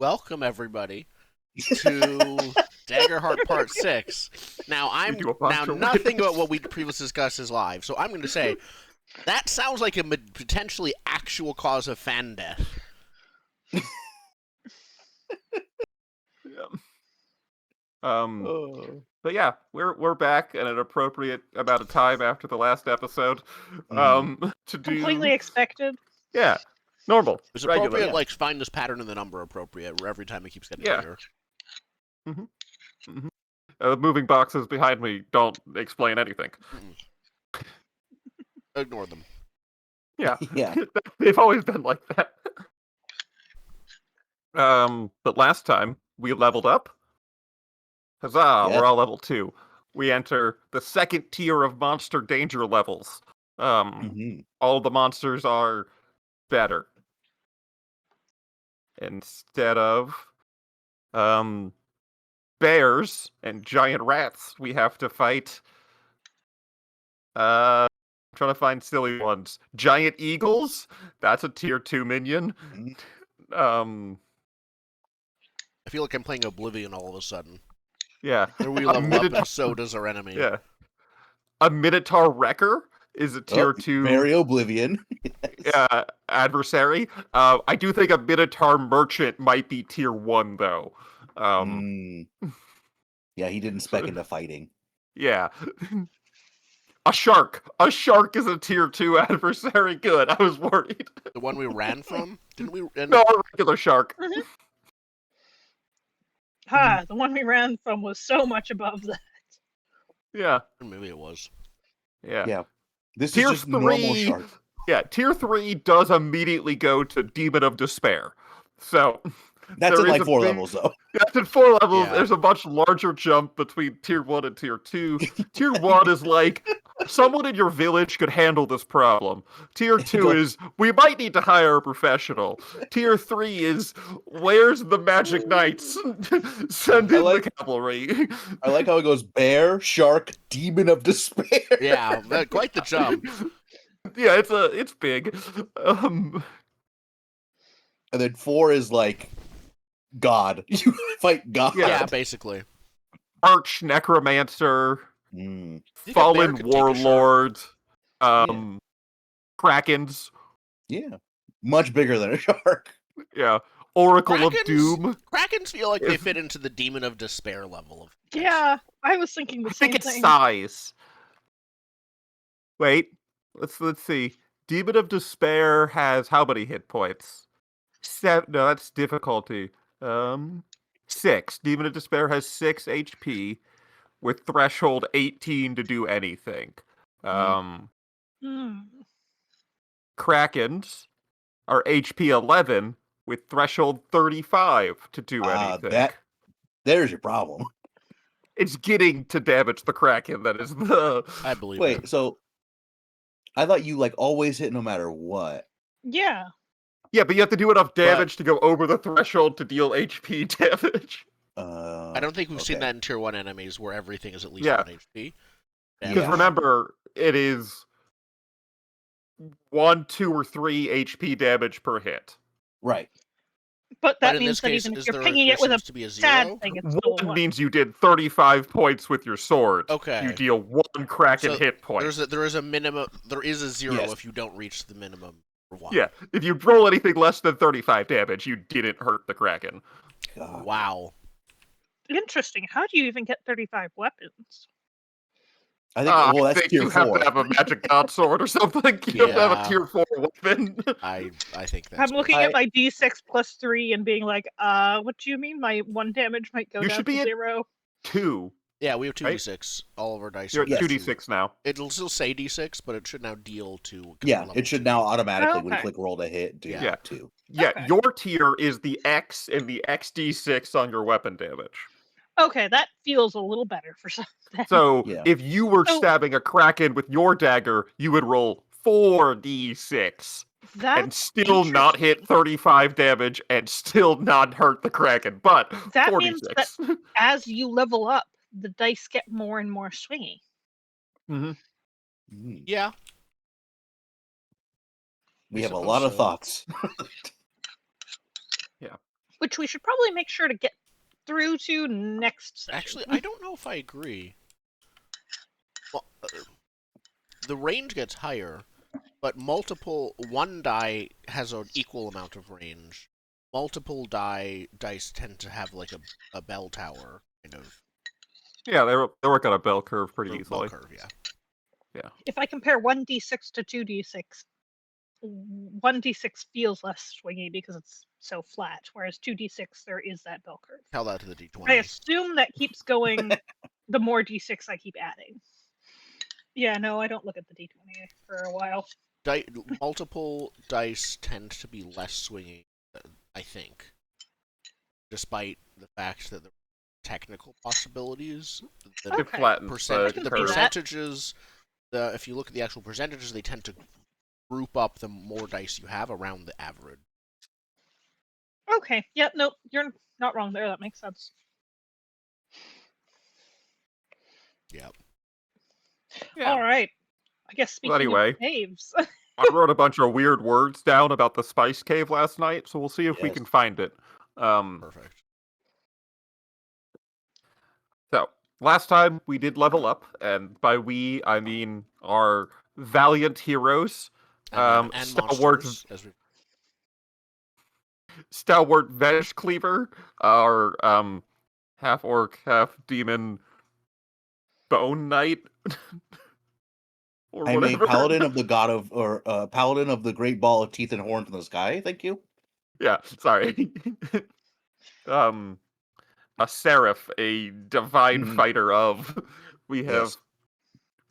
Welcome everybody to Daggerheart Part 6. You do a bunch of Nothing wins. about what we previously discussed is live, so I'm going to say that sounds like a potentially actual cause of fan death. Yeah. But yeah, we're back at an appropriate amount of time after the last episode. To do Completely expected. normal. It's regular. appropriate, Yeah. like find this pattern in the number appropriate, where every time it keeps getting Yeah. bigger. Moving boxes behind me don't explain anything. Ignore them. Yeah, Yeah. they've always been like that. But last time we leveled up. Huzzah! Yeah. We're all level 2. We enter the second tier of monster danger levels. All the monsters are better. Instead of bears and giant rats, we have to fight I'm trying to find silly ones. Giant eagles? That's a tier 2 minion. Mhm. I feel like I'm playing Oblivion all of a sudden. Yeah. Where we level up and so does our enemy. Yeah. A Minotaur Wrecker is a tier 2 Very Oblivion. adversary. I do think a Minotaur Merchant might be tier 1 though. Yeah, he didn't spec into fighting. Yeah. A shark. A shark is a tier 2 adversary. Good. I was worried. The one we ran from? Didn't we? No, a regular shark. The one we ran from was so much above that. Yeah. Maybe it was. Yeah. Yeah. This Tier is just normal 3. shark. Yeah, tier 3 does immediately go to Demon of Despair. So That's there in is like a 4 big- levels though. That's in 4 levels. Yeah. There's a much larger jump between tier 1 and tier 2. Tier 1 is like, someone in your village could handle this problem. Tier 2 is, we might need to hire a professional. Tier 3 is, where's the magic knights? Send in the cavalry. I like how it goes bear, shark, demon of despair. Yeah, quite the jump. Yeah, it's big. And then 4 is like God. You fight God. Yeah, basically. Arch Necromancer, Mm. Think a bear Fallen could take a shark. Warlord, Yeah. Krakens, Yeah. Much bigger than a shark. yeah, Oracle of Krakens? Doom. Krakens feel like they fit into the Demon of Despair level of. Yeah, I was thinking the I same think it's thing. size. Wait, let's see. Demon of Despair has how many hit points? 7. No, that's difficulty. 6. Demon of Despair has 6 HP with threshold 18 to do anything. Krakens are HP 11 with threshold 35 to do anything. There's your problem. It's getting to damage the Kraken that is the... I believe Wait, it. so I thought you like always hit no matter what. Yeah. Yeah, but you have to do enough damage to go over the threshold to deal HP damage. I don't think we've seen okay. that in tier 1 enemies where everything is at least Yeah. 1 HP. Because remember, it is 1, 2, or 3 HP damage per hit. Right. But But that in means this that case, even if is you're there, pinging there it with a seems to be a sad 0? thing, it's still a 1 one. means you did 35 points with your sword. Okay. You deal 1 Kraken So hit point. There is a minimum. There is a 0 Yes. if you don't reach the minimum for 1. Yeah, if you roll anything less than 35 damage, you didn't hurt the Kraken. God. Wow. Interesting. How do you even get 35 weapons? I think that's I think tier you 4. have to have a magic god sword or something. You have to have a Yeah. tier 4 weapon. I think that's. I'm looking at my D6 plus 3 and being like, what do you mean my 1 damage might go You down should to be at 0? 2. Yeah, we have Right? 2d6. All of our dice. You're are at Yes. 2d6 now. It'll still say d6, but it should now deal to. Yeah, it should now automatically, when you Okay. click roll to hit, do Yeah. 2. Yeah, Okay. your tier is the X and the XD6 on your weapon damage. Okay, that feels a little better for something. So Yeah. if you were So- stabbing a Kraken with your dagger, you would roll 4d6 That's and still not hit 35 damage and still not hurt the Kraken. But That 4d6. means as you level up, the dice get more and more swingy. Mm. Yeah. We have a suppose lot of so. thoughts. Which which we should probably make sure to get through to next session. Actually, I don't know if I agree. Well, the range gets higher, but one die has an equal amount of range. Multiple dice tend to have like a bell tower kind of Yeah, they work on a bell curve pretty easily. bell curve, yeah. If I compare 1d6 to 2d6, 1d6 feels less swingy because it's so flat, whereas 2d6 there is that bell curve. Tell that to the D20. I assume that keeps going the more d6 I keep adding. Yeah, no, I don't look at the d20 for a while. Multiple dice tend to be less swingy, I think, despite the fact that the technical possibilities, the It flattens the curve. percentages, if you look at the actual percentages, they tend to group up the more dice you have around the average. Okay, yep, no, you're not wrong there. That makes sense. Yep. Yeah. All right. I guess speaking anyway. of caves. I wrote a bunch of weird words down about the Spice Cave last night, so we'll see if we Yes. can find it. Perfect. So, last time we did level up, and by we, I mean our valiant heroes. And Stalwart, monsters, as we... Stalwart Veg Cleaver, our half orc, half demon bone knight. Or I'm whatever. a paladin of the god of, or paladin of the great ball of teeth and horns in the sky. Thank you. Yeah, sorry. A seraph, a divine Mhm. fighter of. We have Yes.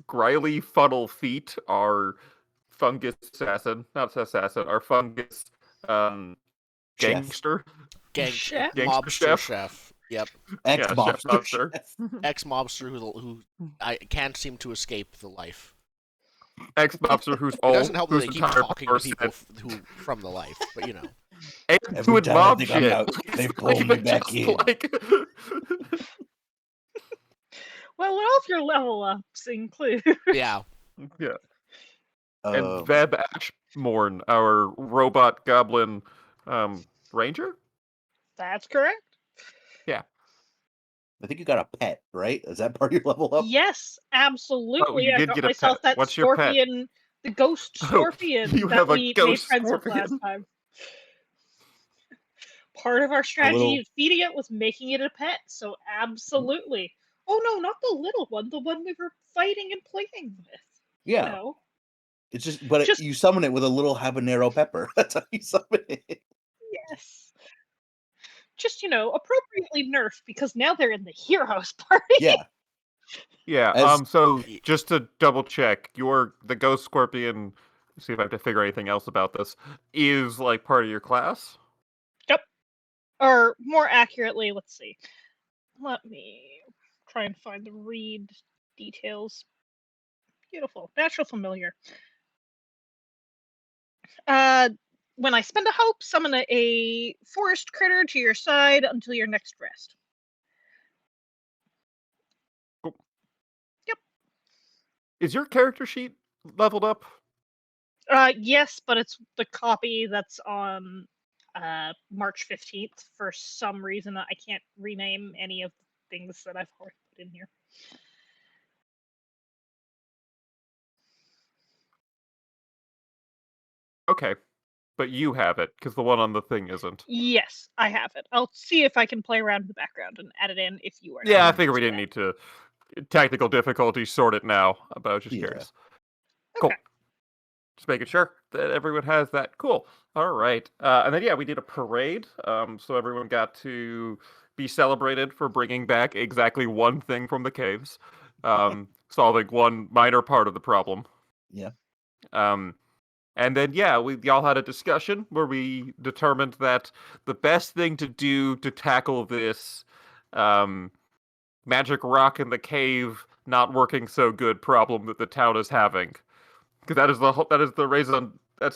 Grily Funnel Feet, our fungus assassin, not assassin, our fungus Chef. gangster. Chef? Mobster chef. chef. Yep. Ex Chef mobster. Mobster. Ex-mobster who I can't seem to escape the life. Ex-mobster who's It all doesn't help that whose they keep entire talking to power people set who from the life, but you know. and Every doing time I mob think I'm shit. out, they It's pull not me even back just in. like Well, all of your level ups include. Yeah. yeah. And Um, Veb Ashmorn, our robot goblin ranger? That's correct. I think you got a pet, right? Is that part of your level up? Yes, absolutely. you I did got get a myself pet. that What's your pet? scorpion, the ghost Oh, scorpion you that have a we made ghost friends with last scorpion. time. Part of our strategy little- in feeding it was making it a pet, so absolutely. Oh no, not the little one, the one we were fighting and playing with. Yeah. You know, It's just, but Just- you summon it with a little habanero pepper. That's how you summon it. yes. Just, appropriately nerfed because now they're in the heroes party. Yeah. Yeah, As- so just to double check, the ghost scorpion, see if I have to figure anything else about this, is like part of your class? Or more accurately, let's see. Let me try and find the read details. Beautiful. Natural familiar. When I spend a hope, summon a forest critter to your side until your next rest. Cool. Yep. Is your character sheet leveled up? Yes, but it's the copy that's on March 15th. For some reason, I can't rename any of the things that I've already put in here. Okay, but you have it, because the one on the thing isn't. Yes, I have it. I'll see if I can play around in the background and add it in if you are. Yeah, I not figure we into didn't that. need to technical difficulty sort it now, but I was just Yeah. curious. Cool. Okay. Just making sure that everyone has that. Cool. All right. And then, yeah, we did a parade. So everyone got to be celebrated for bringing back exactly one thing from the caves, solving one minor part of the problem. Yeah. And then, yeah, y'all had a discussion where we determined that the best thing to do to tackle this magic rock in the cave not working so good problem that the town is having, because that's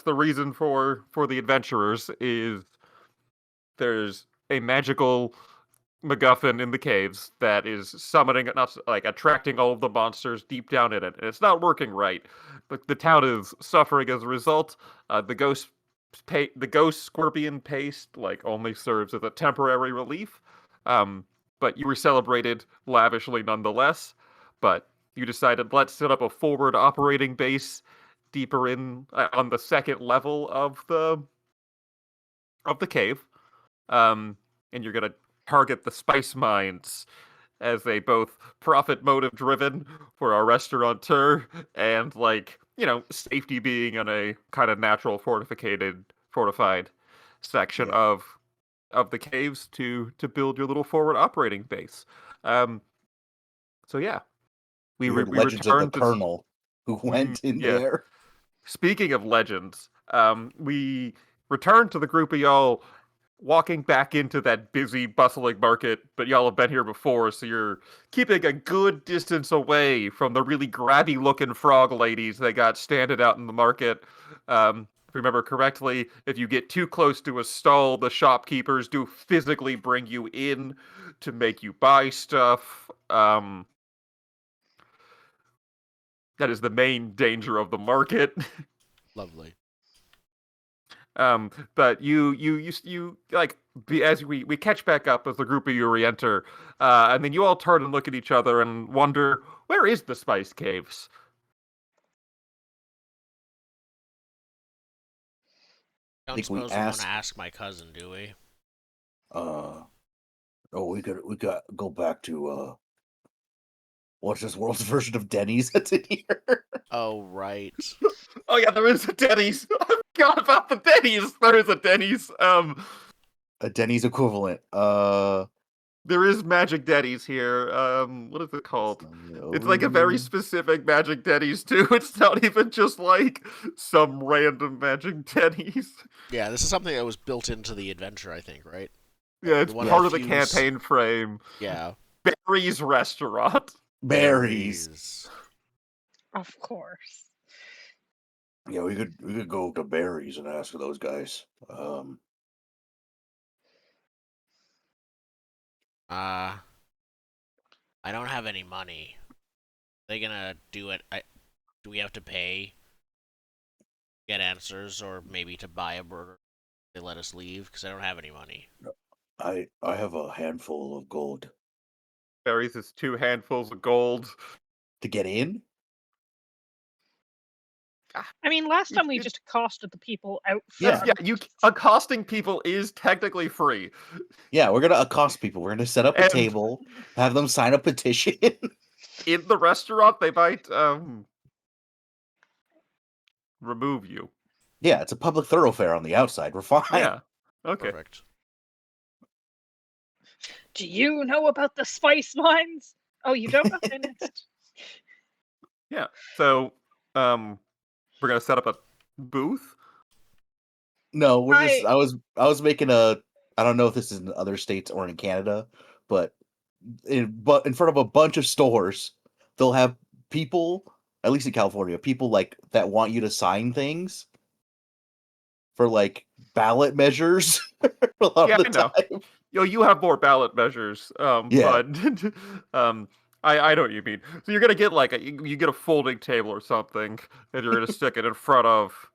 the reason for the adventurers is there's a magical MacGuffin in the caves that is summoning, not like attracting all of the monsters deep down in it, and it's not working right. The town is suffering as a result. The ghost the ghost scorpion paste like only serves as a temporary relief. But you were celebrated lavishly nonetheless. But you decided, let's set up a forward operating base deeper in on the second level of the cave. And you're gonna target the spice mines as they both profit motive driven for our restaurateur and like safety being in a kind of natural fortified section Yeah. of the caves to build your little forward operating base. Um, so yeah, We heard we legends of the returned to Colonel who went in yeah. there. Speaking of legends, we returned to the group of y'all walking back into that busy, bustling market, but y'all have been here before, so you're keeping a good distance away from the really grabby looking frog ladies that got standing out in the market. If I remember correctly, if you get too close to a stall, the shopkeepers do physically bring you in to make you buy stuff. That is the main danger of the market. Lovely. But you like as we catch back up as the group of you re-enter, and then you all turn and look at each other and wonder, where is the Spice Caves? I don't think we suppose we want to asked- ask my cousin, do we? Oh, we got go back to what's this world's version of Denny's that's in here? Oh, right. Oh yeah, there is a Denny's. I forgot about the Denny's. There is a Denny's. A Denny's equivalent. There is Magic Denny's here. What is it called? It's like a very specific Magic Denny's too. It's not even just like some random Magic Denny's. Yeah, this is something that was built into the adventure, I think, right? Yeah, it's one part of the fuse- campaign frame. Yeah. Barry's Restaurant. Berries. Of course. Yeah, we could go to Berries and ask those guys. I don't have any money. They gonna do it? Do we have to pay? Get answers, or maybe to buy a burger? They let us leave because I don't have any money. I have a handful of gold Barry's is 2 handfuls of gold. to get in. I mean, last time we It- just accosted the people out Yeah. front. Yeah, accosting people is technically free. Yeah, we're gonna accost people. We're gonna set up a And- table, have them sign a petition. In the restaurant, they might remove you. Yeah, it's a public thoroughfare on the outside. We're fine. Yeah. Okay. Perfect. Do you know about the spice mines? Oh, you don't? Okay, next. Yeah. So, we're gonna set up a booth. No, we're just. I- I was making a. I don't know if this is in other states or in Canada, but in front of a bunch of stores, they'll have people. At least in California, people like that want you to sign things for like ballot measures. A lot Yeah, of I the know. time. You have more ballot measures. Yeah. But I know what you mean. So you're gonna get like you get a folding table or something, and you're gonna stick it in front of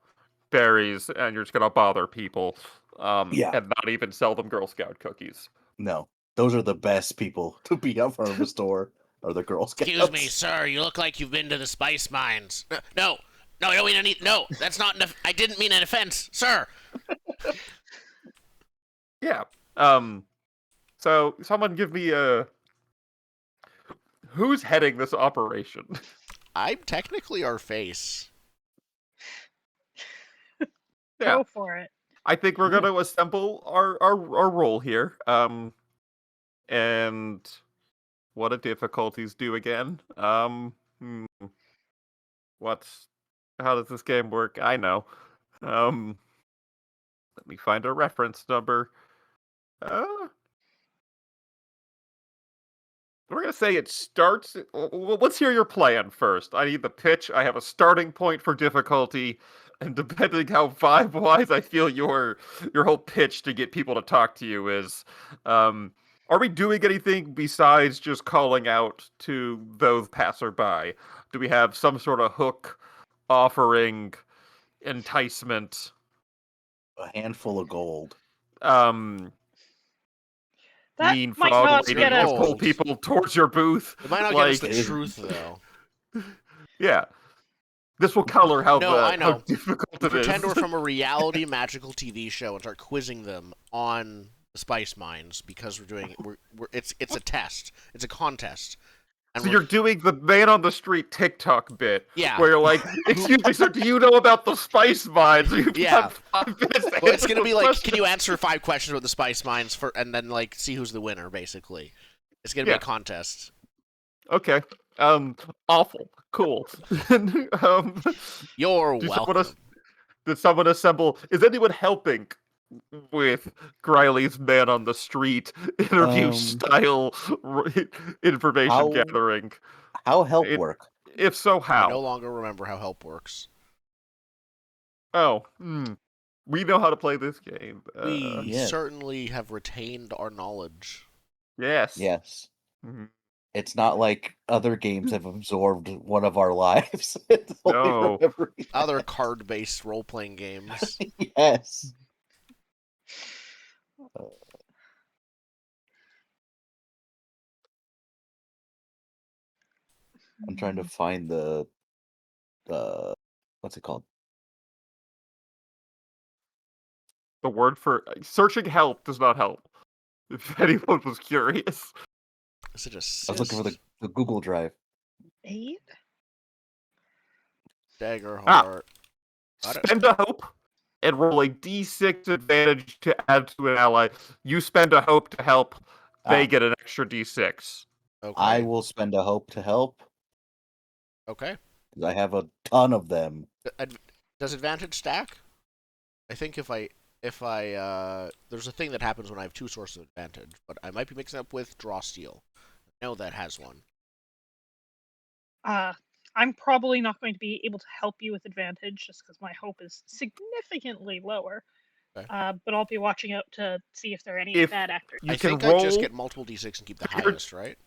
Barry's, and you're just gonna bother people. Yeah. And not even sell them Girl Scout cookies. No, those are the best people to be out front of a store. Are the Girl Scouts? Excuse me, sir. You look like you've been to the spice mines. No, I don't mean any. No, that's not. I didn't mean an offense, sir. Yeah. So someone give me a. Who's heading this operation? I'm technically our face. Yeah. Go for it. I think we're going to assemble our role here. And what do difficulties do again? How does this game work? I know. Let me find a reference number. We're going to say it starts. Let's hear your plan first. I need the pitch. I have a starting point for difficulty. And depending how vibe-wise I feel your whole pitch to get people to talk to you is, are we doing anything besides just calling out to those passerby? Do we have some sort of hook, offering, enticement? A handful of gold. That Mean might frog not lady get to us. pull Gold. people towards your booth. It might not get us Like, the truth, though. yeah. This will color how No, I how know. difficult We it pretend is. we're from a reality magical TV show and start quizzing them on the spice mines because it's a test. It's a contest. And So you're doing the man on the street TikTok bit, Yeah. where you're like, "Excuse me, sir, do you know about the spice mines?" You've Yeah. got 5 minutes to Well, it's answer gonna be the like, question. can you answer 5 questions about the spice mines and then like see who's the winner, basically. It's gonna be Yeah. a contest. Okay. Awful. Cool. You're do welcome. did someone assemble? Is anyone helping with Griley's man on the street interview style information How- gathering? How help It- work? If so, I no how? longer remember how help works. Oh, we know how to play this game. We Yeah. certainly have retained our knowledge. Yes. Yes. Mhm. It's not like other games have absorbed one of our lives. It's only No. remembering Other card-based role-playing games. that. Yes. I'm trying to find the what's it called? The word for searching help does not help. If anyone was curious. Is it I was looking for the Google Drive. 8? Daggerheart? Got it. Spend a hope and roll a d6 advantage to add to an ally. You spend a hope to help, they Ah. get an extra d6. Okay. I will spend a hope to help. Okay. 'Cause I have a ton of them. Does advantage stack? I think if I there's a thing that happens when I have 2 sources of advantage, but I might be mixing up with draw steel. I know that has one. I'm probably not going to be able to help you with advantage just because my hope is significantly lower. Okay. But I'll be watching out to see if there are any If bad actors. you I can think roll... I just get multiple d6 and keep the If you're- highest, right?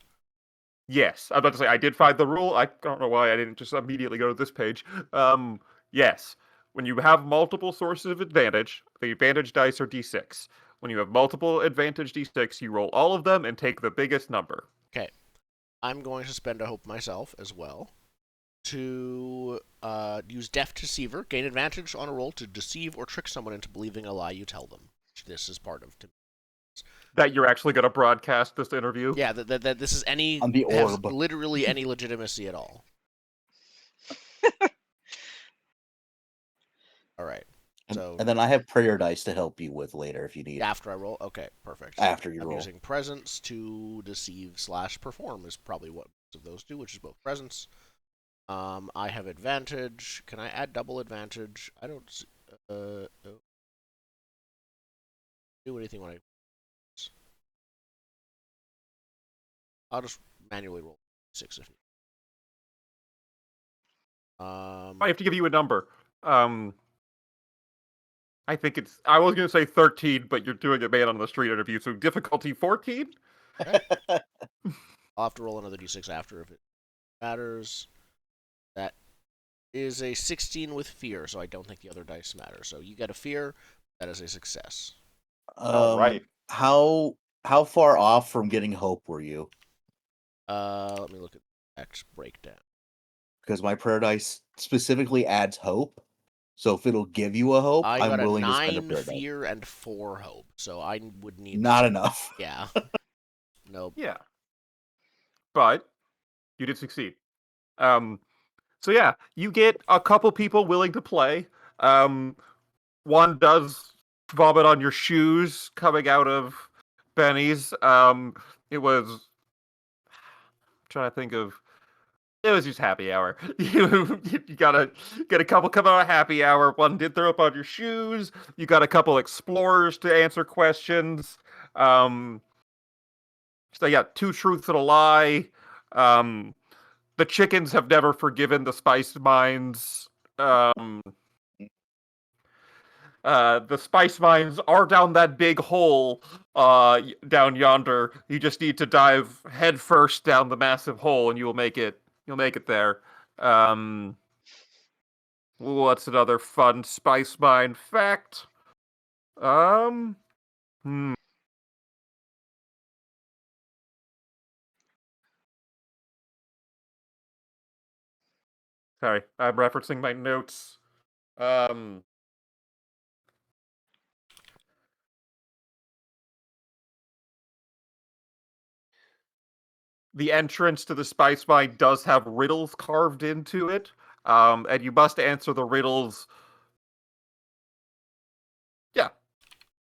Yes, I'm about to say, I did find the rule. I don't know why I didn't just immediately go to this page. Yes. When you have multiple sources of advantage, the advantage dice are d6. When you have multiple advantage d6, you roll all of them and take the biggest number. Okay. I'm going to spend a hope myself as well to use Deft Deceiver, gain advantage on a roll to deceive or trick someone into believing a lie you tell them. This is part of. That you're actually going to broadcast this interview? Yeah, that this is any On the has orb. literally any legitimacy at all. All right. So And then I have prayer dice to help you with later if you need. after I roll, okay, perfect. After you I'm roll. using presence to deceive / perform is probably what most of those do, which is both presence. I have advantage. Can I add double advantage? I don't do anything when I'll just manually roll 6 if need. I have to give you a number. I think it's... I was going to say 13, but you're doing a man on the street interview, so difficulty 14? I'll have to roll another d6 after if it matters. That is a 16 with fear, so I don't think the other dice matter. So you get a fear. That is a success. All right. How far off from getting hope were you? Let me look at X breakdown. Because my prayer dice specifically adds hope. So if it'll give you a hope, I I'm got a willing to spend a 9 prayer dice. fear and 4 hope, so I would need Not enough. Yeah. Nope. Yeah. But you did succeed. So yeah, you get a couple people willing to play. One does vomit on your shoes coming out of Benny's. It was... I'm trying to think of... It was just happy hour. You gotta get a couple coming out of happy hour. One did throw up on your shoes. You got a couple explorers to answer questions. So yeah, 2 truths and a lie. The chickens have never forgiven the spice mines. The spice mines are down that big hole down yonder. You just need to dive head first down the massive hole and you'll make it there. What's another fun spice mine fact? Hmm. Sorry, I'm referencing my notes. Um, the entrance to the spice mine does have riddles carved into it, and you must answer the riddles.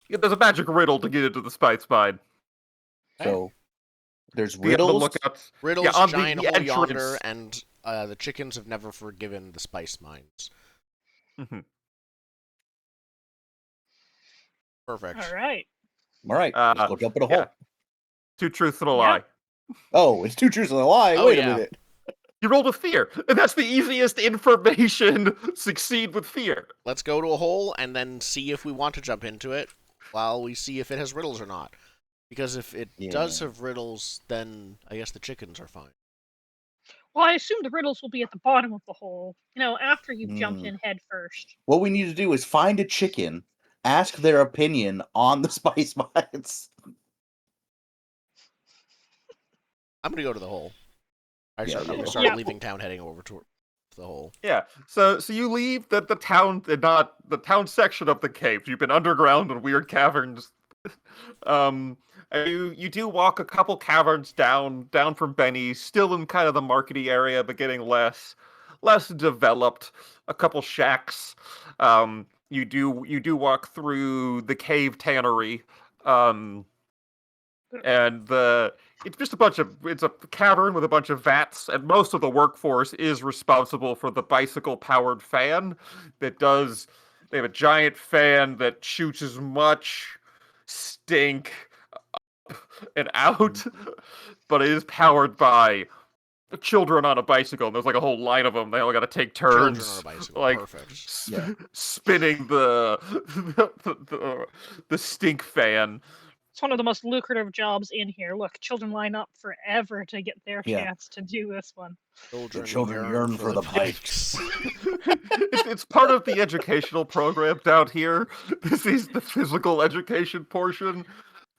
Yeah, there's a magic riddle to get into the spice mine. So there's Be on the riddles. lookout. Yeah, Riddles, on giant the hole yonder, entrance. and the chickens have never forgiven the spice mines. Mhm. Perfect. All right. All right, let's Uh, go jump in a yeah. hole. 2 truths and a Yeah. lie. Oh, it's 2 truths and a lie. Oh, Wait yeah. a minute. You rolled with fear, and that's the easiest information. Succeed with fear. Let's go to a hole and then see if we want to jump into it while we see if it has riddles or not. Because if it does Yeah. have riddles, then I guess the chickens are fine. Well, I assume the riddles will be at the bottom of the hole. After you've jumped Hmm. in head first. What we need to do is find a chicken, ask their opinion on the spice mines. I'm gonna go to the hole. I Yeah, start, yeah. start Yeah. leaving town, heading over to the hole. Yeah. So you leave the town, not the town section of the cave. You've been underground in weird caverns. And you do walk a couple caverns down from Benny's, still in kind of the markety area, but getting less developed. A couple shacks. You do walk through the cave tannery. And it's just it's a cavern with a bunch of vats, and most of the workforce is responsible for the bicycle powered fan they have a giant fan that shoots as much stink and out, but it is powered by children on a bicycle, and there's like a whole line of them. They all got to take Children on a turns, bicycle. like Perfect. Yeah. spinning the stink fan. It's one of the most lucrative jobs in here. Look, children line up forever to get their Yeah. chance to do this one. The children yearn for the pipes. It's part of the educational program down here. This is the physical education portion.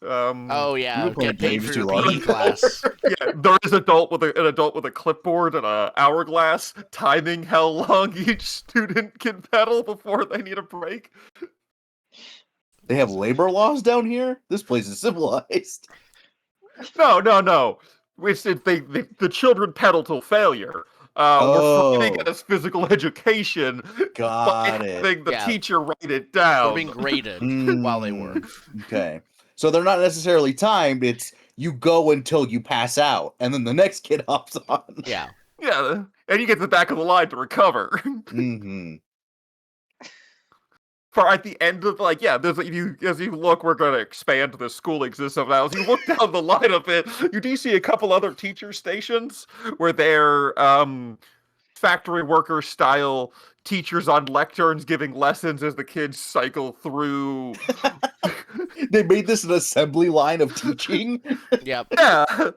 Oh yeah, You've been get playing paid for games your too long. PE class. Yeah, there is an adult with a clipboard and a hourglass timing how long each student can pedal before they need a break. They have labor laws down here? This place is civilized. No. The children pedal till failure. We're framing it as physical education Got by it. having the Yeah. teacher write it They're down. being graded while they work. Okay. So they're not necessarily timed, it's you go until you pass out, and then the next kid hops on. Yeah. Yeah, and you get to the back of the line to recover. Mm-hmm. For at the end of there's as you look, we're going to expand the schooling system now. As you look down the line of it, you do see a couple other teacher stations where they're factory worker style teachers on lecterns giving lessons as the kids cycle through. They made this an assembly line of teaching. Yep. Yeah,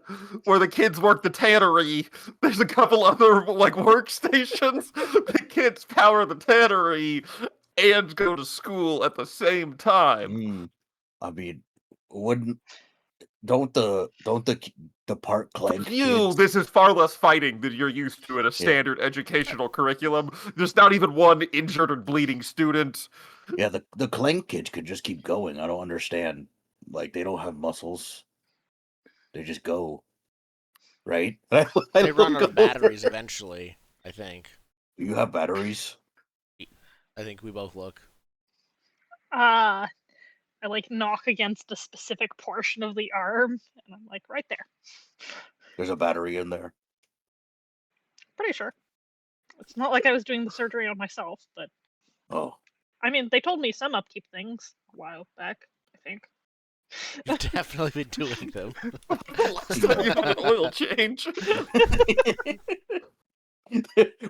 where the kids work the tannery. There's a couple other workstations. The kids power the tannery and go to school at the same time. I mean, don't the part clank For you, kids? this is far less fighting than you're used to in a standard educational curriculum. There's not even one injured or bleeding student. Yeah, the clank kids could just keep going. I don't understand. Like, they don't have muscles. They just go. Right? They run out of batteries eventually, I think. You have batteries? I think we both look. I knock against a specific portion of the arm, and I'm like, right there. There's a battery in there. Pretty sure. It's not like I was doing the surgery on myself, but Oh. I mean, they told me some upkeep things a while back, I think. You've definitely been doing them. Last time you had an oil change.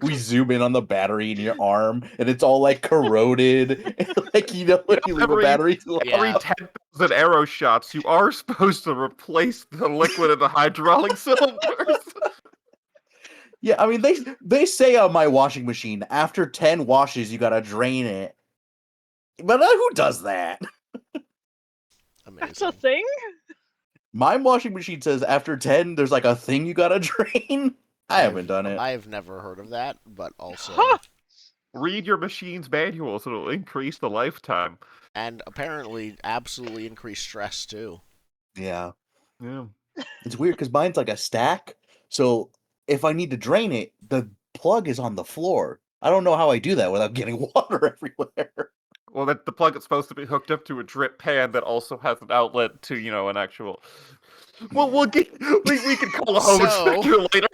We zoom in on the battery in your arm, and it's all like corroded. Like, when you leave a battery. Every 10,000 arrow shots, you are supposed to replace the liquid in the hydraulic cylinders. Yeah, I mean, they say on my washing machine, after 10 washes, you gotta drain it. But who does that? That's a amazing. thing? My washing machine says after 10, there's like a thing you gotta drain. I haven't done it. I've never heard of that, but also, Huh. Read your machine's manuals; it'll increase the lifetime. and apparently, absolutely increased stress too. Yeah. Yeah. It's weird because mine's like a stack. So if I need to drain it, the plug is on the floor. I don't know how I do that without getting water everywhere. Well, that the plug is supposed to be hooked up to a drip pan that also has an outlet to, an actual. Well, we can call a home So- inspector later.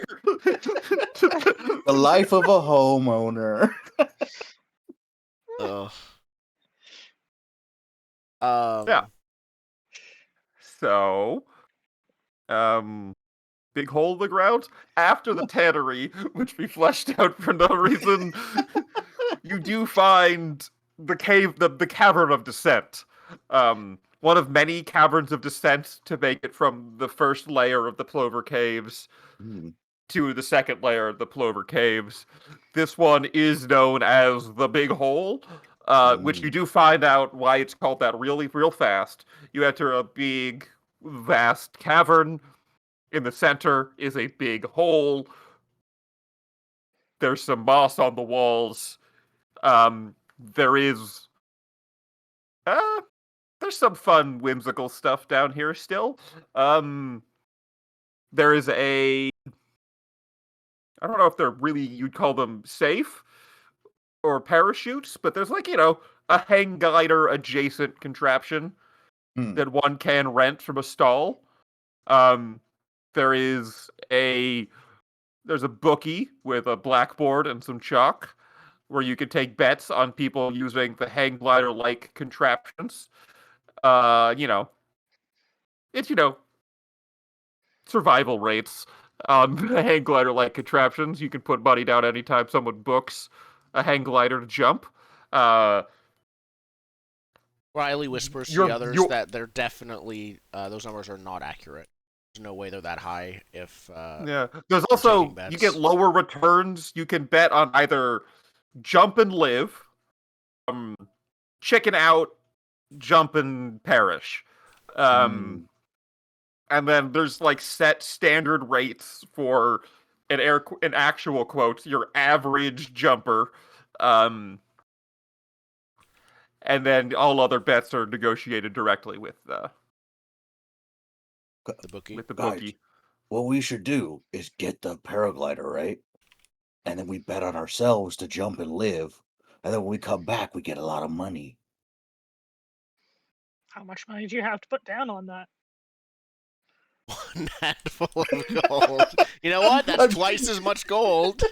The life of a homeowner. Ugh. Yeah. So, big hole in the ground after the tannery, which we fleshed out for no reason. You do find the cave, the cavern of descent. One of many caverns of descent to make it from the first layer of the Plover Caves to the second layer of the Plover Caves. This one is known as the Big Hole, which you do find out why it's called that really real fast. You enter a big, vast cavern. In the center is a big hole. There's some moss on the walls. There is... there's some fun, whimsical stuff down here still. There is a... I don't know if they're really, you'd call them safe or parachutes, but there's like, a hang glider adjacent contraption that one can rent from a stall. There's a bookie with a blackboard and some chalk where you can take bets on people using the hang glider-like contraptions. It's, survival rates on the hang glider-like contraptions. You can put money down anytime someone books a hang glider to jump. Riley whispers to the others that they're definitely those numbers are not accurate. There's no way they're that high. If yeah, there's also you get lower returns. You can bet on either jump and live, chicken out, jump and perish. And then there's like set standard rates for an actual quote, your average jumper. And then all other bets are negotiated directly with the bookie. With the Guys, bookie. what we should do is get the paraglider, right? And then we bet on ourselves to jump and live. And then when we come back, we get a lot of money. How much money do you have to put down on that? One handful of gold. You know what? That's twice as much gold.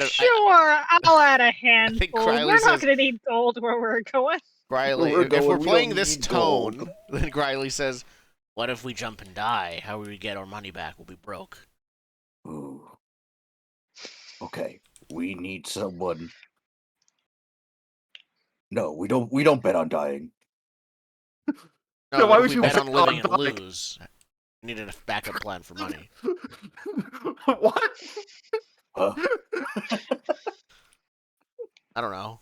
Sure, I'll add a handful. Riley We're not says- going to need gold where we're going. Riley, We're if going- we're we playing don't this need gold. tone, then Riley says, "What if we jump and die? How will we get our money back? We'll be broke." Ooh. Okay, we need someone. No, we don't. We don't bet on dying. No, So what why if would we you bet bet on living on and dying? lose? We need a backup plan for money. What? Huh? I don't know.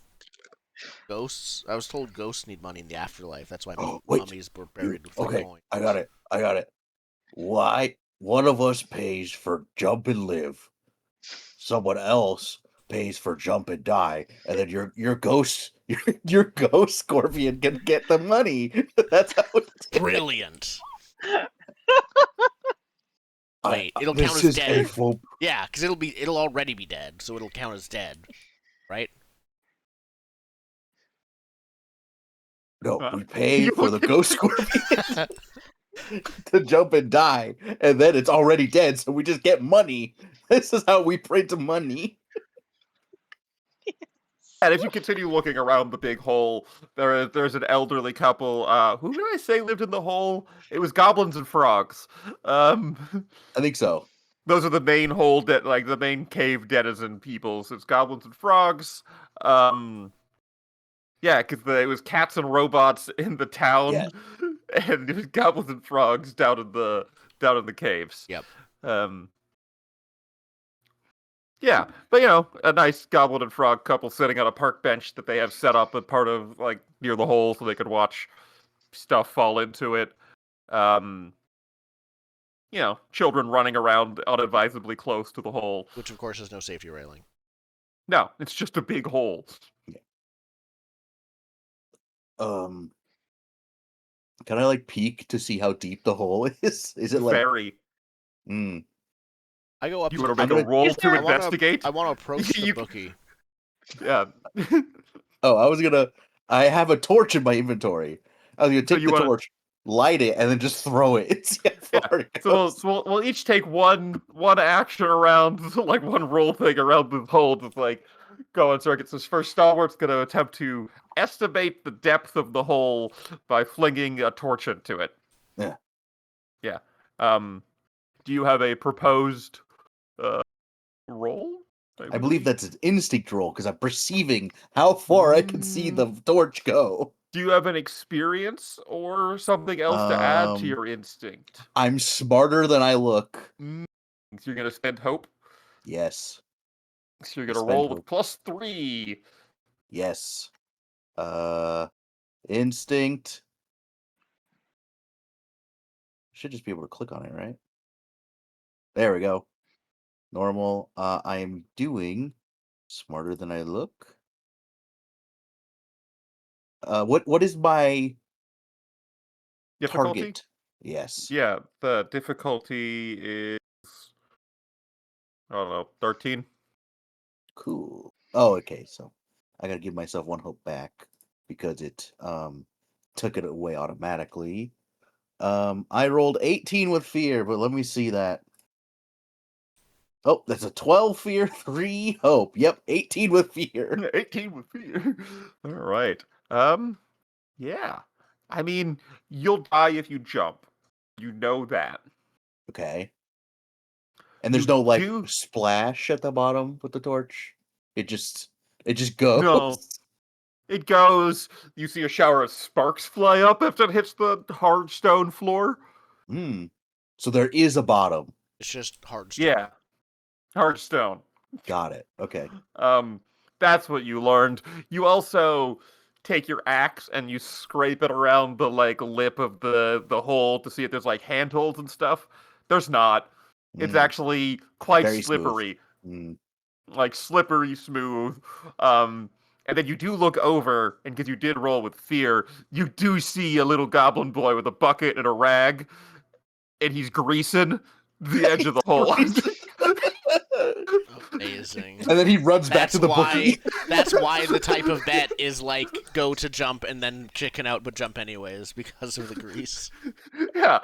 Ghosts? I was told ghosts need money in the afterlife. That's why Oh, wait. mummies were buried with their Okay, coins. I got it. Why? One of us pays for jump and live. Someone else pays for jump and die, and then your ghost, your ghost scorpion can get the money. That's how it's Brilliant. Wait, it'll this count as is dead. a full. Yeah, because it'll already be dead, so it'll count as dead, right? No, Huh? we pay for the ghost scorpion to jump and die, and then it's already dead, so we just get money. This is how we print money. And if you continue looking around the big hole, there's an elderly couple. Who did I say lived in the hole? It was goblins and frogs. I think so. Those are the main hole the main cave denizen peoples. It's goblins and frogs. Yeah, because it was cats and robots in the town, Yeah. and it was goblins and frogs down in the caves. Yep. Yeah, but a nice goblin and frog couple sitting on a park bench that they have set up as part of near the hole so they could watch stuff fall into it. Um, children running around unadvisedly close to the hole. Which, of course, has no safety railing. No, it's just a big hole. Can I peek to see how deep the hole is? Is it Very. I go up You to want the to make a roll Is to there- investigate? I want to approach the You- bookie. Yeah. Oh, I have a torch in my inventory. I was gonna So take you the wanna- torch, light it, and then just throw it and see how Yeah. far it So goes. we'll each take one action around, one roll thing around the hole, just go on circuit. So first, Stalwart's going to attempt to estimate the depth of the hole by flinging a torch into it. Yeah. Yeah. Do you have a proposed roll? I believe that's an instinct roll because I'm perceiving how far I can see the torch go. Do you have an experience or something else to add to your instinct? I'm smarter than I look. So you're going to spend hope? Yes. So you're going to Spend roll with hope. +3. Yes. Instinct. Should just be able to click on it, right? There we go. Normal. I am doing smarter than I look. What is my Difficulty? target? Yes. Yeah, the difficulty is, I don't know, 13. Cool. Oh, okay. So I gotta give myself one hope back because it took it away automatically. I rolled 18 with fear, but let me see that. Oh, that's a 12 fear, 3 hope. Yep, 18 with fear. 18 with fear. All right. Yeah. I mean, you'll die if you jump. You know that. Okay. And there's You no do- splash at the bottom with the torch. It just goes. No. It goes, you see a shower of sparks fly up after it hits the hard stone floor. So there is a bottom. It's just hard stone. Yeah. Hard stone. Got it. Okay. That's what you learned. You also take your axe and you scrape it around the lip of the hole to see if there's handholds and stuff. There's not. It's actually quite Very smooth. slippery. Mm. Slippery smooth. And then you do look over, and because you did roll with fear, you do see a little goblin boy with a bucket and a rag, and he's greasing the edge of the hole. Amazing. And then he runs back That's to the why. bookie. That's why the type of bet is go to jump and then chicken out, but jump anyways because of the grease. Yeah.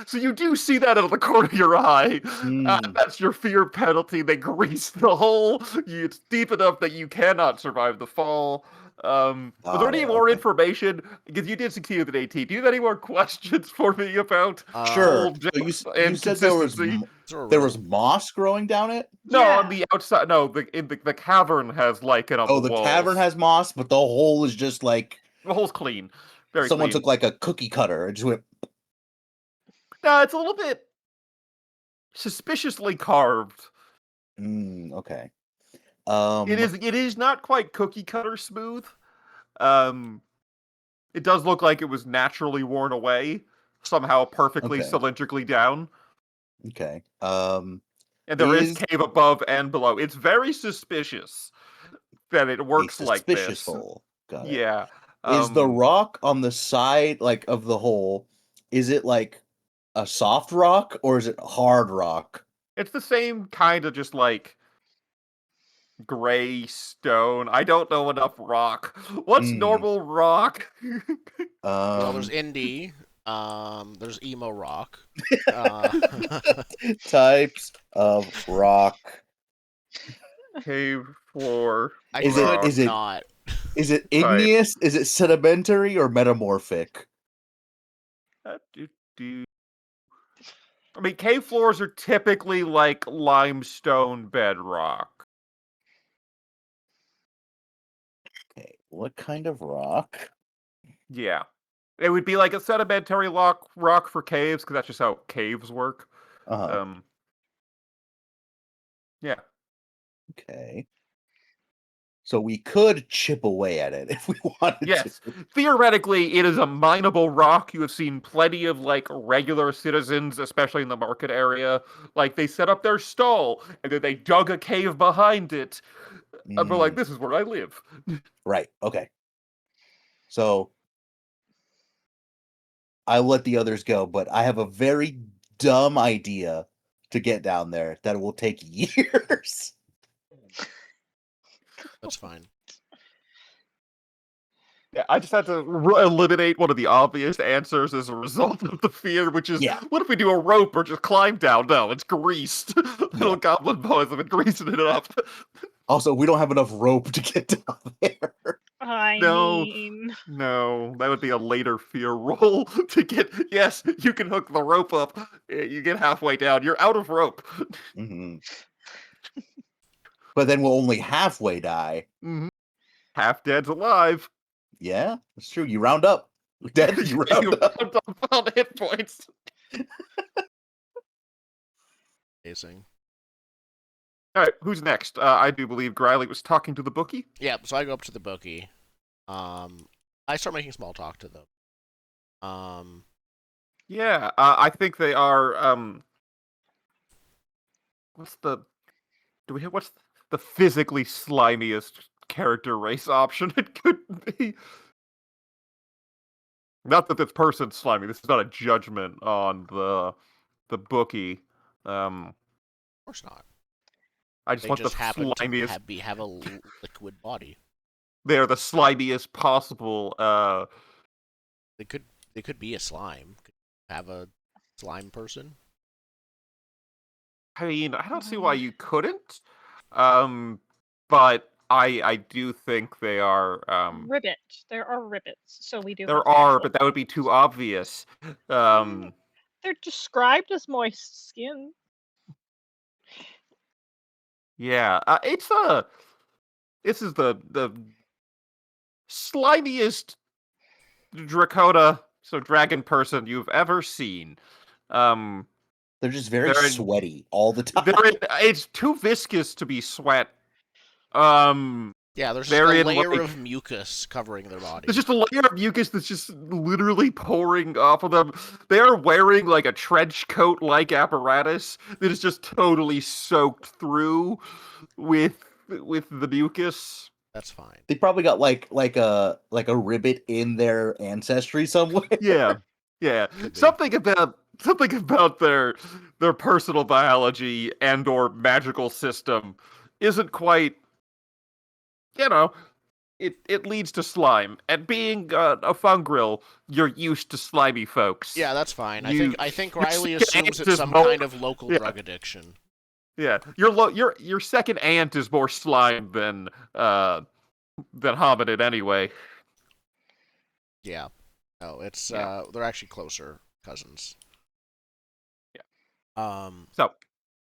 So you do see that out of the corner of your eye. Mm. That's your fear penalty. They grease the hole. It's deep enough that you cannot survive the fall. Was there Got any it, more okay. information? Because you did succeed with an 18. Do you have any more questions for me about Sure. hole So you jumps and said there was consistency? there was moss growing down it? No, Yeah. on the outside. No, the cavern has lichen on Oh, the the walls. cavern has moss, but the hole is just The hole's clean. Very someone clean. took a cookie cutter and just went. No, it's a little bit suspiciously carved. Okay. It is not quite cookie cutter smooth. It does look like it was naturally worn away, somehow perfectly Okay. cylindrically down. Okay. And there is cave above and below. It's very suspicious that it works a like suspicious this. hole. Got it. Yeah. Is the rock on the side of the hole? Is it a soft rock or is it hard rock? It's the same kind of just gray stone. I don't know enough rock. What's normal rock? Well, there's indie. There's emo rock. Types of rock. Cave floor. Is it not? Is it igneous? Is it sedimentary or metamorphic? I mean, cave floors are typically limestone bedrock. Okay, what kind of rock? Yeah. It would be a sedimentary rock for caves, because that's just how caves work. Uh-huh. Yeah. Okay. So we could chip away at it if we wanted Yes, to. theoretically, it is a mineable rock. You have seen plenty of like regular citizens, especially in the market area. Like they set up their stall and then they dug a cave behind it. And we're like, Mm, this is where I live. right. Okay. So I'll let the others go, but I have a very dumb idea to get down there that will take years. That's fine. Yeah, I just had to eliminate one of the obvious answers as a result of the fear, which is, Yeah. what if we do a rope or just climb down? No, it's greased. Little Yeah. goblin boys have been greasing it up. Also, we don't have enough rope to get down there. I No. mean, No, that would be a later fear roll to get. Yes, you can hook the rope up. You get halfway down, you're out of rope. Mhm. But then we'll only halfway die. Mhm. Half dead's alive. Yeah, that's true. You round up. Dead, you You round up. round up on hit points. Amazing. All right, who's next? I do believe Griley was talking to the bookie. Yeah, so I go up to the bookie. I start making small talk to them. Yeah, I think they are. What's the? Do we have what's the physically slimiest character race option it could be? Not that this person's slimy. This is not a judgment on the bookie. Of course not. I just They want the just happen to slimiest. have a liquid body. They're the slimiest possible. They could be a slime. Could have a slime person. I mean, I don't see why you couldn't. But I do think they are. ribbit. There are ribbits, so we do have There to are, actually. but that would be too obvious. They're described as moist skin. Yeah, this is the slimiest Dracota, so dragon person you've ever seen. They're just very They're in, sweaty all the time. it's too viscous to be sweat. Yeah, there's just They're a in layer like of mucus covering their body. there's just a layer of mucus that's just literally pouring off of them. They are wearing like a trench coat like apparatus that is just totally soaked through with the mucus. That's fine. They probably got like a ribbit in their ancestry somewhere. Yeah. Yeah. Could be. Something about their personal biology and or magical system isn't quite, you know, it leads to slime. And being a fungrel, you're used to slimy folks. Yeah, that's fine. You- I think your Riley second assumes aunt it's is some more- kind of local Yeah. drug addiction. Yeah, your second aunt is more slime than hominid anyway. Yeah. No, it's Yeah. they're actually closer cousins. Yeah. So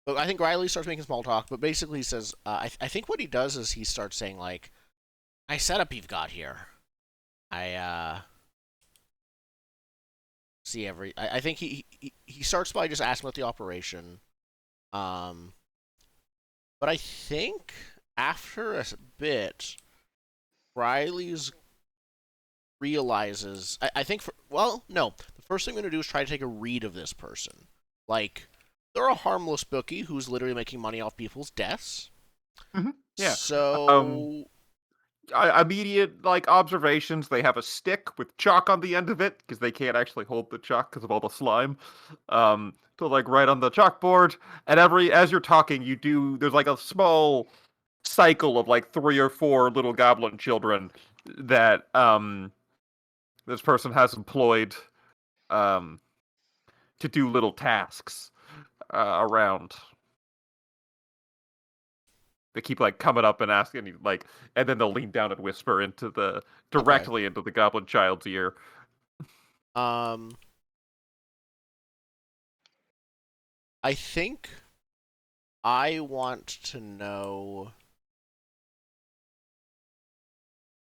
but I think Riley starts making small talk, but basically he says, I think what he does is he starts saying, like, nice setup you've got here. I think he starts by just asking about the operation. But I think after a bit, Riley's realizes, I think no, the first thing I'm going to do is try to take a read of this person. Like, they're a harmless bookie who's literally making money off people's deaths. Mhm, yeah. So Immediate like observations. They have a stick with chalk on the end of it because they can't actually hold the chalk because of all the slime. To like write on the chalkboard, and as you're talking, there's like a small cycle of like 3 or 4 little goblin children that this person has employed to do little tasks around. They keep like coming up and asking you like, and then they'll lean down and whisper directly into the goblin child's ear. I think I want to know.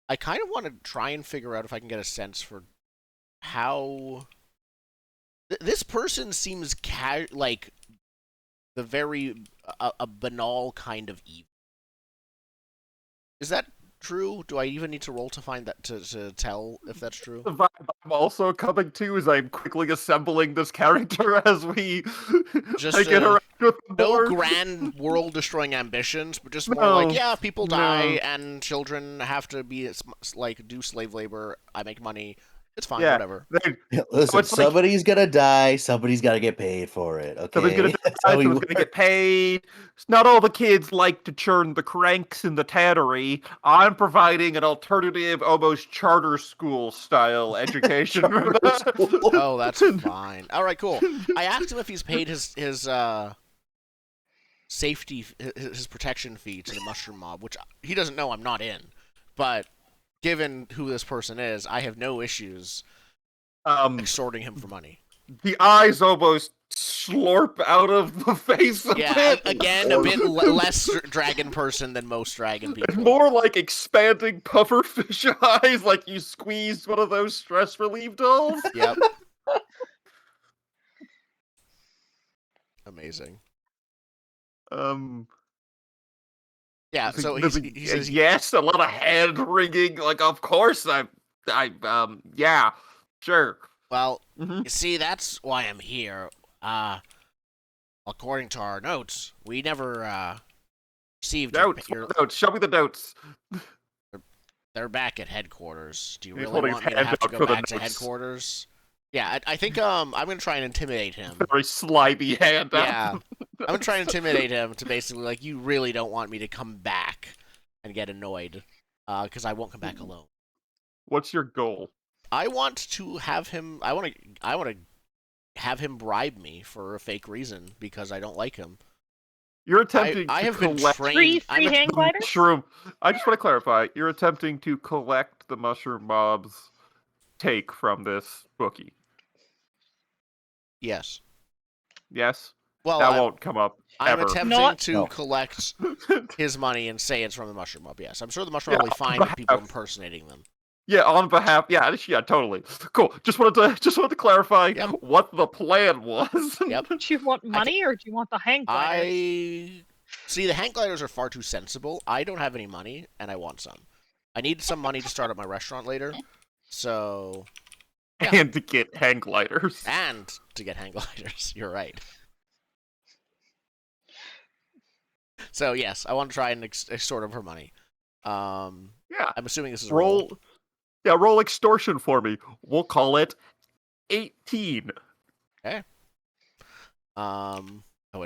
I kind of want to try and figure out if I can get a sense for how this person seems like the very a banal kind of evil. Is that true? Do I even need to roll to find that to tell if that's true? The vibe I'm also coming to is I'm quickly assembling this character as we Just I interact with the no board. grand world-destroying ambitions, but just more like, No, yeah, people no. die and children have to be like do slave labor. I make money. It's fine, Yeah. whatever. Listen, it's like- somebody's gonna die. Somebody's gotta get paid for it. Somebody's gonna Okay, die, that's how we someone's gonna work. get paid. Not all the kids like to churn the cranks in the tannery. I'm providing an alternative, almost charter school style education for Charter that. school. Oh, that's fine. All right, cool. I asked him if he's paid his safety, his protection fee to the mushroom mob, which he doesn't know I'm not in. But given who this person is, I have no issues extorting him for money. The eyes almost slurp out of the face of Yeah, it. again, a bit less dragon person than most dragon It's people. more like expanding pufferfish eyes, like you squeezed one of those stress relief dolls. Yep. Amazing. Yeah, so he says, yes, a lot of hand wringing. Like, of course, yeah, sure. well, Mhm. you see, that's why I'm here. According to our notes, we never received Notes, notes. Show me the notes. They're back at headquarters. Do you He's really holding want his me to hand have to out go for the back to notes. headquarters? Yeah, I think I'm gonna try and intimidate him. Very slimy hand. Yeah, I'm gonna try and intimidate him to basically like, you really don't want me to come back and get annoyed, because I won't come back alone. What's your goal? I want to have him. I want to have him bribe me for a fake reason because I don't like him. You're attempting I to have been collect trained. Free hang the gliders? mushroom. I just want to clarify. You're attempting to collect the mushroom mob's take from this bookie. Yes. Yes, Well, that won't come up I'm ever. attempting Not- to No. collect his money and say it's from the mushroom mob. Yes, I'm sure the mushroom Yeah, mob will be fine with people behalf- impersonating them. Yeah, on behalf. Yeah, totally. Cool. Just wanted to clarify Yep. what the plan was. Yep. Do you want money or do you want the hang gliders? I see the hang gliders are far too sensible. I don't have any money, and I want some. I need some money to start up my restaurant later, so And to get hang gliders. and to get hang gliders. You're right. So yes, I want to try and extort him for money. Yeah. I'm assuming this is a roll. Roll. Yeah, roll extortion for me. We'll call it 18. Oh, I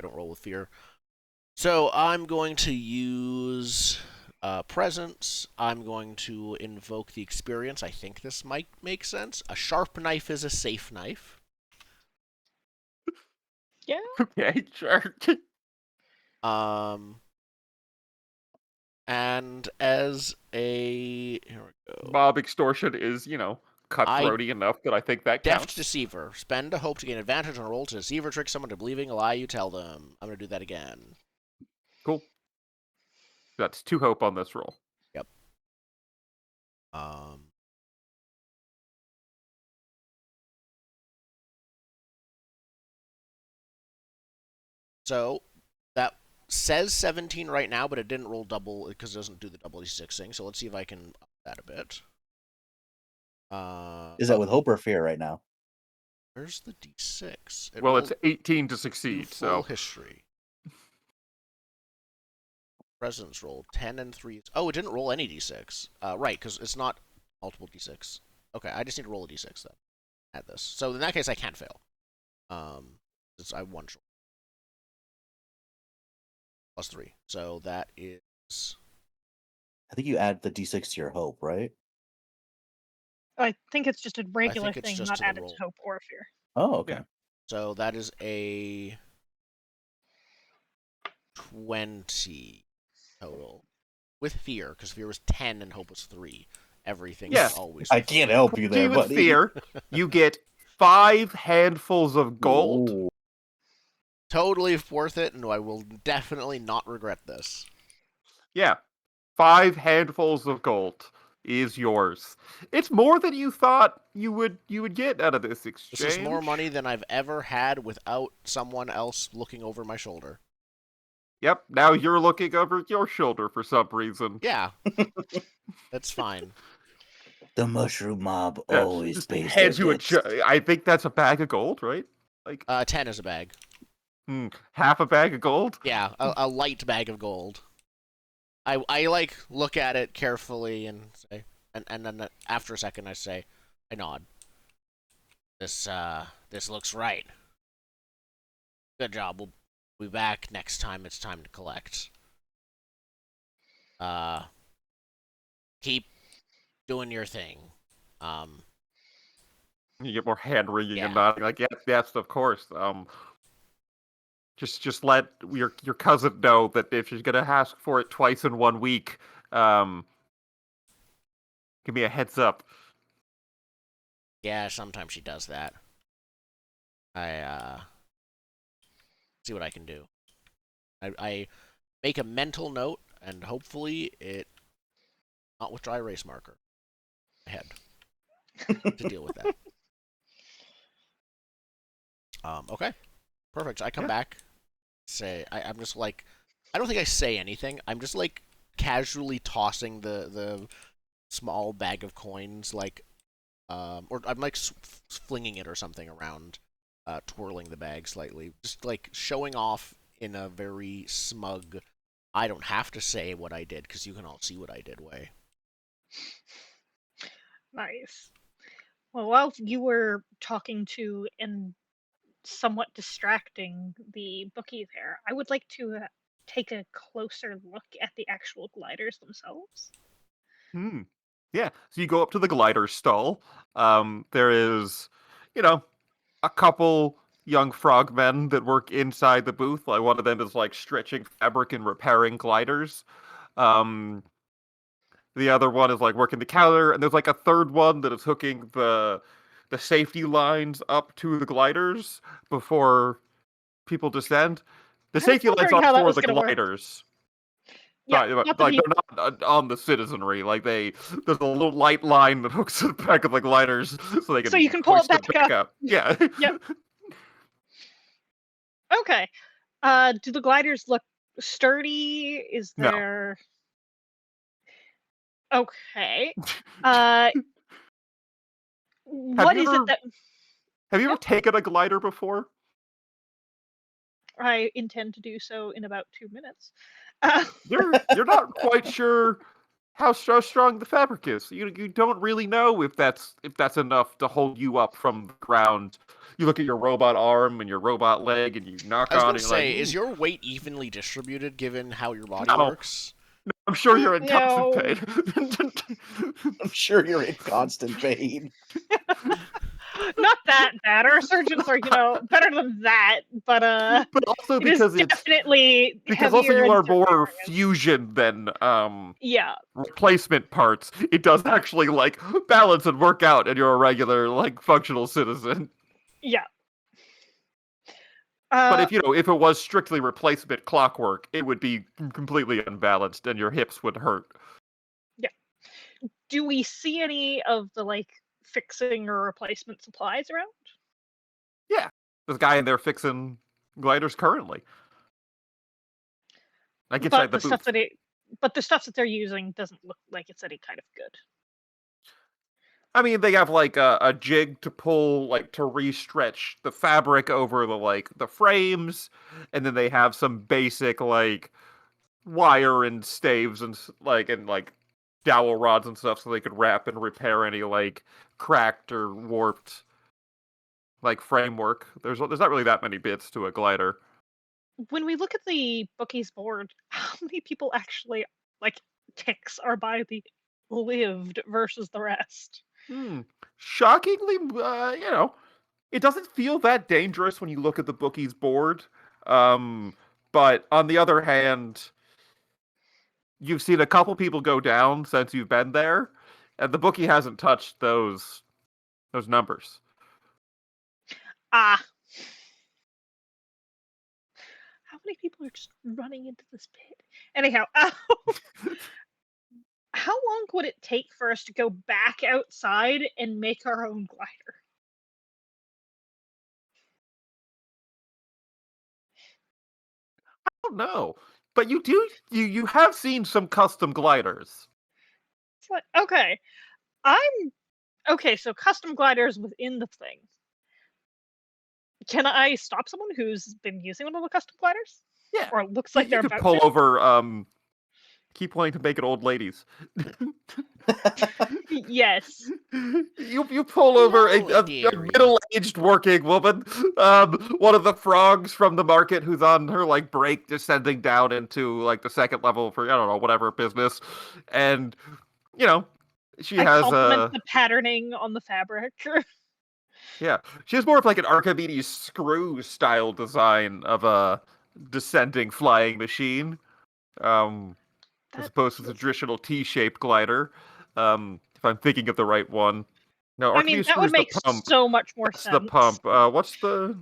don't roll with fear. So I'm going to use presence. I'm going to invoke the experience. I think this might make sense. A sharp knife is a safe knife. Yeah. Okay, sure. And as a here we go. Mob extortion is, cutthroaty enough that I think that Deft counts. deceiver. Spend a hope to gain advantage on a roll to deceive or trick someone to believing a lie you tell them. I'm gonna do that again. Cool. That's 2 hope on this roll. Um. So that says 17 right now, but it didn't roll double because it doesn't do the double d6 thing. So let's see if I can up that a bit. Is that with hope or fear right now? Where's the d6? It Well, rolled it's 18 to two succeed, full so history. Presence rolled 10 and 3. Oh, it didn't roll any d6. Right, because it's not multiple d6. Okay, I just need to roll a d6 then. Add this. So in that case, I can't fail. I have one short. Plus 3. So that is. I think you add the d6 to your hope, right? I think it's just a regular it's thing, just not to the added roll. to hope or fear. Oh, okay. Yeah. So that is a 20 total. With fear, because fear was 10 and hope was 3. Everything Yeah. is always. I can't help you there, with buddy. fear, you get 5 handfuls of gold. Ooh. Totally worth it, and I will definitely not regret this. Yeah. 5 handfuls of gold is yours. It's more than you thought you would get out of this exchange. This is more money than I've ever had without someone else looking over my shoulder. Yep, now you're looking over your shoulder for some reason. Yeah. That's fine. The mushroom mob Yeah, always just pays their hands you debts. I think that's a bag of gold, right? Like 10 is a bag. half a bag of gold? Yeah, a light bag of gold. I like look at it carefully and say, and then after a second I nod. This looks right. Good job. We'll be back next time it's time to collect. Keep doing your thing. You get more hand wringing Yeah. and nodding, like yes, of course. Just let your cousin know that if she's gonna ask for it twice in 1 week, give me a heads up. Yeah, sometimes she does that. I see what I can do. I make a mental note, and hopefully it not with dry erase marker. Head to deal with that. Okay, perfect. I come back. I'm just like, I don't think I say anything. I'm just like casually tossing the small bag of coins, like, or I'm like flinging it or something around, twirling the bag slightly, just like showing off in a very smug. I don't have to say what I did because you can all see what I did way. Nice. Well, while you were talking to and somewhat distracting the bookie there, I would like to take a closer look at the actual gliders themselves. Yeah. So you go up to the glider stall. There is, a couple young frogmen that work inside the booth. Like one of them is like stretching fabric and repairing gliders. Um, the other one is like working the counter, and there's like a third one that is hooking the safety lines up to the gliders before people descend. The I was safety lines wondering are how that for was the going to work. gliders. Yeah, Right, not the like people. they're not on the citizenry. Like there's a little light line that hooks to the back of the gliders so they So can you can pull it hoist back back up. up. Yeah. Yep. Okay. Do the gliders look sturdy? Is No. there... Okay. Uh, Have what you is it ever that... have you ever Yep. taken a glider before? I intend to do so in about 2 minutes. You're not quite sure how strong the fabric is. You don't really know if that's enough to hold you up from the ground. You look at your robot arm and your robot leg, and you knock I was on gonna it. You're like, say, is your weight evenly distributed given how your body no, works? I'm sure you're in constant No. pain. I'm sure you're in constant pain. Not that bad. Our surgeons are, better than that, but But also it is definitely also heavier you in are certain more areas. fusion than Yeah. replacement parts. It does actually like balance and work out, and you're a regular like functional citizen. Yeah. But if it was strictly replacement clockwork, it would be completely unbalanced, and your hips would hurt. Yeah. Do we see any of the fixing or replacement supplies around? Yeah, there's a guy in there fixing gliders currently, like But inside the the stuff booth. the stuff that they're using doesn't look like it's any kind of good. I mean, they have like a jig to pull, like to re-stretch the fabric over the frames, and then they have some basic like wire and staves and dowel rods and stuff, so they could wrap and repair any like cracked or warped like framework. There's not really that many bits to a glider. When we look at the bookies board, how many people actually ticks are by the lived versus the rest? Shockingly, it doesn't feel that dangerous when you look at the bookies board. But on the other hand, you've seen a couple people go down since you've been there, and the bookie hasn't touched those numbers. Ah. How many people are just running into this pit? Anyhow, how long would it take for us to go back outside and make our own glider? I don't know. But you have seen some custom gliders. It's like, okay, so custom gliders within the thing. Can I stop someone who's been using one of the custom gliders? Yeah. Or looks like You they're could about pull to? over, keep wanting to make it old ladies. Yes. You pull over a Hello, dearie. middle-aged working woman, one of the frogs from the market who's on her like break, descending down into like the second level for I don't know whatever business, and you know she I has compliment the patterning on the fabric. yeah she has more of like an Archimedes screw style design of a descending flying machine, as opposed to the traditional T-shaped glider. If I'm thinking of the right one. No, I mean, Archimedes that screw would is the make pump. so much more That's the sense. pump. What's the...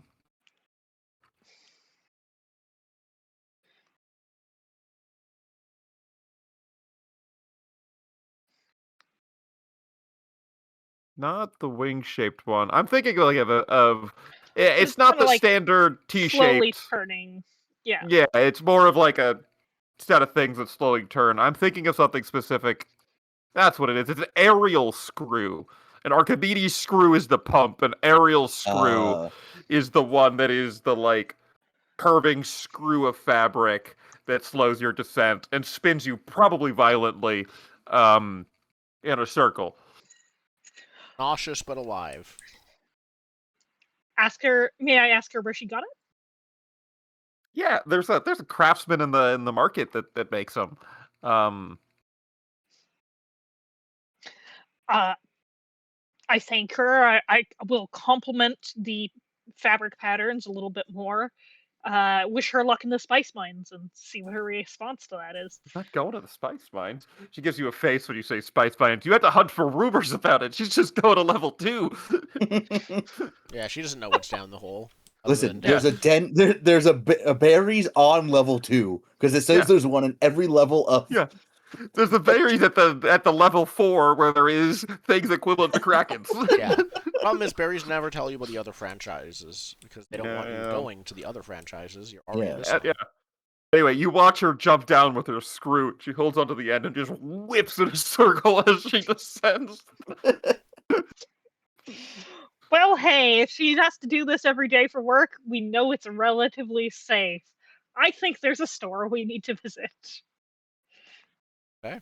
Not the wing-shaped one. I'm thinking like of it's not kinda the like standard slowly T-shaped. turning. Yeah. Yeah, it's more of like a set of things that slowly turn. I'm thinking of something specific. That's what it is. It's an aerial screw. An Archimedes screw is the pump. An aerial screw Uh, is the one that is the like curving screw of fabric that slows your descent and spins you probably violently in a circle. Nauseous but alive. May I ask her where she got it? Yeah, there's a craftsman in the market that makes them. Um, Uh, I thank her. I will compliment the fabric patterns a little bit more. Wish her luck in the spice mines and see what her response to that is. not going to the spice mines. She gives you a face when you say spice mines. You have to hunt for rumors about it. She's just going to level 2. Yeah, she doesn't know what's down the hole. Other listen, than there's death. a den. There's a berries on level 2 because it says Yeah. there's one in every level of. Yeah. There's the berries at the level 4 where there is things equivalent to krakens. Yeah. Problem is, berries never tell you about the other franchises because they don't want you Yeah. going to the other franchises. You're already Yeah. missing Yeah. them. Anyway, you watch her jump down with her screw. She holds onto the end and just whips in a circle as she descends. Well, hey, if she has to do this every day for work, we know it's relatively safe. I think there's a store we need to visit. Okay.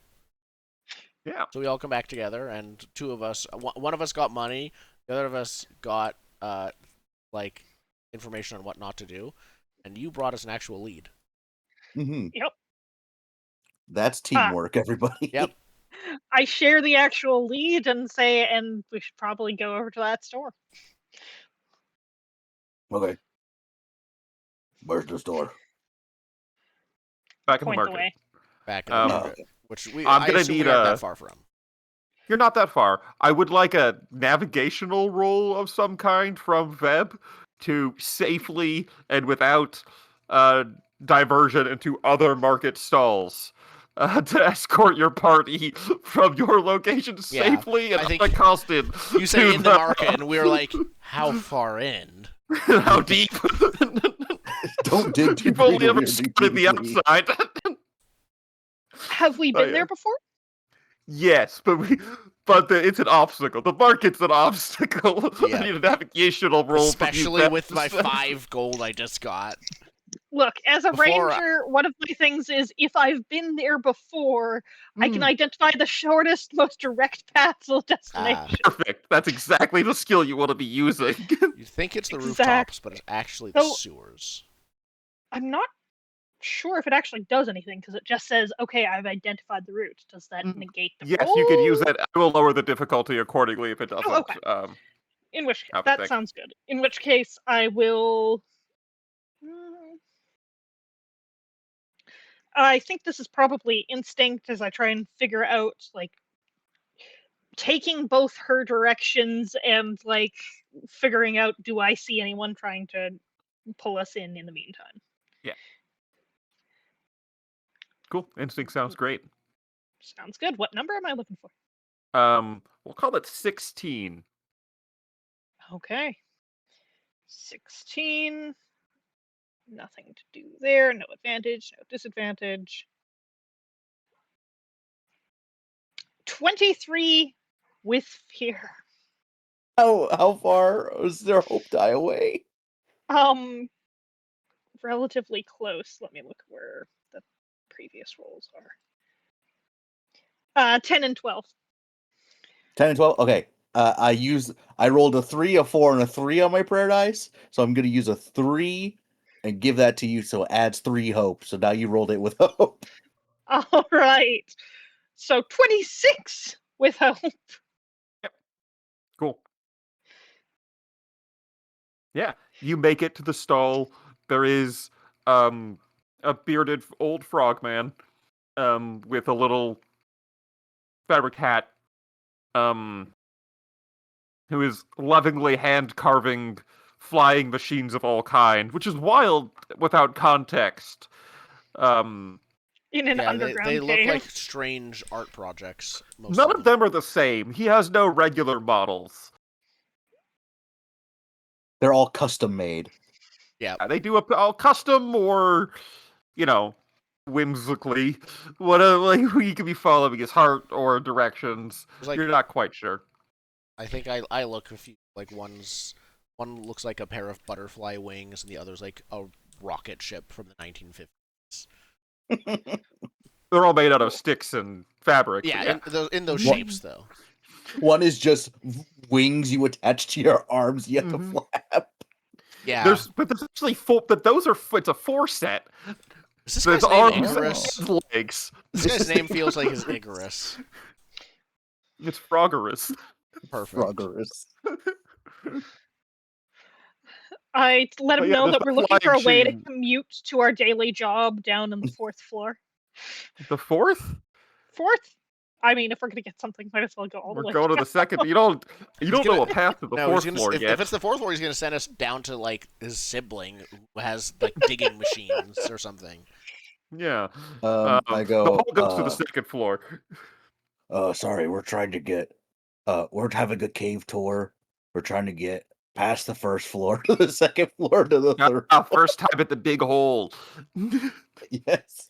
Yeah. So we all come back together, and two of us, one of us got money, the other of us got like information on what not to do, and you brought us an actual lead. Mm-hmm. Yep. That's teamwork, everybody. Yep. I share the actual lead and say, and we should probably go over to that store. Okay. Where's the store? Back in the Point the market. way. Back in the Um, market, which I'm I gonna assume need we aren't a- that far from. You're not that far. I would like a navigational roll of some kind from Veb to safely and without diversion into other market stalls. To escort your party from your location Yeah, safely and I think unaccosted. You say to in the market, and we were like, how far in? How deep? Don't dig too You've only deep ever over here, skirted the please. outside. Have we Oh, been yeah. there before? Yes, but it's an obstacle. The market's an obstacle. Yeah. I need a navigational roll Especially from you. with my 5 gold I just got. Look, as a Before ranger, one of my things is if I've been there before, I can Mm, identify the shortest, most direct path to the destination. perfect. That's exactly the skill you want to be using. You think it's the Exact- rooftops, but it's actually the So- sewers. I'm not sure if it actually does anything because it just says, "Okay, I've identified the route." Does that Mm, negate the Yes, roll? you could use that. I will lower the difficulty accordingly if it doesn't. okay. In which case, have a that think. sounds good. In which case, I will. I think this is probably instinct as I try and figure out like taking both her directions and like figuring out do I see anyone trying to pull us in the meantime. Yeah. Cool. Instinct sounds great. Sounds good. What number am I looking for? We'll call it 16. Okay. 16. Nothing to do there. No advantage, no disadvantage. 23 with fear. How far is their hope die away? Relatively close. Let me look where the previous rolls are. 10 and 12. 10 and 12? Okay. I rolled a 3, a 4, and a 3 on my prayer dice. So I'm gonna use a 3 and give that to you, so it adds 3 hope. So now you rolled it with hope. All right. So 26 with hope. Cool. Yeah, you make it to the stall. There is a bearded old frogman with a little fabric hat who is lovingly hand carving flying machines of all kind, which is wild without context. In an Yeah, underground they look cave. like strange art projects. Most None of them are the same. He has no regular models. They're all custom made. Yeah, They do a custom or, whimsically. Like you could be following his heart or directions. it's like You're not quite sure. I think I look a few like one looks like a pair of butterfly wings, and the other's like a rocket ship from the 1950s. They're all made out of sticks and fabric. Yeah, Yeah. in those What- shapes though. One is just wings you attach to your arms. You have Mhm. to flap. Yeah, There's actually four, but it's a 4 set. is this There's guy's name arms Icarus? and legs. This guy's name feels like his Icarus. It's Froggerus. Perfect. Froggerous. I let But him yeah, know there's that the we're looking for a flying way to machine. commute to our daily job down on the 4th floor. The 4th? 4th? I mean, if we're gonna get something, might as well go all the We're way. going to the second. You don't gonna- know a path to the No, he's 4th gonna. floor If yet. it's the 4th floor, he's gonna send us down to like his sibling who has like digging machines or something. Yeah. I The go. hall goes to the 2nd floor. Sorry, we're trying to get. We're having a cave tour. We're trying to get past the 1st floor to the 2nd floor to the 3rd. floor. First time at the big hole. Yes.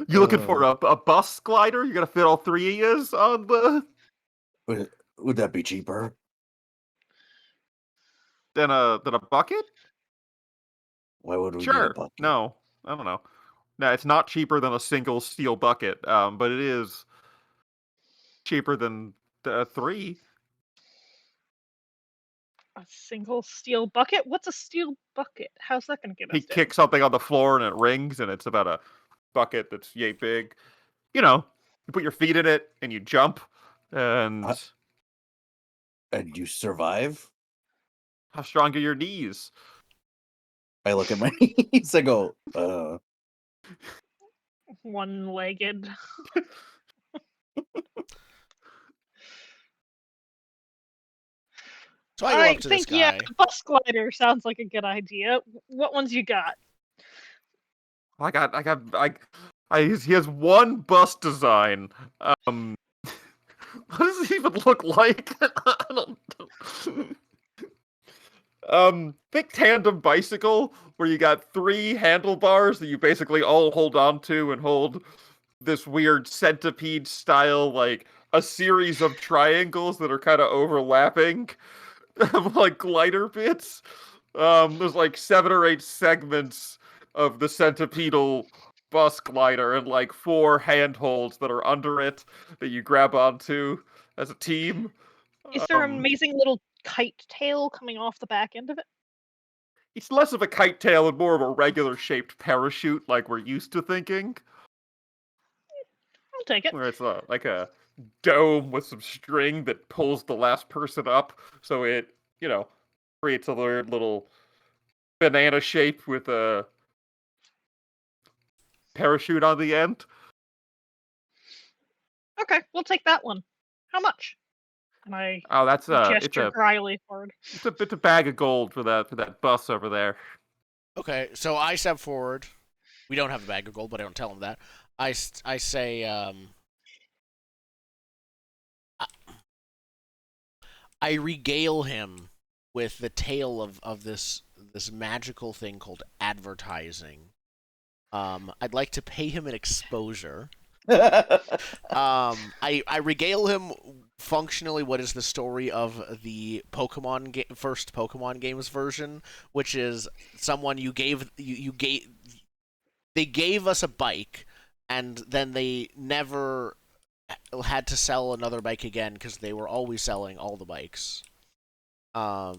You looking for a bus glider? You're gonna fit all 3 of yous on the Would that be cheaper? than a bucket? Why would we need a Sure. bucket? No, I don't know. No, it's not cheaper than a single steel bucket. But it is cheaper than the 3. A single steel bucket? What's a steel bucket? How's that gonna get He us down? kicks something on the floor and it rings, and it's about a bucket that's yay big. You put your feet in it and you jump, and And you survive? how strong are your knees? I look at my knees. I go, One-legged. So I go I up to this think, yeah, guy. the bus glider sounds like a good idea. What ones you got? He has one bus design. What does it even look like? I don't know. Think tandem bicycle, where you got 3 handlebars that you basically all hold on to and hold this weird centipede style, like a series of triangles that are kind of overlapping, like glider bits. There's like 7 or 8 segments of the centipedal bus glider and like 4 handholds that are under it that you grab onto as a team. Is there an Um, amazing little kite tail coming off the back end of it? It's less of a kite tail and more of a regular shaped parachute like we're used to thinking, I'll take it. where it's like a dome with some string that pulls the last person up, so it, creates a weird little banana shape with a parachute on the end. Okay, we'll take that one. How much? And I Oh, that's gesture dryly forward. it's a bag of gold for that bus over there. Okay, so I step forward. We don't have a bag of gold, but I don't tell him that. I say, I regale him with the tale of this this magical thing called advertising. I'd like to pay him an exposure. I regale him functionally what is the story of the first Pokemon games version, which is someone you gave they gave us a bike, and then they never had to sell another bike again because they were always selling all the bikes. I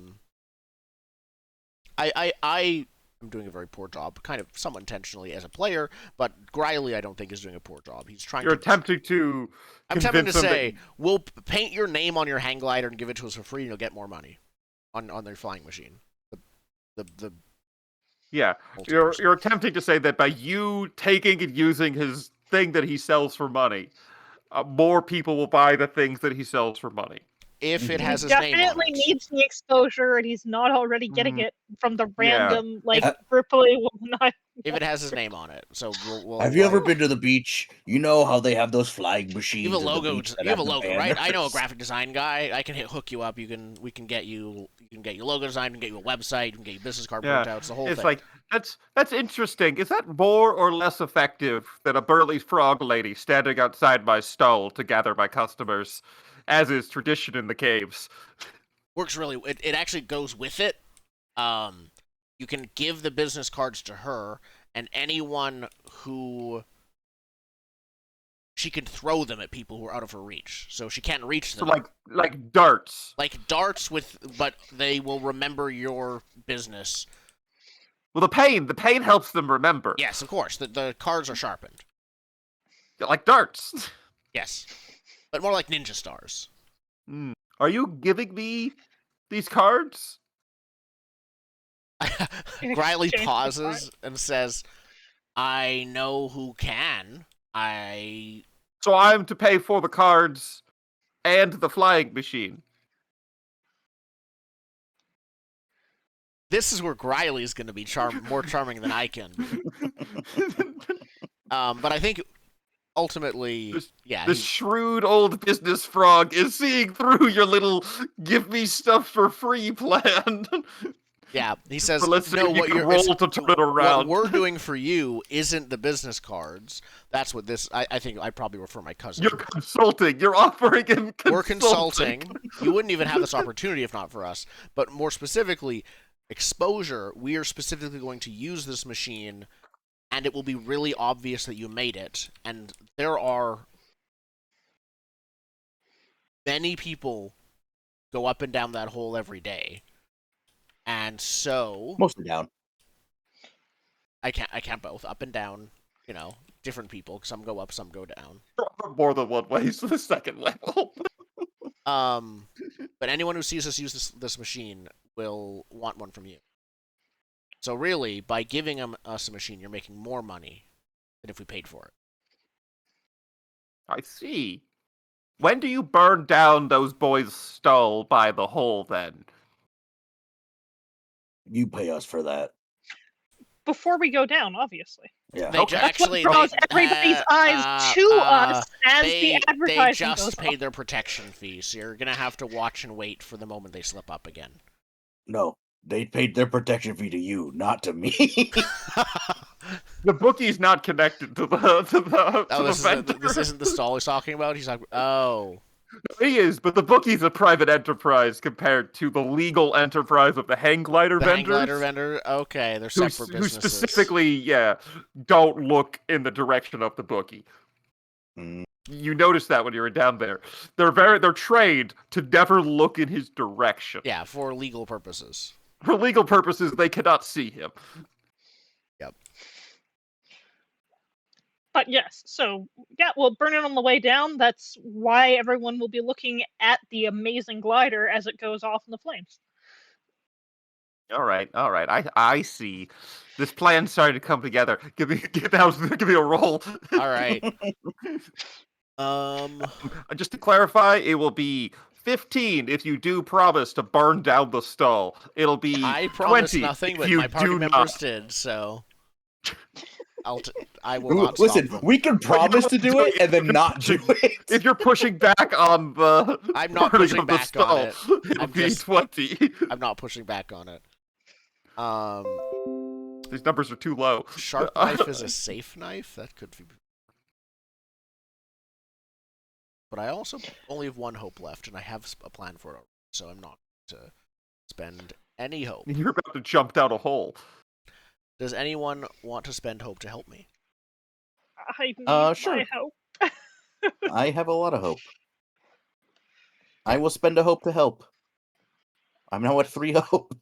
am doing a very poor job, kind of somewhat intentionally as a player, but Griley I don't think is doing a poor job. He's trying. You're attempting to. I'm attempting to convince him say we'll paint your name on your hang glider and give it to us for free, and you'll get more money on their flying machine. Yeah, you're attempting to say that by you taking and using his thing that he sells for money, more people will buy the things that he sells for money. If it He has his name on definitely it. needs the exposure, and he's not already getting it from the Yeah. random Ripley will not. If it has his name on it, so we'll Have you ever been to the beach? You know how they have those flying machines. You have a at the logo. beach that You have a the logo, right? I know a banners? graphic design guy. I can hook you up. We can get you logo design. We can get you a website. We can get you business card printouts. The whole It's thing. like that's interesting. Is that more or less effective than a burly frog lady standing outside my stall to gather my customers, as is tradition in the caves? Works really. It actually goes with it. You can give the business cards to her, and anyone who she can throw them at people who are out of her reach, so she can't reach So them. like darts. Like darts but they will remember your business. Well, the pain helps them remember. Yes, of course. The cards are sharpened. Like darts. Yes, but more like ninja stars. Are you giving me these cards? Griley Exchange the pauses and says, "I know who can. So I'm to pay for the cards and the flying machine." This is where Griley is going to be more charming than I can be. But I think ultimately, The shrewd old business frog is seeing through your little "give me stuff for free" plan. Yeah, he says, But let's see "No, if you what can you're roll to turn it around. What we're doing for you isn't the business cards. That's what this. I think I probably refer my cousin. You're consulting. You're offering him consulting. We're consulting. You wouldn't even have this opportunity if not for us. But more specifically, exposure. We are specifically going to use this machine, and it will be really obvious that you made it. And there are many people go up and down that hole every day. And so Mostly down. I can't both up and down, different people. Some go up, some go down. More than one way to the second level. But anyone who sees us use this machine will want one from you. So really, by giving us a machine, you're making more money than if we paid for it. I see. When do you burn down those boys' stall by the hole, then? You pay us for that. Before we go down, obviously. Yeah. They Okay. That's what draws everybody's eyes to us as the advertising They just goes paid on. their protection fee, so you're gonna have to watch and wait for the moment they slip up again. No, they paid their protection fee to you, not to me. The bookie's not connected to the vendor. This isn't the stall he's talking about. He's like, oh, He is, but the bookie's a private enterprise compared to the legal enterprise of the hang glider the hang vendors. glider vendor. Okay, they're who, separate who businesses. specifically, don't look in the direction of the bookie. Mm. You noticed that when you were down there. They're trained to never look in his direction. Yeah, for legal purposes. For legal purposes, they cannot see him. Yep. But yes, so yeah, we'll burn it on the way down. That's why everyone will be looking at the amazing glider as it goes off in the flames. All right. I see. This plan's starting to come together. Give me a roll. All right. Just to clarify, it will be 15 if you do promise to burn down the stall. It'll be I promised 20 nothing, if but you my party do members not. did, so I will not Listen, stop them. we can promise to do it and then not do it. If you're pushing back on the I'm not burning pushing of the back on stall, it. it'll I'm be just- 20. I'm not pushing back on it. These numbers are too low. Sharp knife is a safe knife. That could be. But I also only have one hope left, and I have a plan for it already, so I'm not going to spend any hope. You're about to jump down a hole. Does anyone want to spend hope to help me? I need Sure. my hope. I have a lot of hope. I will spend a hope to help. I'm now at 3 hope.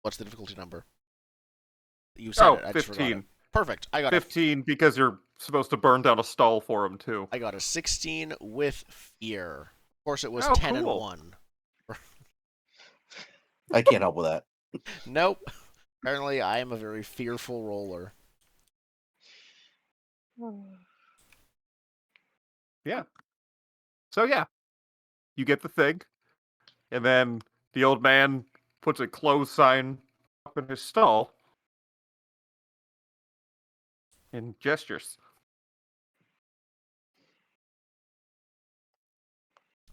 What's the difficulty number? You said it. I just forgot 15. it. Perfect. I got 15 because you're supposed to burn down a stall for him too. I got a 16 with fear. Of course, it was Oh, 10 and cool. 1. I can't help with that. Nope. Apparently, I am a very fearful roller. Yeah. So yeah, you get the thing, and then the old man puts a close sign up in his stall and gestures.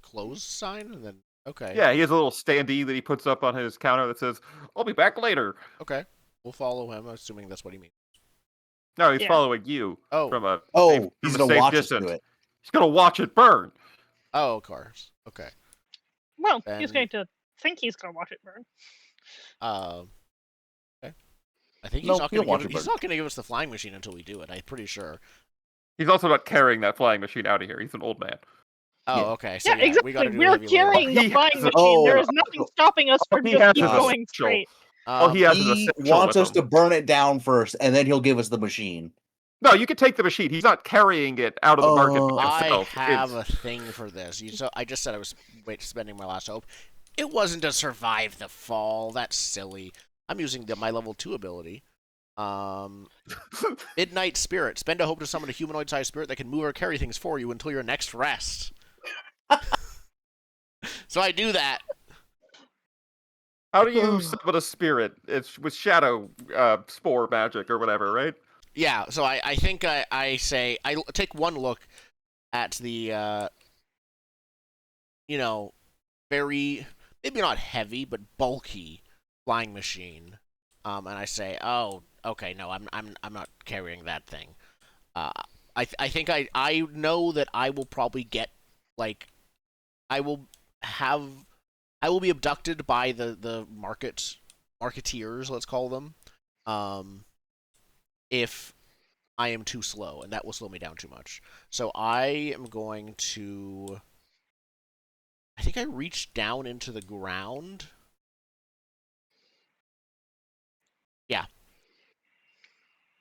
Close sign? And then, okay. Yeah, he has a little standee that he puts up on his counter that says, "I'll be back later." Okay. We'll follow him, assuming that's what he means. No, he's Yeah. following you Oh. from a Oh, he's from a gonna safe watch us distance. do it. He's gonna watch it burn. Oh, cars. Okay. Well, Then, he's going to think he's going to watch it burn. Okay. I think he's No, not he'll going to watch give it he's burn. not going to give us the flying machine until we do it. I'm pretty sure. He's also not carrying that flying machine out of here. He's an old man. Oh, Yeah. okay. So Yeah, exactly. we got to do We're heavy labor. carrying He the has flying a- machine. Oh. There is nothing stopping us from he just has keep his going essential. straight. All he has is He essential wants with us him. to burn it down first, and then he'll give us the machine. No, you can take the machine. He's not carrying it out of the market by I himself. have a thing for this. I just said I was spending my last hope. It wasn't to survive the fall. That's silly. I'm using my level 2 ability. Midnight Spirit. Spend a hope to summon a humanoid-sized spirit that can move or carry things for you until your next rest. So I do that. How do you summon a spirit? It's with shadow spore magic or whatever, right? Yeah, so I think I say, I take one look at the, very, maybe not heavy, but bulky flying machine. And I say, oh, okay, no, I'm not carrying that thing. I think I know that I will probably get, like, I will be abducted by the marketeers, let's call them, if I am too slow, and that will slow me down too much. So I am going to, I think I reach down into the ground. Yeah.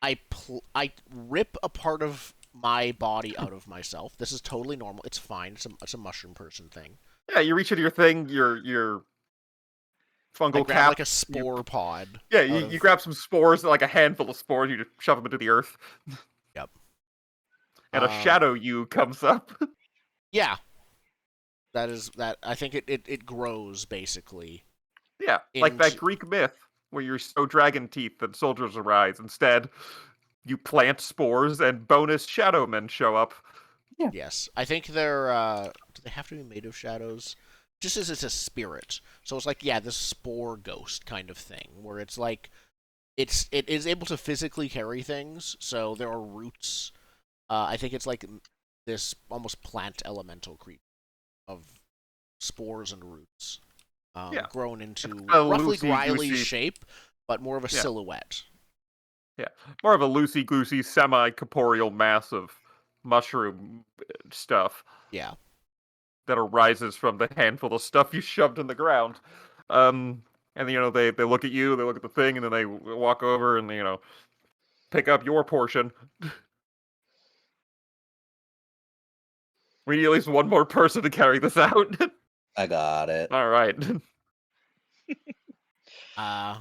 I rip a part of my body out of myself. This is totally normal. It's fine. It's a mushroom person thing. Yeah, you reach into your thing, your fungal I grab cap. like a spore pod. Yeah, you grab some spores, like a handful of spores, you just shove them into the earth. Yep. And a shadow you comes up. Yeah. That I think it grows basically. Yeah, like that Greek myth where you sow dragon teeth and soldiers arise. Instead, you plant spores and bonus shadow men show up. Yeah. Yes. I think they're do they have to be made of shadows? Just as it's a spirit. So it's like, yeah, this spore ghost kind of thing where it's like it is able to physically carry things, so there are roots. I think it's like this almost plant elemental creature of spores and roots. Grown into roughly Griley's shape, but more of a silhouette. Yeah, more of a loosey-goosey, semi-corporeal mass of mushroom stuff. Yeah. That arises from the handful of stuff you shoved in the ground. And, they look at you, they look at the thing, and then they walk over and, pick up your portion. We need at least one more person to carry this out. I got it. All right. I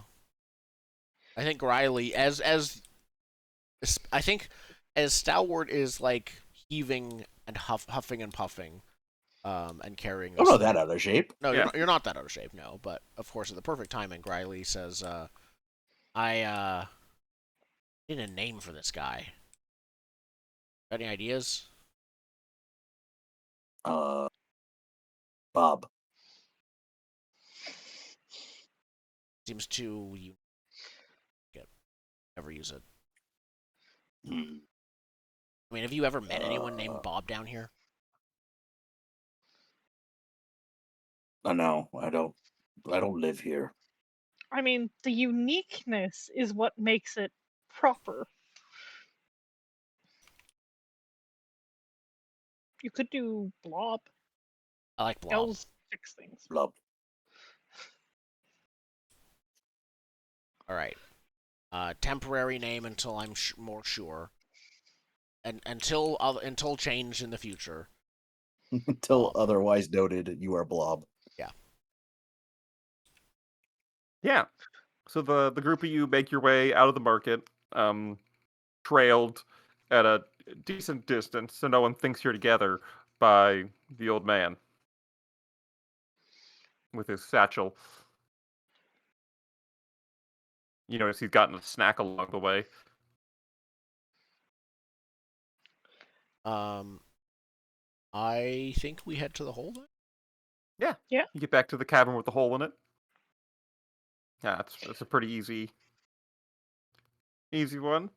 think Riley, as I think as Stalwart is like heaving and huffing and puffing, and carrying. I'm not that out of shape. No, you're not that out of shape. No, but of course at the perfect timing, Riley says, "I need a name for this guy. Got any ideas?" Bob. Seems too you never use it. Hmm. I mean, have you ever met anyone named Bob down here? No, I don't live here. I mean, the uniqueness is what makes it proper. You could do Blob. I like Blob. Elves fix things. Blob. All right. Temporary name until I'm more sure, and until change in the future. Until Blob. otherwise noted, you are Blob. Yeah. So the group of you make your way out of the market, trailed at a decent distance, so no one thinks you're together, by the old man with his satchel. You notice he's gotten a snack along the way. I think we head to the hole then? Yeah. Yeah. You get back to the cavern with the hole in it. Yeah, it's a pretty easy one.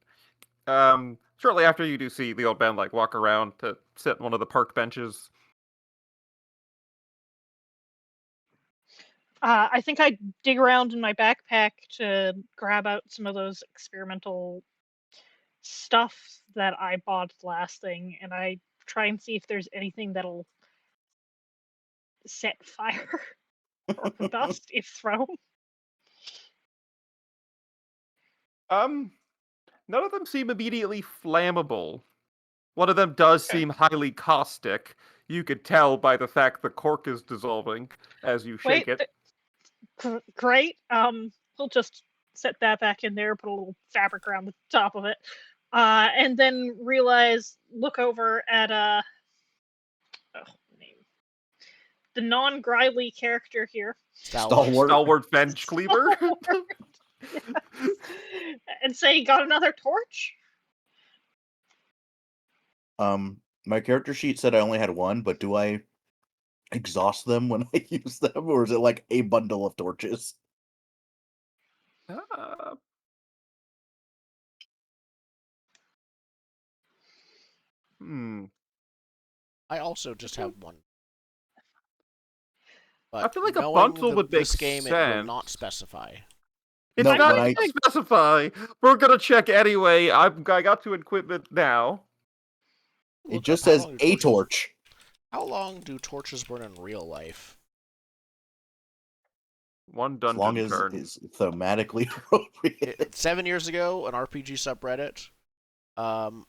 Shortly after, you do see the old man like walk around to sit on one of the park benches. I think I dig around in my backpack to grab out some of those experimental stuff that I bought last thing, and I try and see if there's anything that'll set fire or dust if thrown. None of them seem immediately flammable. One of them does Okay. seem highly caustic. You could tell by the fact the cork is dissolving as you shake Wait, it. great. We'll just set that back in there, put a little fabric around the top of it, and then look over at name, the non-Griley character here, Stalwart. Stalwart bench cleaver. yes, and say, "Got another torch?" My character sheet said I only had one, but do I exhaust them when I use them, or is it like a bundle of torches? Uh, hmm. I also just have one. I But feel like a knowing bundle would this make game, it will sense. not specify. It's No, not when going I- to specify. We're gonna check anyway. I got to equipment now. It Look just up, how says long do a torches- torch. How long do torches burn in real life? One As long dungeon as turn. it's thematically appropriate. 7 years ago, an RPG subreddit, an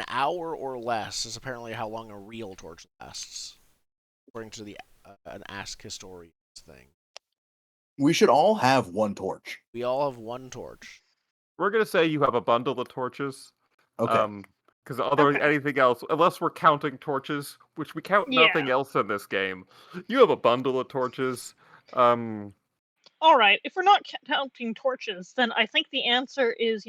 hour or less is apparently how long a real torch lasts, according to the an Ask Historians thing. We should all have one torch. We all have one torch. We're gonna say you have a bundle of torches. Okay. Because Okay. anything else, unless we're counting torches, which we count nothing Yeah. else in this game, you have a bundle of torches. All right, if we're not counting torches, then I think the answer is,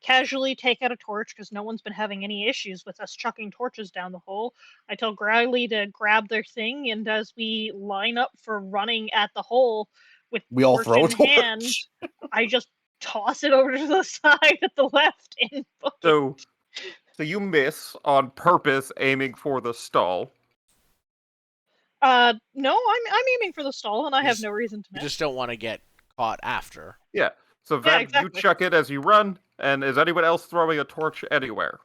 casually take out a torch because no one's been having any issues with us chucking torches down the hole. I tell Griley to grab their thing, and as we line up for running at the hole with We all torch throw a in hand, torch. I just toss it over to the side at the left and book it. So you miss on purpose, aiming for the stall. No, I'm aiming for the stall, and I You have just- no reason to You miss. just don't want to get caught after. Yeah. So Yeah, Ven, exactly. you chuck it as you run, and is anyone else throwing a torch anywhere?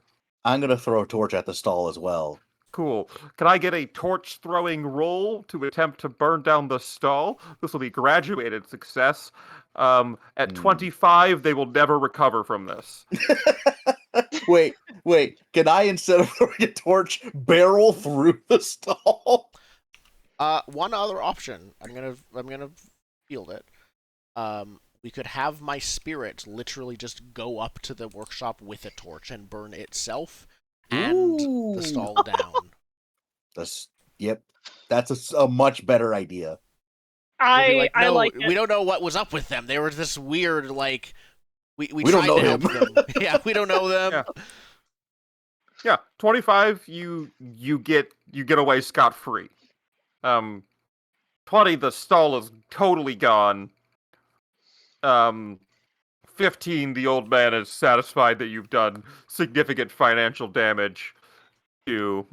I'm gonna throw a torch at the stall as well. Cool. Can I get a torch throwing roll to attempt to burn down the stall? This will be graduated success. At 25, they will never recover from this. Wait. Can I, instead of throwing a torch, barrel through the stall? One other option. I'm gonna field it. We could have my spirit literally just go up to the workshop with a torch and burn itself and Ooh. the stall down. That's a much better idea. We'll be like, I no, like it. we don't know what was up with them. They were this weird, like we don't tried know to help him. them. Yeah, we don't know them. Yeah. Yeah, 25. You get away scot free. Um, 20, the stall is totally gone. 15, the old man is satisfied that you've done significant financial damage to.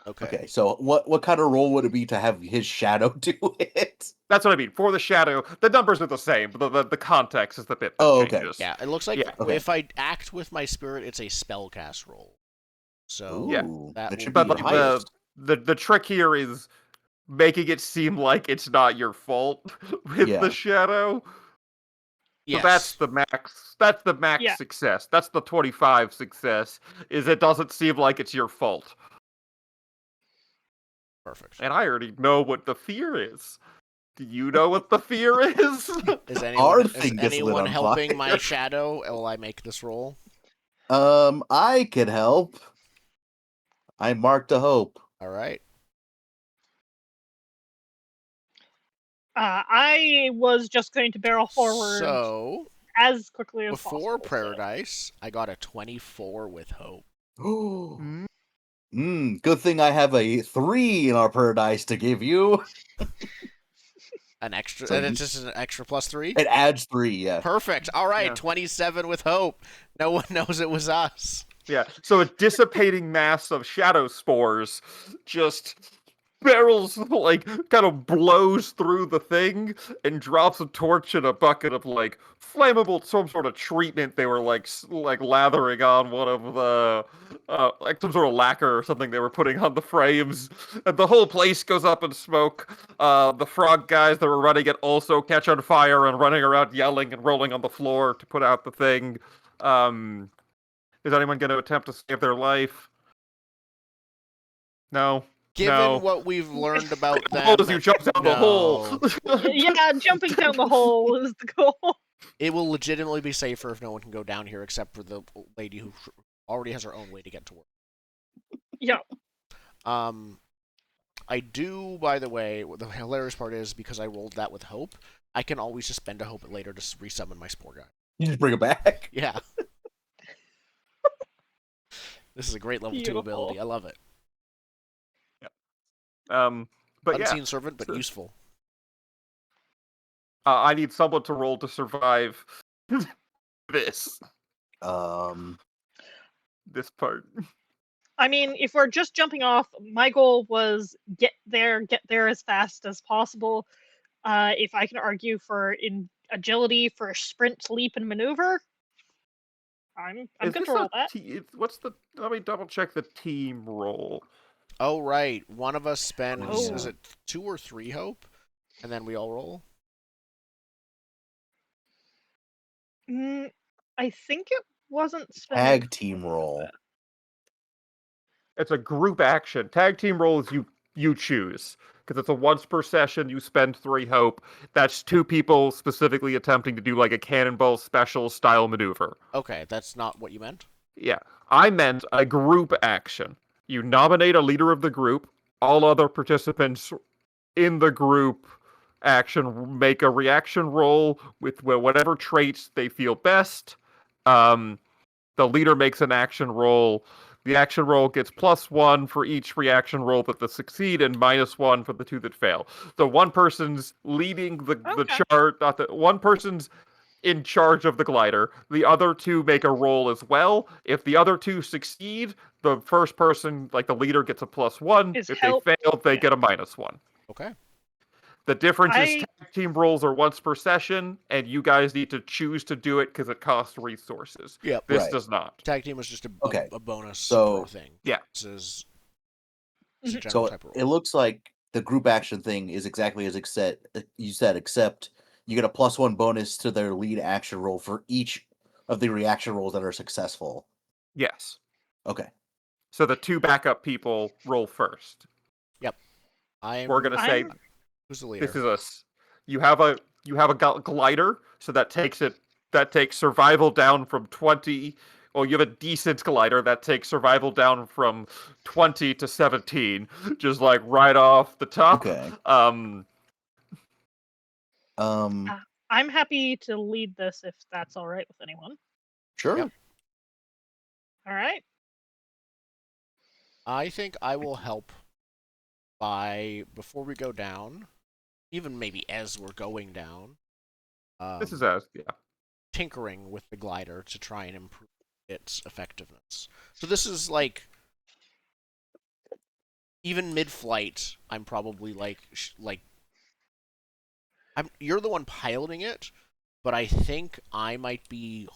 Okay, so what kind of role would it be to have his shadow do it? That's what I mean. For the shadow, the numbers are the same, but the context is the bit that Oh, okay. changes. Yeah, it looks like Yeah. Okay. if I act with my spirit, it's a spellcast roll. So Yeah. Ooh, that that will should But be like the highest. the trick here is making it seem like it's not your fault with Yeah. the shadow. So yes. that's the max. That's the max Yeah. success. That's the 25 success. Is it doesn't seem like it's your fault. Perfect. And I already know what the fear is. Do you know what the fear is? Is Our anyone thing gets lit on helping my fire. shadow while I make this roll? I could help. I marked a hope. All right. I was just going to barrel forward So as quickly as before possible. Paradise, I got a 24 with hope. Good thing I have a 3 in our paradise to give you. An extra, So and you- it's just an extra +3. It adds 3, yeah. Perfect. All right, Yeah. 27 with hope. No one knows it was us. Yeah, so a dissipating mass of shadow spores just barrels, like, kind of blows through the thing and drops a torch in a bucket of, like, flammable, some sort of treatment they were, like lathering on one of the, like, some sort of lacquer or something they were putting on the frames. And the whole place goes up in smoke. The frog guys that were running it also catch on fire and running around yelling and rolling on the floor to put out the thing. Is anyone going to attempt to save their life? No. Given what we've learned about them, Suppose you jump down the hole. Yeah, jumping down the hole is the goal. it will legitimately be safer if no one can go down here except for the lady who already has her own way to get to work. Yeah. I do, by the way, the hilarious part is because I rolled that with hope, I can always just spend a hope later to resummon my spore guy. You just bring it back. Yeah. This is a great level 2 ability. I love it. But Unseen yeah, servant, but useful. I need someone to roll to survive this this part. I mean, if we're just jumping off, my goal was get there as fast as possible. If I can argue for in agility for sprint, leap, and maneuver, I'm Is good this to roll that. what's the? Let me double check the team roll. Oh, right. One of us spends, Oh. is it 2 or 3 hope? And then we all roll? I think it wasn't spending. Tag team roll. It's a group action. Tag team rolls you choose. Because it's a once per session, you spend 3 hope. That's 2 people specifically attempting to do like a cannonball special style maneuver. Okay, that's not what you meant? Yeah. I meant a group action. You nominate a leader of the group. All other participants in the group action make a reaction roll with whatever traits they feel best. The leader makes an action roll. The action roll gets +1 for each reaction roll that succeed and -1 for the 2 that fail. So one person's leading the Okay. chart, not the one person's in charge of the glider. The other 2 make a roll as well. If the other 2 succeed, the first person, like the leader, gets a +1. Is If help. they fail, they Yeah. get a -1. Okay. The difference is I tag team rolls are once per session, and you guys need to choose to do it because it costs resources. Yep. This Right. does not. Tag team was just a Okay, bonus so- per thing. Yeah. This is a Mhm. general So type of it roll. looks like the group action thing is exactly as you said, except you get a +1 bonus to their lead action roll for each of the reaction rolls that are successful. Yes. Okay. So the 2 backup people roll first. We're gonna say Who's the leader? this is you have a glider, so that takes survival down from 20. Well, you have a decent glider that takes survival down from 20 to 17, just like right off the top. Okay. I'm happy to lead this if that's all right with anyone. Sure. Yep. All right. I think I will help before we go down, even maybe as we're going down, This is as tinkering with the glider to try and improve its effectiveness. So this is like even mid-flight, I'm probably you're the one piloting it, but I think I might be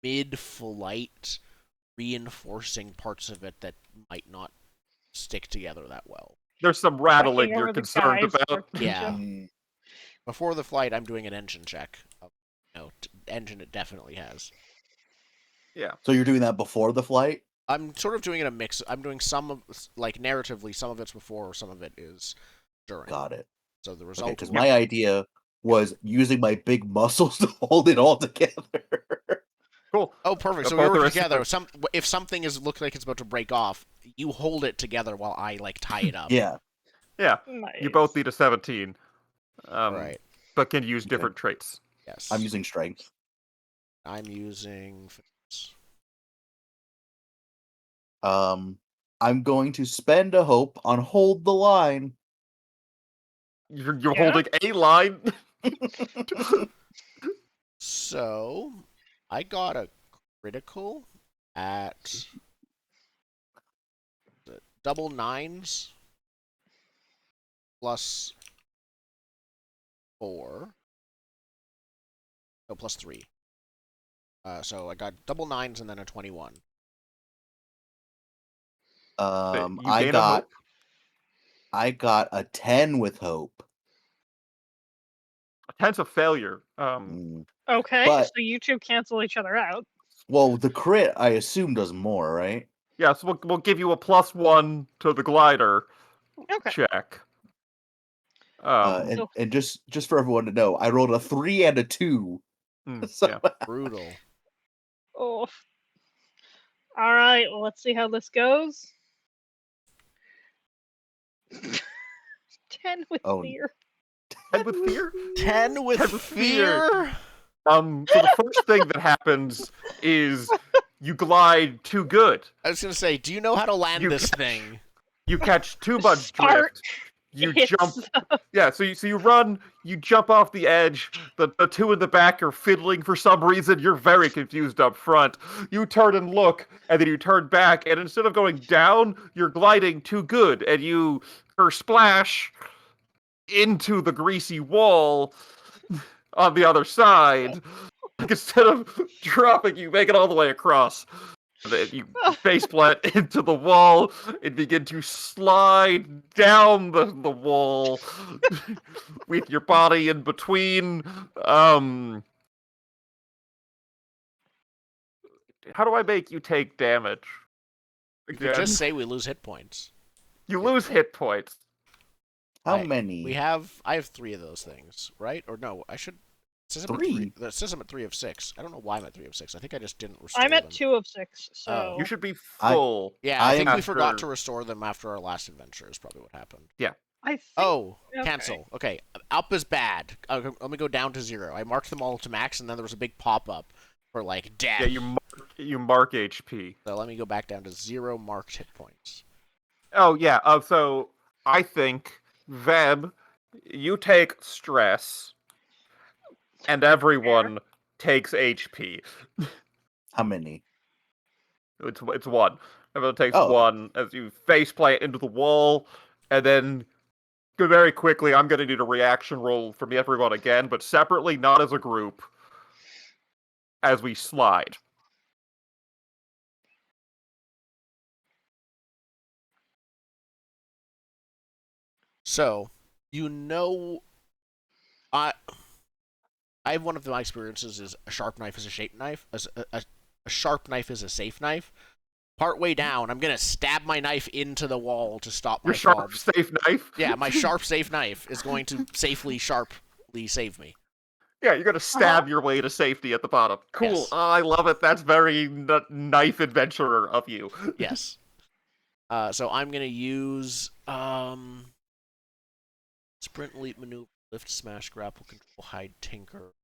mid-flight reinforcing parts of it that might not stick together that well. There's some rattling Checking you're over the concerned guys about. for Yeah. Kinja. Before the flight, I'm doing an engine check. Engine it definitely has. Yeah. So you're doing that before the flight? I'm sort of doing it a mix. I'm doing some of, like, narratively, some of it's before, some of it is during. Got it. So the Okay, result. because my idea was using my big muscles to hold it all together. Cool. Oh, perfect. So we Both work are together. If something looks like it's about to break off, you hold it together while I tie it up. Yeah. Yeah. Nice. You both need a 17. Right. But can use Okay. different traits. Yes. I'm using strength. I'm using fitness. I'm going to spend a hope on hold the line. You're Yeah. holding a line. So I got a critical at double nines plus 4. No, plus 3. So I got double nines and then a 21. You I gain a got hope. I got a 10 with hope. A 10's a failure. Okay, But- so you two cancel each other out. Well, the crit I assume does more, right? Yeah, so we'll give you a +1 to the glider Okay. check. And just for everyone to know, I rolled a 3 and a 2. So- yeah. Brutal. Oh. All right. Well, let's see how this goes. 10 with Oh. fear. 10 with fear? 10 with 10 with fear. fear? So the first thing that happens is you glide too good. I was going to say, do you know how to land You this catch- thing? You catch too much Start drift. You hits jump. Yeah, so you run, you jump off the edge. The two in the back are fiddling for some reason. You're very confused up front. You turn and look, and then you turn back, and instead of going down, you're gliding too good, and you splash into the greasy wall on the other side. Instead of dropping, you make it all the way across. And then you faceplant into the wall and begin to slide down the wall with your body in between. How do I make you take damage? You could just say we lose hit points. You lose hit points. How I- many? I have 3 of those things, right? Or no, I should. It says I'm at 3? It says I'm at 3 of 6. I don't know why I'm at 3 of 6. I think I just didn't restore I'm at them. 2 of 6, so. Oh. You should be full. Yeah, I I think am we forgot after- to restore them after our last adventure is probably what happened. I think. Oh, okay. cancel. Okay, up is bad. Let me go down to 0. I marked them all to max, and then there was a big pop-up for, death. Yeah, you mark HP. So let me go back down to 0 marked hit points. Oh yeah. So I think Veb, you take stress, and everyone takes HP. How many? It's 1. Everyone takes Oh. 1 as you faceplant into the wall, and then very quickly I'm going to need a reaction roll from everyone again, but separately, not as a group, as we slide. So, I have one of my experiences is a sharp knife is a shape knife. A sharp knife is a safe knife. Partway down, I'm gonna stab my knife into the wall to stop my Your sharp, fall. safe knife? Yeah, my sharp safe knife is going to sharply save me. Yeah, you're going to stab your way to safety at the bottom. Cool. Yes. Oh, I love it. That's very knife adventurer of you. Yes. So I'm gonna use sprint, leap, maneuver, lift, smash, grapple, control, hide, tinker.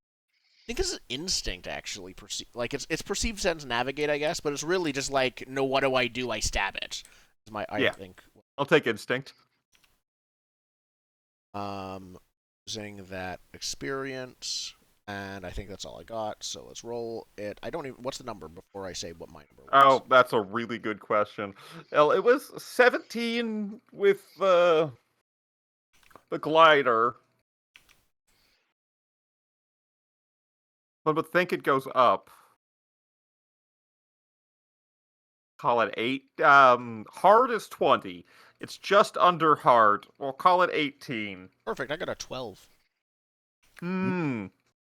I think this is instinct actually. It's perceived sense navigate, I guess, but it's really just no. What do? I stab it. Is I Yeah. think I'll take instinct. Using that experience, and I think that's all I got. So let's roll it. I don't even. What's the number before I say what my number was? Oh, that's a really good question. Well, it was 17 with the glider. But think it goes up. Call it 8. Hard is 20. It's just under hard. We'll call it 18. Perfect. I got a 12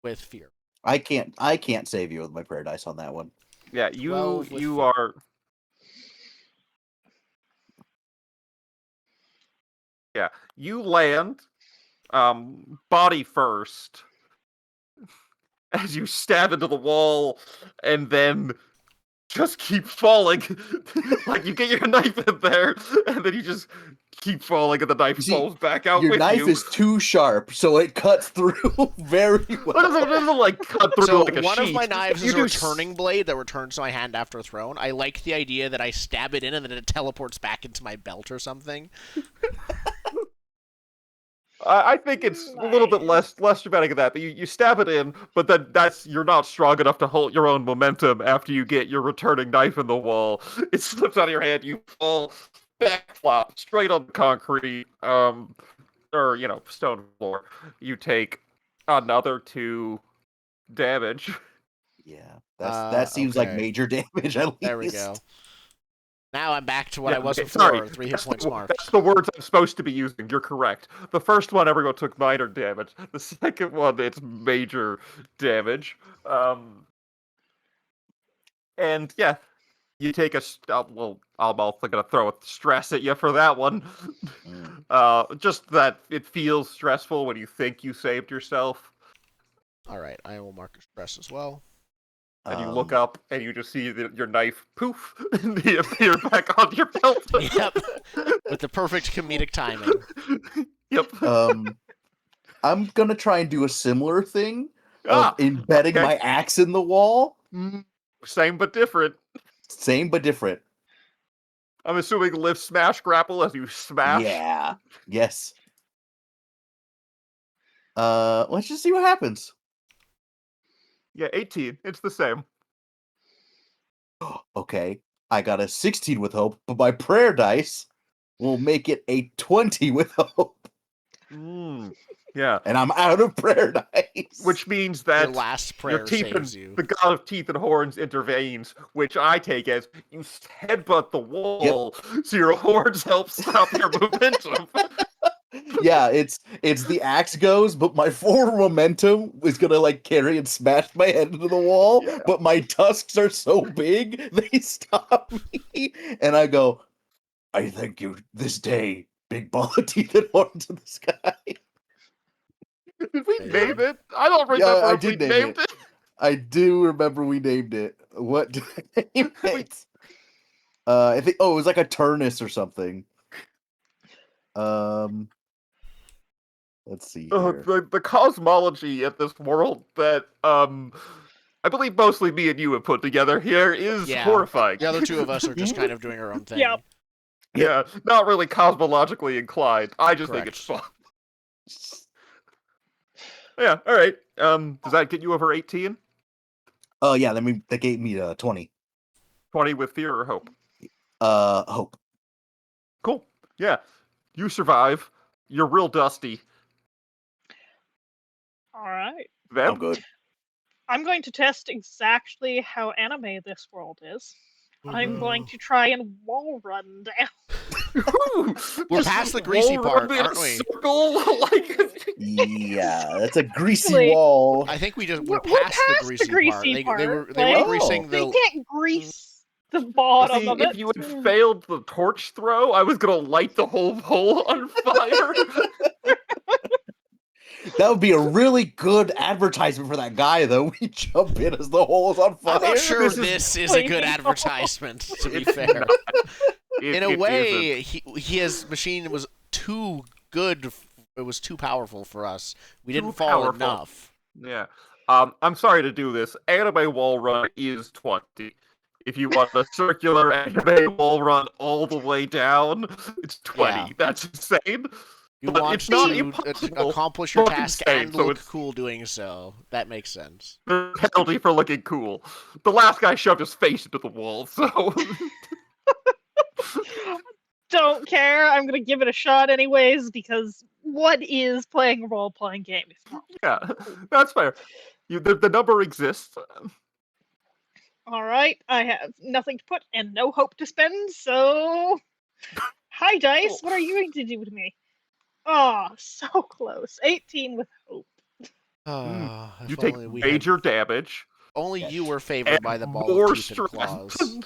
with fear. I can't save you with my prayer dice on that one. Yeah, 12 with you fear. are. Yeah, you land, body first, as you stab into the wall, and then just keep falling. Like you get your knife in there, and then you just keep falling, and the knife falls back out Your with knife you. is too sharp, so it cuts through very well. It doesn't like cut through So like a one sheet. of my knives You is a do returning blade that returns to my hand after thrown. I like the idea that I stab it in and then it teleports back into my belt or something. I think it's a little bit less dramatic than that, but you stab it in, but then you're not strong enough to hold your own momentum after you get your returning knife in the wall. It slips out of your hand, you fall back flop straight on the concrete, or stone floor. You take another 2 damage. Yeah, that seems like okay. major damage at least. There we go. Now I'm back to what I was before. Sorry, 3 hit points marked. That's the words I'm supposed to be using. You're correct. The first one, everyone took minor damage. The second one, it's major damage. And yeah, you take a. Well, I'm also gonna throw a stress at you for that one. Just that it feels stressful when you think you saved yourself. All right, I will mark a stress as well. And you look up, and you just see your knife, poof, and they appear back on your belt. Yep, with the perfect comedic timing. Yep. I'm gonna try and do a similar thing of embedding my axe in the wall. Same but different. Same but different. I'm assuming lift, smash, grapple as you smash. Yeah. Yes. Let's just see what happens. Yeah, 18. It's the same. Okay. I got a 16 with hope, but my prayer dice will make it a 20 with hope. Yeah. And I'm out of prayer dice. Which means that your last prayer saves you. The god of teeth and horns intervenes, which I take as you headbutt the wall, so your horns help stop your momentum. Yeah, it's the axe goes, but my forward momentum is gonna carry and smash my head into the wall. Yeah. But my tusks are so big they stop me, and I go, "I thank you this day, big ball of teeth and horns in the sky." Did we name it? I don't remember if we named it. I do remember we named it. What did I name it? I think. Oh, it was like a turnus or something. Let's see here. The cosmology of this world that I believe mostly me and you have put together here is horrifying. The other two of us are just kind of doing our own thing. Yep. Yeah, not really cosmologically inclined. I just think it's fun. Yeah, all right. Does that get you over 18? Oh yeah, that gave me 20. 20 with fear or hope? Hope. Cool. Yeah. You survive. You're real dusty. All right. Them? I'm good. I'm going to test exactly how anime this world is. I'm going to try and wall run down. We're past the greasy part, aren't we? Circle, Yeah, that's a greasy wall. I think we're past the greasy part. They were greasing the. They can't grease the bottom of it. If you had failed the torch throw, I was gonna light the whole hole on fire. That would be a really good advertisement for that guy, though. We jump in as the hole is on fire. I'm not sure this is a good advertisement, to be fair. In a way, his machine was too good. It was too powerful for us. We didn't fall enough. Yeah. I'm sorry to do this. Anime wall run is 20. If you want a circular anime wall run all the way down, it's 20. Yeah. That's insane. You But want it's not to impossible. accomplish your Not task insane, and so look it's cool doing so. That makes sense. the penalty for looking cool. The last guy shoved his face into the wall, so Don't care. I'm gonna give it a shot anyways because what is playing a role-playing game if not? yeah, that's fair. The number exists. All right, I have nothing to put and no hope to spend, so hi dice. What are you going to do to me? Oh, so close. 18 with hope. If You take only we major had... damage Only Yeah. you were favored and by the ball of more teeth and strength. claws.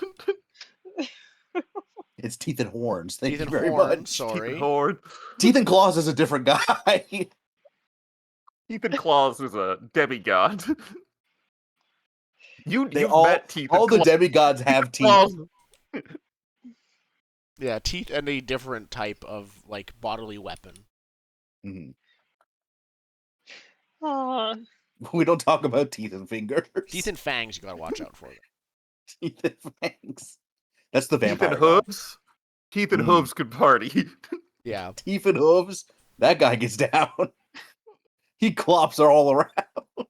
It's Teeth and Horns. Thank Teeth you and very horns, much. sorry. Horde. Teeth and Claws is a different guy. Teeth and Claws is a demigod. You've all met Teeth and the Claws. demigods have teeth. Claws. Yeah, teeth and a different type of, like, bodily weapon. Mhm. Oh, We don't talk about teeth and fingers. Teeth and fangs, you gotta watch out for them. Teeth and fangs. That's the Teeth vampire and guy. hooves. Teeth and hooves could party. Yeah. Teeth and hooves. That guy gets down. He clops are all around.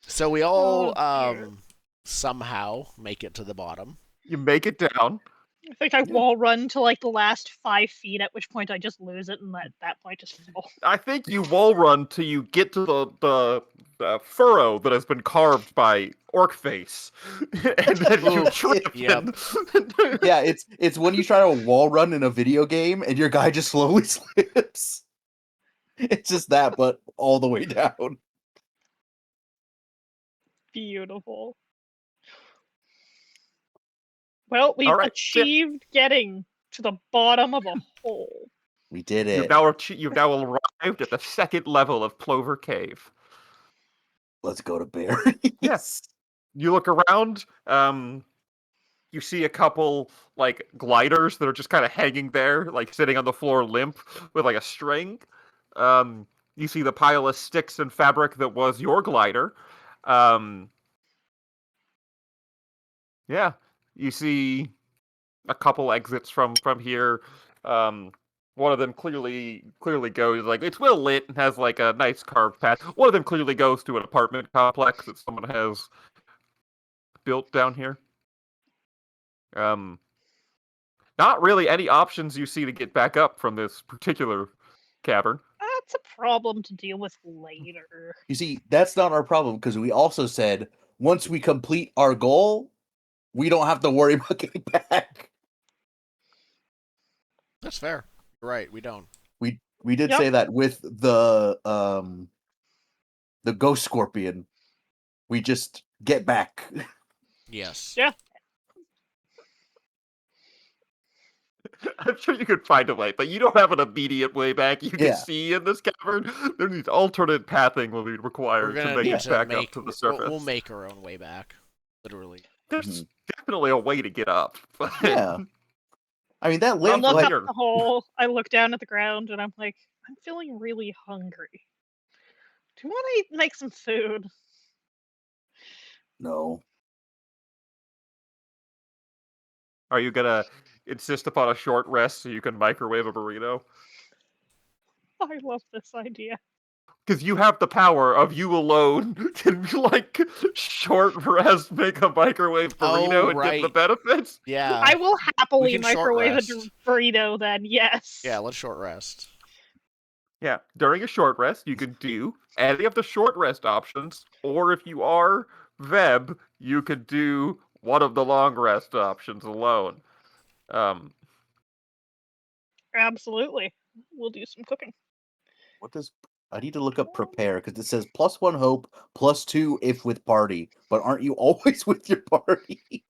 So we all, dear. somehow make it to the bottom. You make it down. I think I wall run to like the last 5 feet, at which point I just lose it, and at that point just fall. I think you wall run till you get to the furrow that has been carved by Orc Face, and then you Ooh, trip. yep. Yeah, it's when you try to wall run in a video game and your guy just slowly slips. It's just that, but all the way down. Beautiful. Well, we've All right, so achieved getting to the bottom of a hole. We did you've it. you've now arrived at the second level of Plover Cave. Let's go to berries. Yes. You look around. You see a couple like gliders that are just kind of hanging there, like sitting on the floor limp with like a string. You see the pile of sticks and fabric that was your glider. Um, yeah, you see a couple exits from here. One of them clearly goes like it's well lit and has like a nice carved path. One of them clearly goes to an apartment complex that someone has built down here. Not really any options you see to get back up from this particular cavern. That's a problem to deal with later. You see, that's not our problem because we also said once we complete our goal, we don't have to worry about getting back. That's fair. You're right, we don't. We did Yep. say that with the ghost scorpion. We just get back. Yes. Yeah. I'm sure you could find a way, but you don't have an immediate way back. You can Yeah. see in this cavern. There's alternate pathing will be We're required to gonna make need it to back make... up to the surface. We'll make our own way back. Literally. There's definitely a way to get up. But Yeah. I mean, that I limp, look like- up here. the hole, I look down at the ground, and I'm like, I'm feeling really hungry. Do you want to make some food? no. Are you gonna insist upon a short rest so you can microwave a burrito? I love this idea. Because you have the power of you alone can like short rest, make a microwave burrito, Oh, and get the right. benefits. Yeah. I will happily can short microwave a rest. burrito then, yes. Yeah, let's short rest. Yeah, during a short rest, you can do any of the short rest options, or if you are Veb, you could do one of the long rest options alone. Absolutely. We'll do some cooking. What does I need to look up prepare because it says +1 hope, +2 if with party. But aren't you always with your party?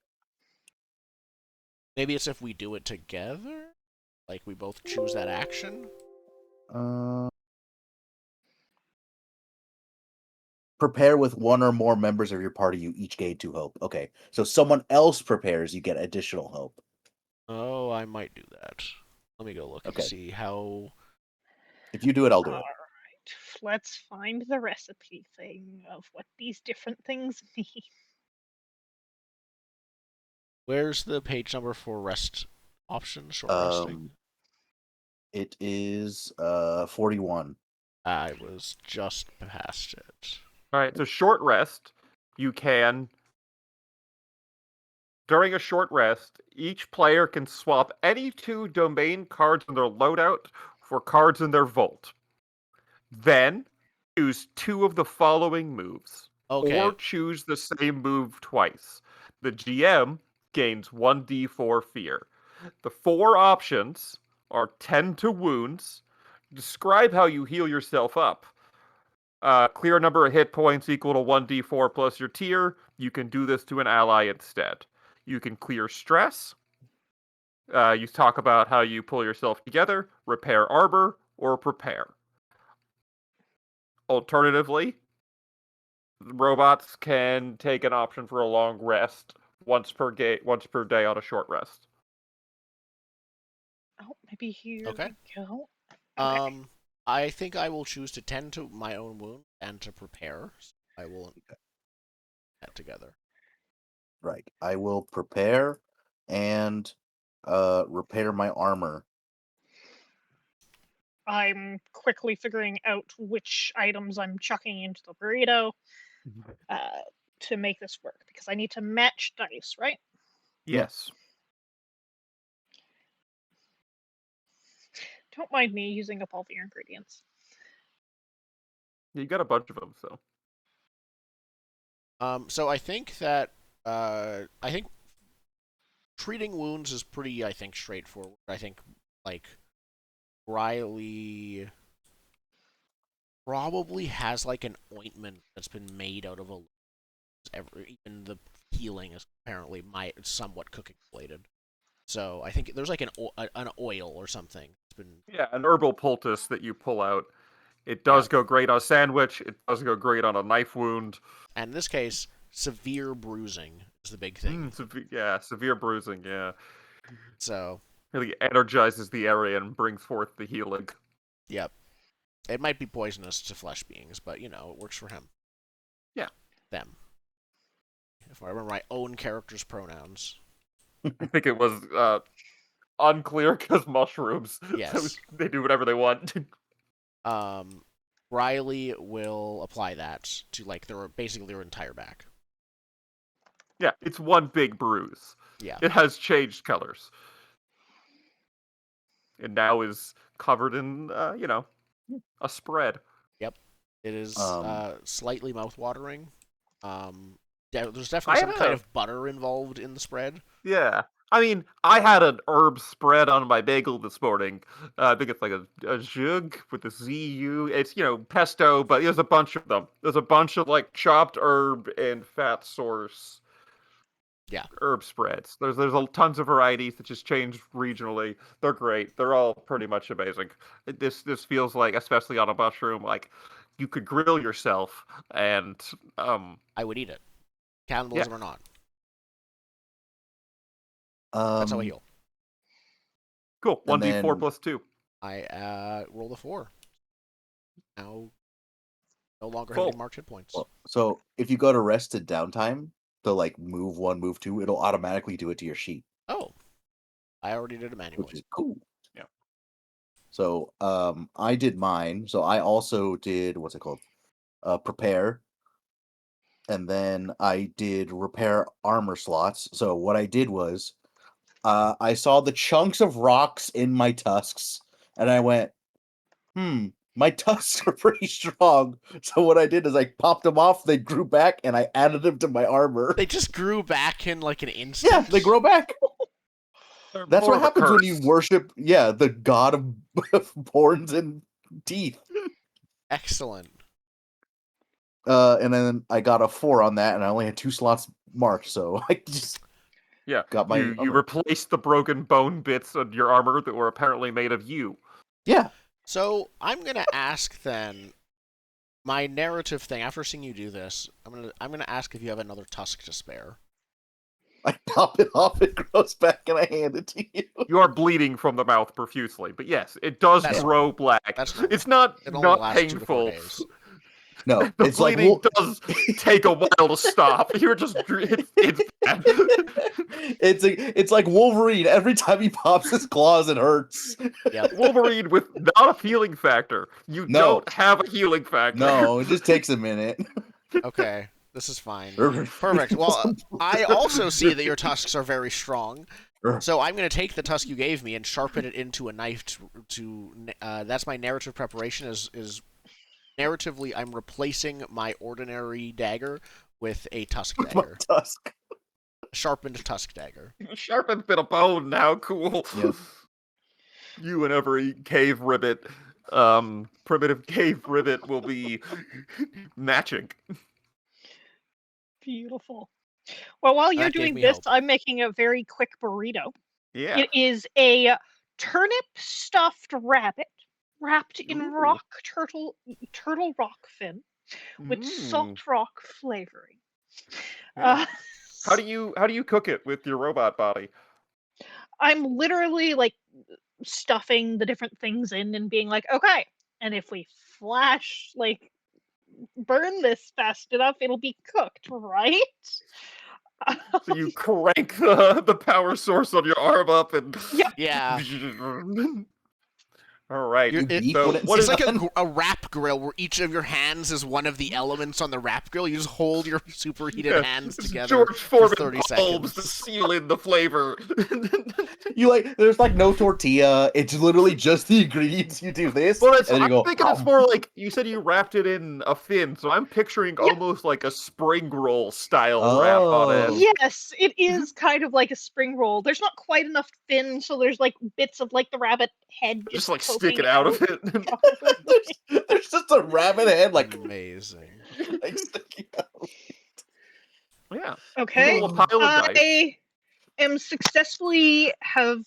Maybe it's if we do it together? Like, we both choose that action? Prepare with one or more members of your party, you each gain 2 hope. Okay, so someone else prepares, you get additional hope. Oh, I might do that. Let me go look and Okay. see how... If you do it, I'll do it. Alright, let's find the recipe thing of what these different things mean. Where's the page number for rest option? Short resting. It is 41. I was just past it. All right, so short rest, you can. During a short rest, each player can swap any 2 domain cards in their loadout for cards in their vault. Then, choose 2 of the following moves. Okay. Or choose the same move twice. The GM gains 1d4 fear. The 4 options are 10 to wounds. Describe how you heal yourself up. Clear a number of hit points equal to 1d4 plus your tier. You can do this to an ally instead. You can clear stress. You talk about how you pull yourself together, repair armor, or prepare. Alternatively, robots can take an option for a long rest once per day on a short rest. Oh, maybe here Okay. we go. Okay. I think I will choose to tend to my own wound and to prepare. So I will that together. Right. I will prepare and repair my armor. I'm quickly figuring out which items I'm chucking into the burrito to make this work, because I need to match dice, right? Yes. Don't mind me using up all the ingredients. You got a bunch of them, so. So I think that I think treating wounds is pretty, I think, straightforward. I think like Riley probably has like an ointment that's been made out of a. Even the healing is apparently somewhat cooking related. So I think there's like an oil or something. It's been Yeah, an herbal poultice that you pull out. It does go great on a sandwich. It does go great on a knife wound. And in this case, severe bruising is the big thing. Severe bruising, yeah. So really energizes the area and brings forth the healing. Yep. It might be poisonous to flesh beings, but it works for him. Yeah. Them. If I remember my own character's pronouns. I think it was unclear because mushrooms. Yes. So they do whatever they want. Riley will apply that to basically their entire back. Yeah, it's one big bruise. Yeah. It has changed colors. It now is covered in, a spread. Yep. It is slightly mouth-watering. There's definitely some kind of butter involved in the spread. Yeah. I mean, I had an herb spread on my bagel this morning. I think it's like a zhug with a Z-U. It's, pesto, but there's a bunch of them. There's a bunch of, chopped herb and fat source herb spreads. There's tons of varieties that just change regionally. They're great. They're all pretty much amazing. This feels like, especially on a mushroom, like you could grill yourself and... I would eat it. Cannibalism or not. That's how I heal. Cool. 1d4 plus 2. I roll the 4. Now, no longer having marked hit points. So if you go to rest at downtime, to move 1, move 2, it'll automatically do it to your sheet. Oh, I already did it manually. Which is cool. Yeah. So I did mine. So I also did prepare. And then I did repair armor slots. So what I did was I saw the chunks of rocks in my tusks, and I went, my tusks are pretty strong. So what I did is I popped them off, they grew back, and I added them to my armor. They just grew back in an instant? Yeah, they grow back. That's what happens when you worship, the god of horns and teeth. Excellent. And then I got a 4 on that, and I only had 2 slots marked, so I just got my. You replaced the broken bone bits of your armor that were apparently made of you. Yeah. So I'm gonna ask then. My narrative thing. After seeing you do this, I'm gonna ask if you have another tusk to spare. I pop it off, it grows back, and I hand it to you. You are bleeding from the mouth profusely, but yes, it does grow black. It's not painful. No, The it's like bleeding does take a while to stop. You're just it's bad. it's like Wolverine. Every time he pops his claws, it hurts. Yep. Wolverine with not a healing factor. You No. don't have a healing factor. No, it just takes a minute. Okay, this is fine. Perfect. Well, I also see that your tusks are very strong, so I'm going to take the tusk you gave me and sharpen it into a knife that's my narrative preparation. Is narratively, I'm replacing my ordinary dagger with a tusk My dagger, tusk. sharpened tusk dagger. Sharpened bit of bone now, cool. Yep. You and every cave ribbit, primitive cave ribbit will be matching. Beautiful. Well, while you're That gave doing me this, hope. I'm making a very quick burrito. Yeah. It is a turnip stuffed rabbit wrapped in Ooh. turtle rock fin with Mm. salt rock flavoring. Yeah. Uh, How do you cook it with your robot body? I'm literally like stuffing the different things in and being like, okay, and if we burn this fast enough, it'll be cooked, right? So you crank the power source on your arm up and Yep. Yeah. All right. You beep So when it's what is It's like done? a wrap grill where each of your hands is one of the elements on the wrap grill. You just hold your superheated hands it's together George for Foreman 30 bulbs to seconds. seal in the flavor. You like there's like no tortilla. It's literally just the ingredients. You do this, Well, and then you I'm go. thinking it's more like you said you wrapped it in a fin, so I'm picturing Yeah. almost like a spring roll style wrap on Oh. it. Yes, it is kind of like a spring roll. There's not quite enough fin, so there's like bits of like the rabbit head Just just like poking sticking out of it. there's just a rabbit head like Amazing. sticking out. Yeah. Okay. Roll a pile of dice. I am successfully have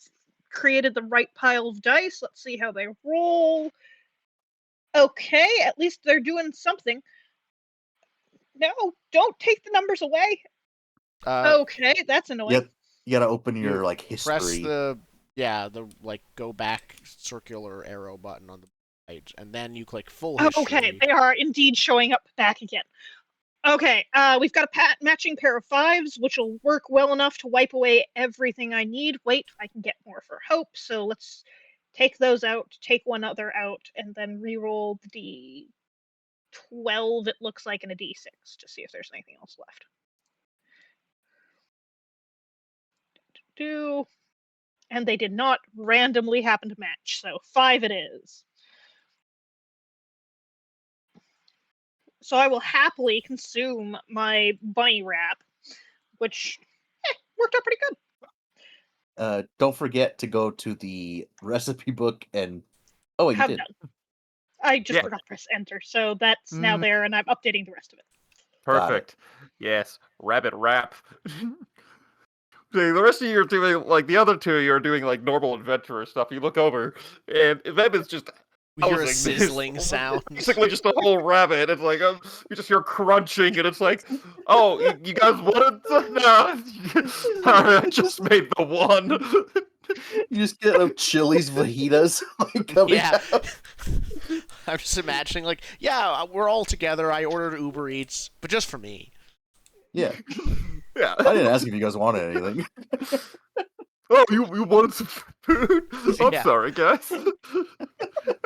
created the right pile of dice. Let's see how they roll. Okay, at least they're doing something. No, don't take the numbers away. Okay, that's annoying. Yep. You gotta open your You like press history. the go back circular arrow button on the right, and then you click full history. Okay, they are indeed showing up back again. Okay, we've got a matching pair of fives, which will work well enough to wipe away everything I need. Wait, I can get more for hope, so let's take those out, take one other out, and then re-roll the D12, it looks like, and a D6 to see if there's anything else left. And they did not randomly happen to match, so 5 it is. So I will happily consume my bunny wrap, which worked out pretty good. Don't forget to go to the recipe book and oh, wait, you Have did. done. I just Yeah. forgot to press enter, so that's now there, and I'm updating the rest of it. Perfect. Yes. Rabbit wrap. See, the rest of you are doing like the other two. You're doing like normal adventurer stuff. You look over, and them is just We hear a housing sizzling this- sound. Basically, just a whole rabbit. It's like you just hear crunching, and it's like, oh, you guys wanted to? No, I just made the one. You just get Chili's fajitas like coming Yeah. out. I'm just imagining, like, yeah, we're all together. I ordered Uber Eats, but just for me. Yeah. Yeah. I didn't ask if you guys wanted anything. Oh, you wanted some food? I'm Yeah. sorry, guys.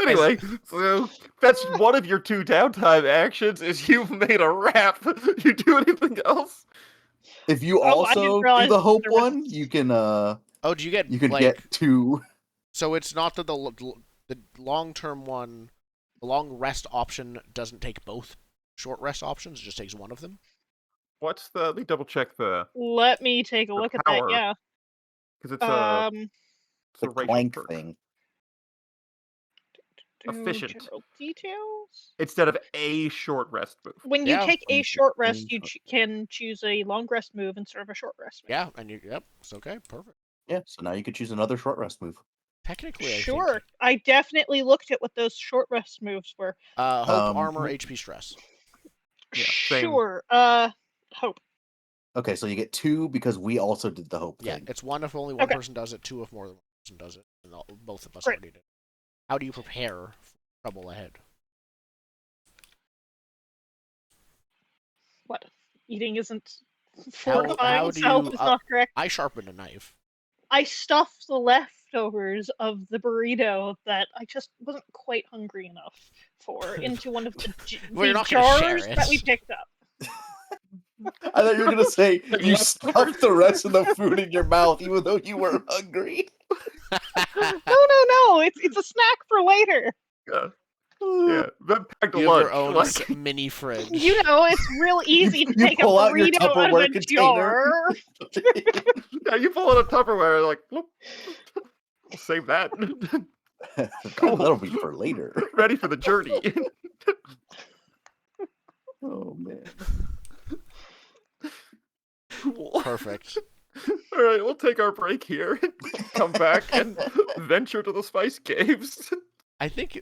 Anyway, so that's one of your 2 downtime actions. Is you've made a wrap. You do anything else? If you Oh, I didn't also do realize the hope there was- one, you can Oh, do you get like? get 2. So it's not that the long term one, the long rest option doesn't take both short rest options. It just takes one of them. What's the? Let me double check the Let me take a look at that. power. Yeah. Because it's a The racial clank perk. thing. Efficient. General details. Instead of a short rest move. When you Yeah. take When a you short take a rest, you short- can choose a long rest move instead of a short rest move. Yeah, and yep, it's okay, perfect. Yeah, so now you could choose another short rest move. Technically, Sure. I think. I definitely looked at what those short rest moves were. Hope, armor, HP, stress. Yeah, same. Sure. Hope. Okay, so you get 2 because we also did the hope Yeah, thing. it's 1 if only one Okay. person does it, 2 if more than one person does it, and both of us Great. already did. How do you prepare for trouble ahead? What? Eating isn't How fortifying do itself you? is not correct. I sharpened a knife. I stuffed the leftovers of the burrito that I just wasn't quite hungry enough for into one of the, Well, you're the not gonna share jars that we it. picked up. I thought you were gonna say Like you leftovers. stuffed the rest of the food in your mouth, even though you were hungry. No. It's a snack for later. Yeah, Veb packed a You have your lunch. own Like, mini fridge. You know, it's real easy to you take a pull out your burrito out of Tupperware a container. jar. yeah, you pull out a Tupperware, like, whoop. We'll save that. Cool. That'll be for later. Ready for the journey. Oh man. Cool. Perfect. All right, we'll take our break here. Come back and venture to the spice caves. I think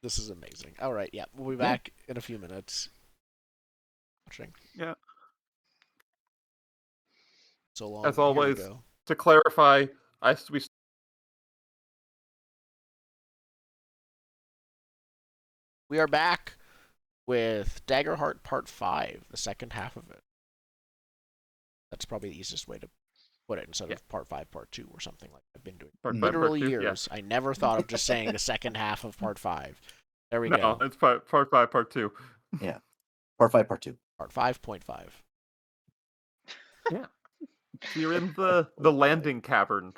this is amazing. All right, yeah, we'll be Yeah. back in a few minutes. Watching. Yeah. So long. As Here we always, go. to clarify, We are back with Daggerheart Part 5, the second half of it. That's probably the easiest way to put it instead of Part 5, Part 2, or something like I've been doing. Part 5, Literally Part 2, years. I never thought of just saying the second half of Part 5. There we go. No, it's part 5, Part 2. Yeah. Part 5, Part 2. Part 5.5. Yeah. So you're in the landing cavern.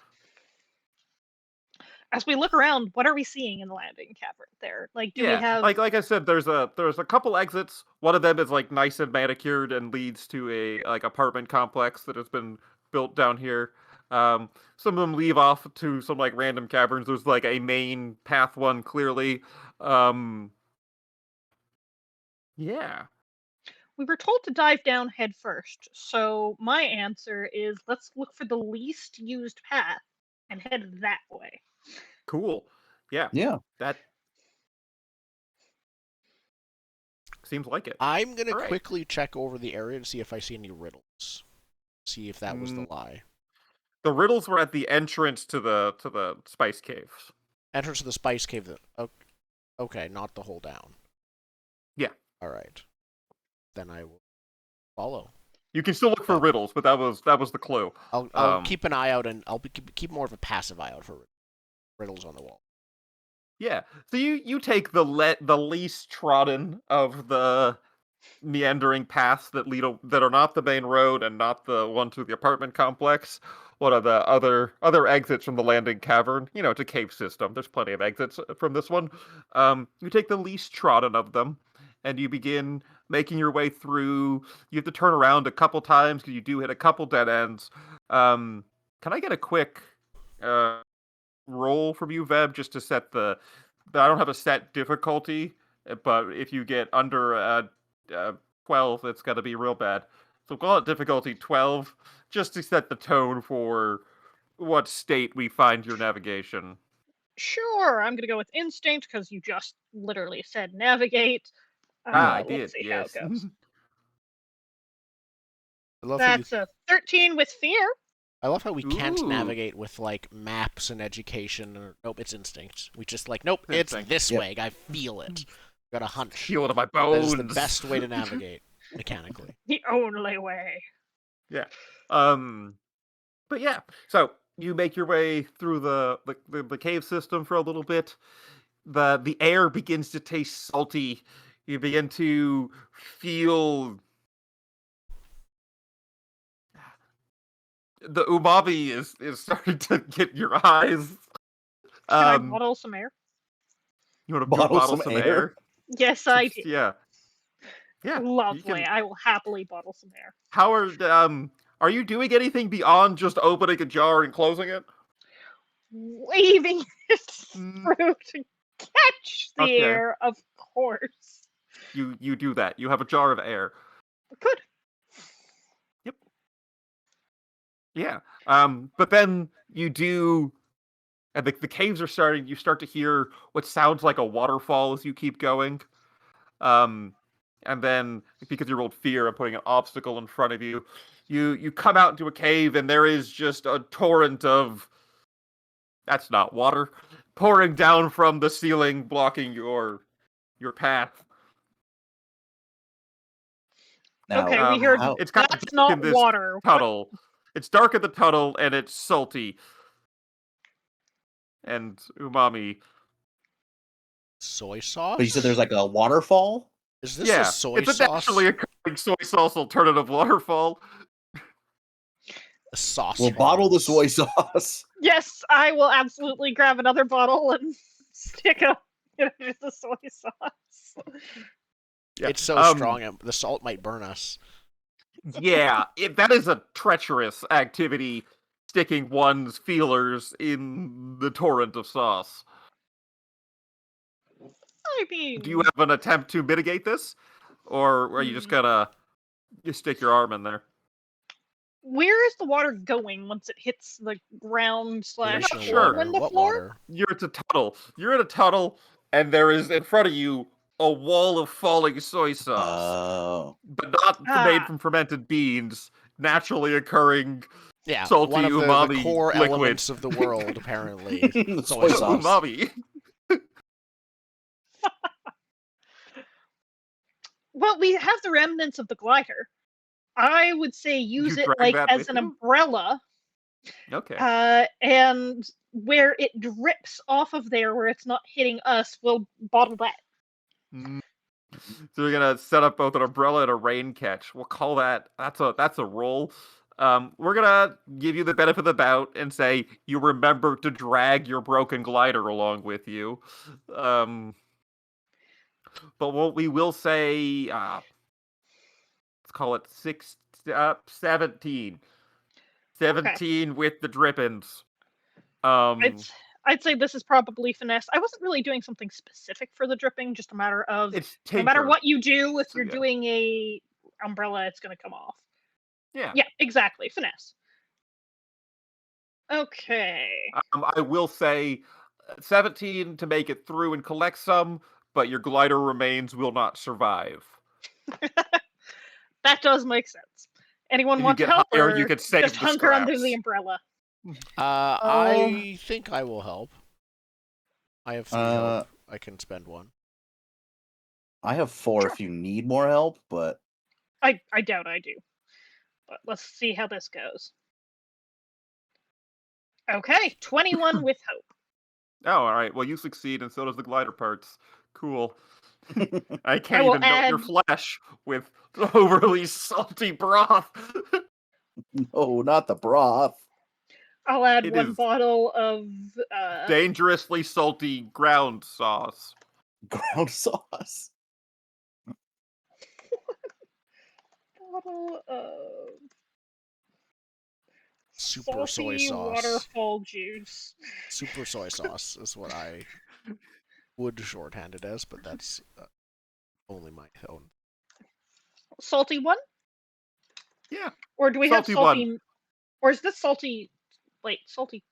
As we look around, what are we seeing in the landing cavern there? Like, do we have... like I said, there's a couple exits. One of them is like nice and manicured and leads to a like apartment complex that has been built down here. Some of them leave off to some like random caverns. There's like a main path one clearly. Yeah. We were told to dive down head first, so my answer is let's look for the least used path and head that way. Cool. Yeah. Yeah. That seems like it. I'm going to All right. quickly check over the area to see if I see any riddles. See if that was the lie. The riddles were at the entrance to the spice caves. Entrance to the spice cave. Okay, not the hole down. Yeah. All right. Then I will follow. You can still look for riddles, but that was the clue. I'll keep an eye out, and I'll keep more of a passive eye out for riddles on the wall. Yeah. So you take the least trodden of the meandering paths that that are not the main road and not the one to the apartment complex. What are the other exits from the landing cavern? You know, it's a cave system. There's plenty of exits from this one. You take the least trodden of them, and you begin making your way through. You have to turn around a couple times because you do hit a couple dead ends. Can I get a quick roll from you, Veb, just to set I don't have a set difficulty, but if you get under 12, it's going to be real bad. So call it difficulty 12, just to set the tone for what state we find your navigation. Sure, I'm gonna go with instinct because you just literally said navigate. I Let's did, see yes. how it goes. I love how That's a 13 with fear. I love how we can't Ooh. navigate with like maps and education. Nope, it's instinct. We just like nope, it's Instinct. this Yep. way. I feel it. Got a hunch. Feel it in my That bones. is the best way to navigate mechanically. The only way. Yeah. But yeah, so you make your way through the cave system for a little bit. The air begins to taste salty. You begin to feel the umami is starting to get your eyes. Can I bottle some air? You want to Bottle some air? Yes, I do. Yeah. Yeah. you Lovely. can- I will happily bottle some air. How are you doing anything beyond just opening a jar and closing it? Waving it Mm. through to catch the Okay. air, of course. You do that. You have a jar of air. Good. Yeah. But then you do, and the caves are starting. You start to hear what sounds like a waterfall as you keep going. And then because you rolled fear, I'm putting an obstacle in front of you. You come out into a cave, and there is just a torrent of. That's not water, pouring down from the ceiling, blocking your path. Now, Okay, we heard how- It's kind of that's dark in not this water. What- tunnel. It's dark in the tunnel, and it's salty and umami. Soy sauce? but you said there's like a waterfall. Is this a Yeah, soy it's a sauce? naturally occurring soy sauce alternative waterfall. A sauce. We'll bottle the falls. soy sauce. Yes, I will absolutely grab another bottle and stick a just the soy sauce. Yeah. It's so strong, the salt might burn us. Yeah, that is a treacherous activity, sticking one's feelers in the torrent of sauce. I mean, Do you have an attempt to mitigate this? Or are you just gonna stick your arm in there? where is the water going once it hits the ground slash Ocean sure. hole water. in the What floor? water? You're in a tunnel. You're in a tunnel, and there is in front of you a wall of falling soy sauce. Oh. But not made from fermented beans, naturally occurring Yeah, salty one of the umami core liquid. elements of the world, apparently. Soy sauce. Umami. Well, we have the remnants of the glider. I would say use You it drag like that as with an you? umbrella, Okay. and where it drips off of there, where it's not hitting us, we'll bottle that. Mm. So we're gonna set up both an umbrella and a rain catch. We'll call that. That's a roll. We're gonna give you the benefit of the doubt and say you remember to drag your broken glider along with you. But what we will say, let's call it 17. 17 with the drippings. I'd say this is probably finesse. I wasn't really doing something specific for the dripping, just a matter of It's no matter tinker. what you do, if So, you're yeah. doing a umbrella, it's gonna come off. Yeah. Yeah, exactly. Finesse. Okay. I will say 17 to make it through and collect some, but your glider remains will not survive. That does make sense. Anyone If you want to get help, higher, or you can save just the hunker under scraps. the umbrella? I think I will help. I have 3 help. I can spend 1. I have 4 Sure. if you need more help, but I doubt I do. But let's see how this goes. Okay, 21 with hope. Oh, all right. Well, you succeed, and so does the glider parts. Cool. I can't I will even melt your add- flesh with overly salty broth. no, not the broth. I'll add It 1 is bottle of dangerously salty ground sauce. Ground sauce. bottle of Super soy salty sauce. waterfall juice. Super soy sauce is what I would shorthand it as, but that's only my own. Salty 1? Yeah. Or do we Salty have salty? Or is this salty? Wait, salty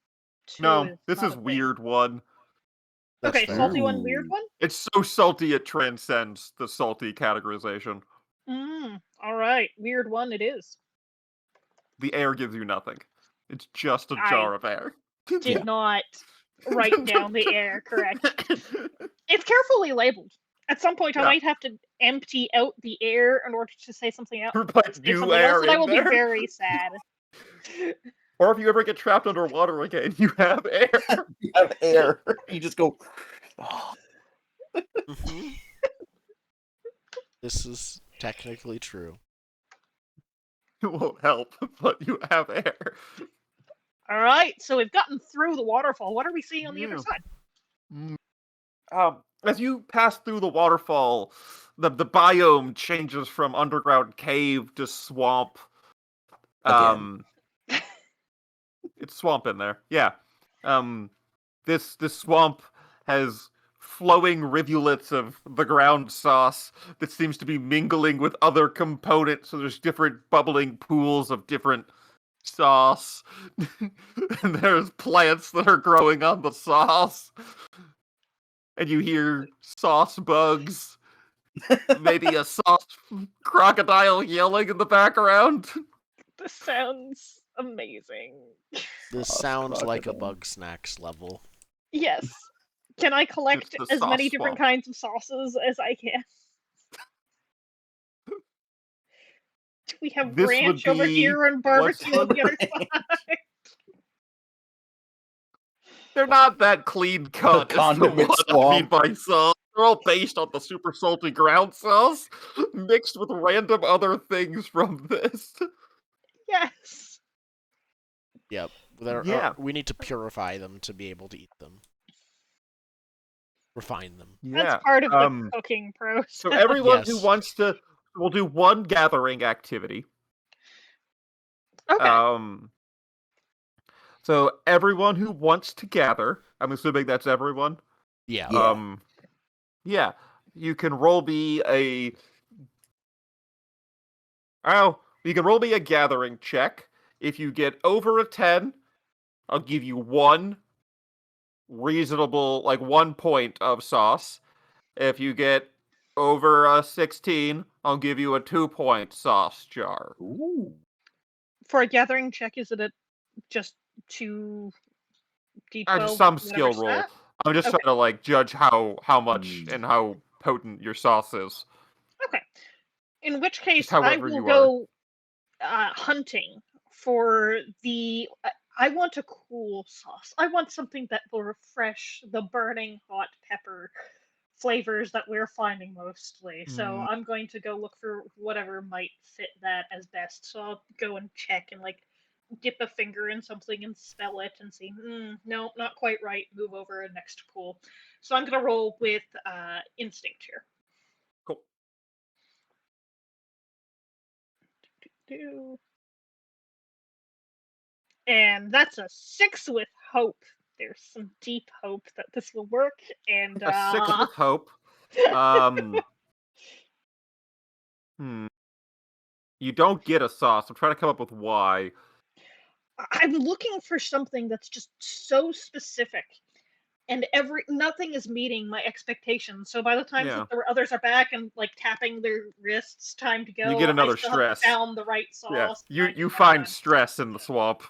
2. No, this not is a thing. weird one. That's Okay, fair. salty 1, weird Ooh. 1. It's so salty it transcends the salty categorization. All right, weird 1 it is. The air gives you nothing. It's just a I jar of air. Did not write down the air correct. It's carefully labeled. At some point, I Yeah. might have to empty out the air in order to say something else. Put Say new something else, air and I in will there. be very sad. Or if you ever get trapped underwater again, you have air. You have air. You just go. Mhm. This is technically true. It won't help, but you have air. All right, so we've gotten through the waterfall. What are we seeing on the other Yeah. side? As you pass through the waterfall, the biome changes from underground cave to swamp. Again. It's swamp in there. Yeah. This swamp has flowing rivulets of the ground sauce that seems to be mingling with other components. So there's different bubbling pools of different sauce. And there's plants that are growing on the sauce. And you hear sauce bugs. Maybe a sauce crocodile yelling in the background. This sounds amazing. This Sauce sounds like a crocodile. Bug Snacks level. Yes. Can I collect It's the as many sauce different swamp. kinds of sauces as I can? We have This would ranch over be here and what's barbecue on the other side. They're not that clean cut as to condiment what I mean swamp. by sauce. They're all based on the super salty ground sauce, mixed with random other things from this. Yes. Yep. Yeah. We need to purify them to be able to eat them. Refine them. That's Yeah. part of the cooking process. So everyone who Yes. wants to will do one gathering activity. Okay. So everyone who wants to gather, I'm assuming that's everyone. Yeah. Yeah. Yeah, you can roll me a. Oh, you can roll me a gathering check. If you get over a 10, I'll give you one reasonable, like 1 point of sauce. If you get over a 16, I'll give you a 2-point sauce jar. Ooh. For a gathering check, is it just 2d12, Just some whatever skill roll. stat? I'm just Okay. trying to like judge how much and how potent your sauce is. Okay. In which Just case, I however will you are. go hunting for the. I want a cool sauce. I want something that will refresh the burning hot pepper flavors that we're finding mostly. So I'm going to go look for whatever might fit that as best. So I'll go and check and like dip a finger in something and smell it and see, no, not quite right. Move over and next pool. So I'm gonna roll with instinct here. Cool. And that's a 6 with hope. There's some deep hope that this will work. And A 6 with hope. You don't get a sauce. I'm trying to come up with why. I'm looking for something that's just so specific, and nothing is meeting my expectations. So by the time Yeah. the others are back and like tapping their wrists, time to You go, get I another still haven't stress. found the right Yeah. sauce. You find stress in the swamp.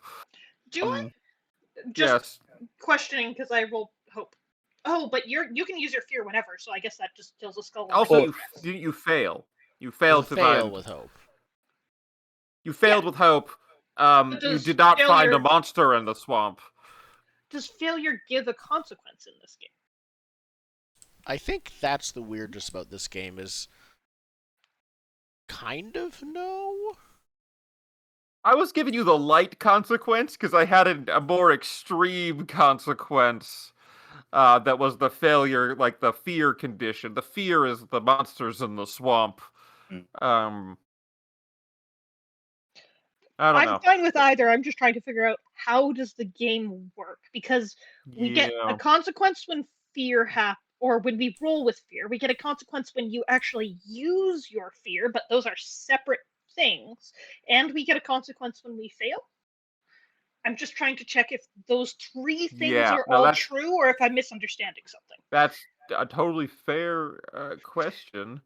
Do I? Just Yes. questioning because I rolled hope. Oh, but you can use your fear whenever, so I guess that just kills a skull. Also, you fail. You failed to fail find. with hope. You failed with hope. You did not find a monster in the swamp. Does failure give a consequence in this game? I think that's the weirdest about this game is kind of no. I was giving you the light consequence because I had a more extreme consequence. That was the failure, like the fear condition. The fear is the monsters in the swamp. I don't know. I'm fine with either. I'm just trying to figure out how does the game work, because we get a Yeah. consequence when fear or when we roll with fear. We get a consequence when you actually use your fear, but those are separate things. And we get a consequence when we fail. I'm just trying to check if those 3 things Yeah. are No, all true or if I'm misunderstanding something. That's a totally fair question.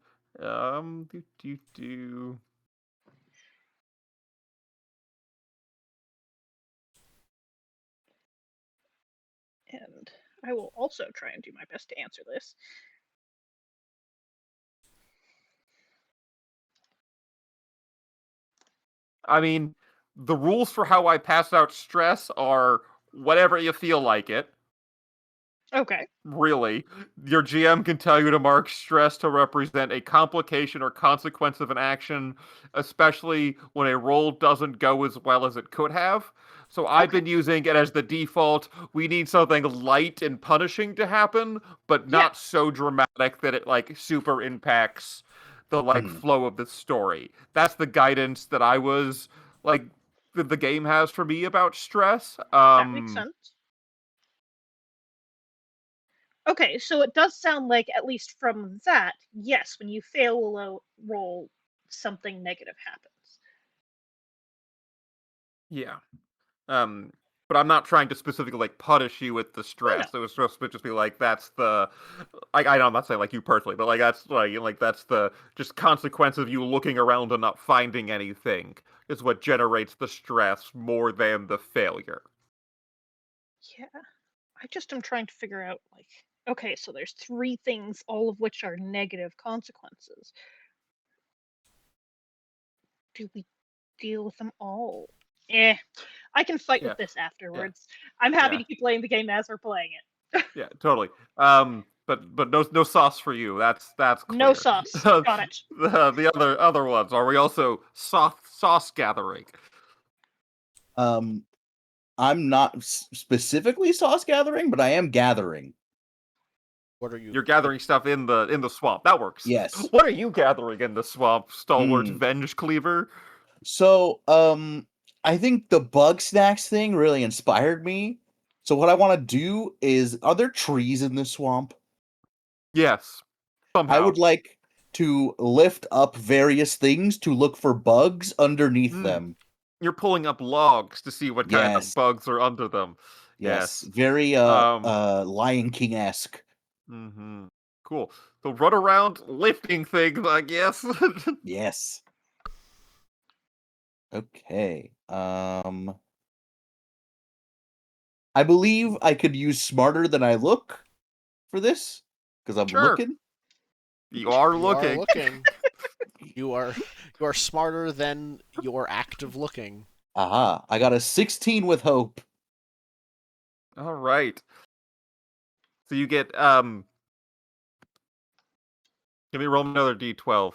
And I will also try and do my best to answer this. I mean, the rules for how I pass out stress are whatever you feel like it. Okay. Really. Your GM can tell you to mark stress to represent a complication or consequence of an action, especially when a roll doesn't go as well as it could have. So I've been using it as the default. We need something light and punishing to happen, but not so dramatic that it like super impacts the like flow of the story. That's the guidance that I was like that the game has for me about stress. That makes sense. Okay, so it does sound like, at least from that, yes, when you fail a low roll, something negative happens. Yeah. But I'm not trying to specifically like punish you with the stress. It was supposed to just be like that's the I know I'm not saying like you personally, but like that's like that's the just consequence of you looking around and not finding anything is what generates the stress more than the failure. Yeah. I just am trying to figure out, like, okay, so there's 3 things, all of which are negative consequences. do we deal with them all? I can fight Yeah. with this afterwards. I'm happy Yeah. to keep playing the game as we're playing it. Yeah, totally. But no sauce for you. That's clear. No sauce. Got it. The other ones. Are we also sauce gathering? I'm not specifically sauce gathering, but I am gathering. What are you? You're gathering stuff in the swamp. That works. Yes. What are you gathering in the swamp, stalwart Hmm. Venge Cleaver? So, I think the bug snacks thing really inspired me. So what I want to do is, are there trees in this swamp? Yes. Somehow. I would like to lift up various things to look for bugs underneath them. You're pulling up logs to see what kind of Yes. bugs are under them. Yes. Yes. Very Lion King-esque. Mm-hmm. Cool. So run around lifting things, I guess. Yes. Okay. I believe I could use smarter than I look for this because I'm Sure. looking. You are You looking. are looking. You are smarter than your act of looking. Aha! I got a 16 with hope. All right. So you get give me roll another d12.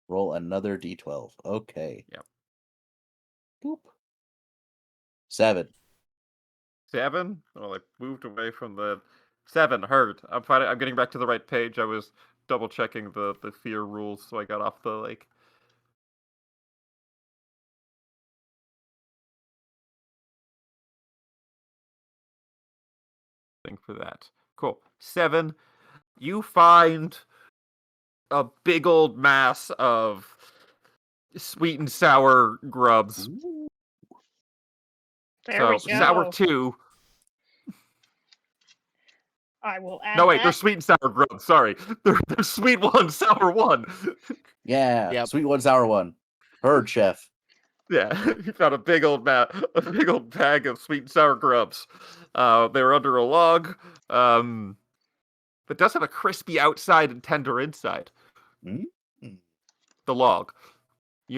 Roll another d12. Okay. Yep. Boop. 7. 7? Oh, I moved away from the 7. Heard. I'm getting back to the right page. I was double checking the fear rules, so I got off the thing for that. Cool. 7. You find a big old mass of sweet and sour grubs. Ooh. There we So go. sour 2. I will add No, wait, that. they're sweet and sour grubs. Sorry, they're sweet 1, sour 1. Yeah. Yep. Sweet 1, sour 1. Heard, chef. Yeah, you found a big old bag of sweet and sour grubs. They were under a log, but does have a crispy outside and tender inside. Mm. The log,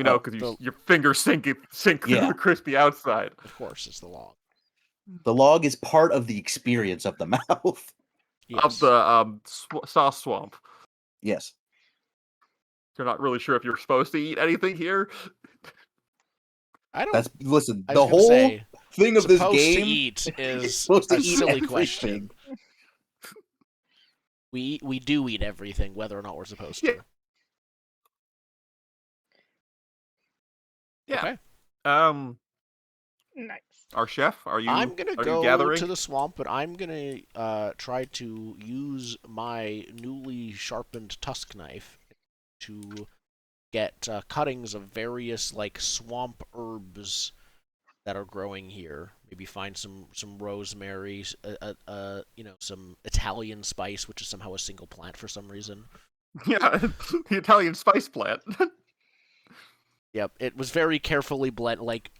Oh, because your fingers sink through Yeah. the crispy outside. Of course, it's the log. The log is part of the experience of the mouth. Yes. Of the sauce swamp. Yes. You're not really sure if you're supposed to eat anything here. I don't. That's listen. I The was gonna whole say, thing of this supposed to game eat is is supposed to a eat silly everything. question. We do eat everything, whether or not we're supposed to. Yeah. Okay. Nice. Our chef, I'm gonna are you go gathering? to the swamp, but I'm gonna try to use my newly sharpened tusk knife to get cuttings of various like swamp herbs that are growing here. Maybe find some rosemary, some Italian spice, which is somehow a single plant for some reason. Yeah, the Italian spice plant. Yep, it was very carefully blend, like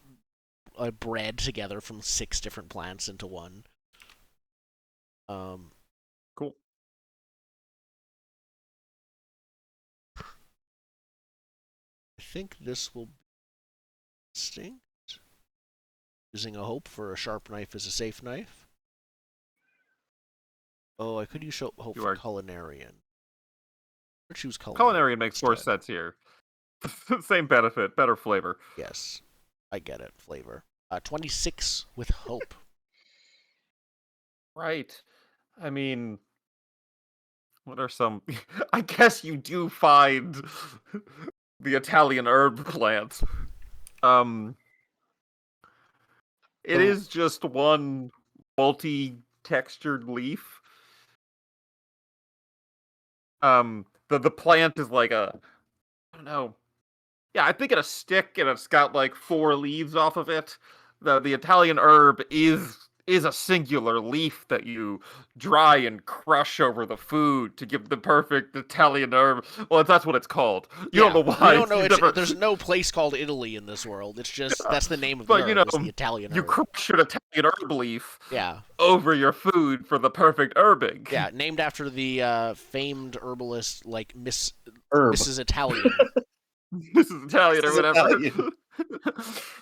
bred together from 6 different plants into one. Cool. I think this will be distinct. Using a hope for a sharp knife is a safe knife. Oh, I could use hope for culinarian. Or choose culinarian. Culinary makes more sense here. Same benefit, better flavor. Yes, I get it. Flavor. 26 with hope. Right. I mean, what are some? I guess you do find the Italian herb plant. It is just one multi-textured leaf. The plant is like I don't know. Yeah, I think it's a stick, and it's got like 4 leaves off of it. The Italian herb is a singular leaf that you dry and crush over the food to give the perfect Italian herb. Well, that's what it's called. You don't know why. You don't know. There's no place called Italy in this world. It's just that's the name of the herb. It's the Italian herb. You crush an Italian herb leaf. Yeah. Over your food for the perfect herbing. Yeah, named after the famed herbalist like Herb. Mrs. Italian. This is Italian or This is whatever. Italian.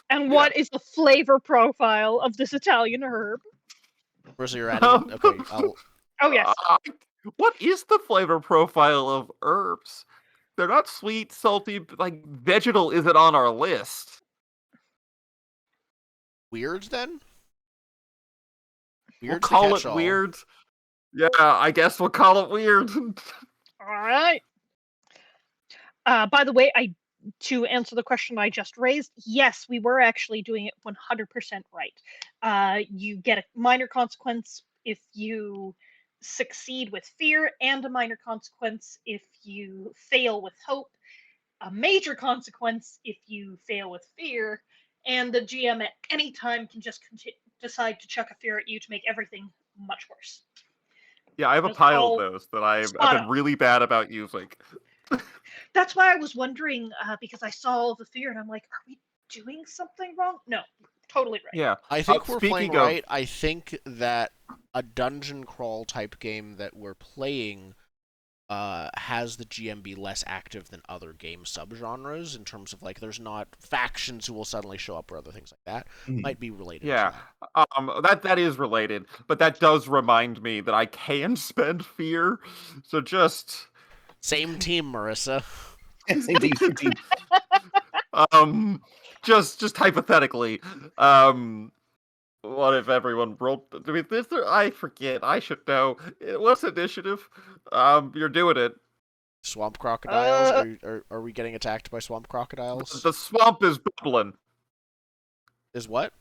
And what is the flavor profile of this Italian herb? Marissa, you're adding it? Okay, I'll... Oh, yes. What is the flavor profile of herbs? They're not sweet, salty, like vegetal isn't on our list. Weird, then? We'll Weird's the call it catch-all. weird. Yeah, I guess we'll call it weird. All right. By the way, to answer the question I just raised, yes, we were actually doing it 100% right. You get a minor consequence if you succeed with fear, and a minor consequence if you fail with hope, a major consequence if you fail with fear, and the GM at any time can just decide to chuck a fear at you to make everything much worse. Yeah, I have a That's pile all of those that I've spot been on. really bad about using. That's why I was wondering, because I saw all the fear and I'm like, are we doing something wrong? No, totally right. Yeah. I think we're playing speaking of- right. I think that a dungeon crawl type game that we're playing has the GM be less active than other game subgenres in terms of, like, there's not factions who will suddenly show up or other things like that. Might be related Yeah, to that. that is related, but that does remind me that I can spend fear. So just Same team, Marissa. Same team. just hypothetically, what if everyone rolled? I mean, I forget. I should know. What's initiative? You're doing it. Swamp crocodiles? Are we getting attacked by swamp crocodiles? The swamp is bubbling. Is what?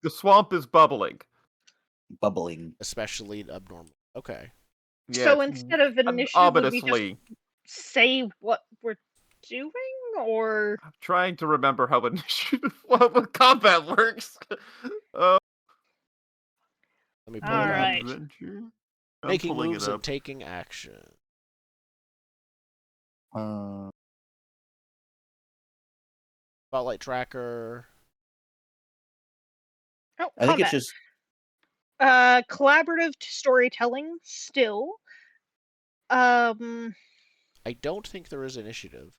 The swamp is bubbling. Bubbling. Especially abnormal. Okay. Yeah, So it's instead of initiative, would we just ominously. say what we're doing, or I'm trying to remember how initiative, how combat works. Let me pull it up. Alright. Adventure. I'm Making pulling moves it and up. taking action. Spotlight tracker. oh, I think it's combat. just Collaborative storytelling still. I don't think there is initiative.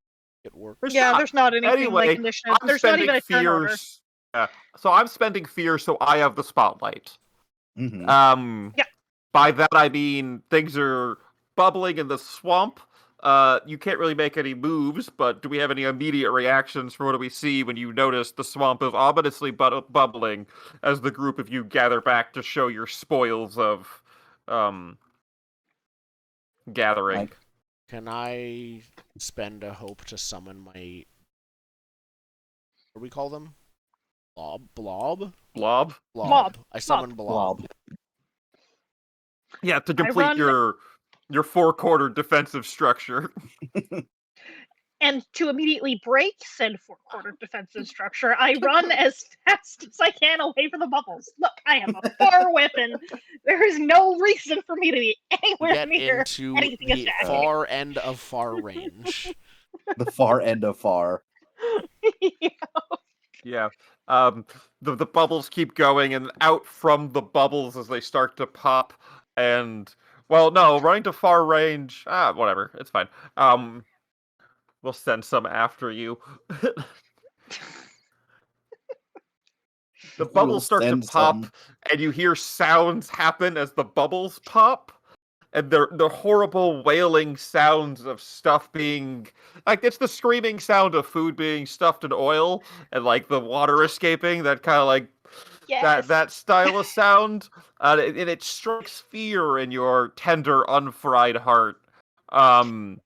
It works. There's Yeah, not. there's not anything Anyway, like initiative. I'm There's not spending even a turn order. fears. Yeah, so I'm spending fear, so I have the spotlight. mhm. Yeah. By that I mean things are bubbling in the swamp. You can't really make any moves, but do we have any immediate reactions from what we see when you notice the swamp is ominously bubbling as the group of you gather back to show your spoils of gathering? Can I spend a hope to summon my... What do we call them? Blob? Blob? I summon Blob. Yeah, to complete run- your four-quarter defensive structure. And to immediately break said four-quarter defensive structure, I run as fast as I can away from the bubbles. Look, I have a far weapon. There is no reason for me to be anywhere Get near into anything the attacking. far end of far range. The far end of far. Yeah. The bubbles keep going, and out from the bubbles as they start to pop, and well, no, running to far range. Whatever, it's fine. We'll send some after you. The bubbles start to send pop, some. and you hear sounds happen as the bubbles pop. And they're horrible wailing sounds of stuff being... Like, it's the screaming sound of food being stuffed in oil, and, like, the water escaping, that kind of, like... Yes. That style of sound. And it strikes fear in your tender, unfried heart. I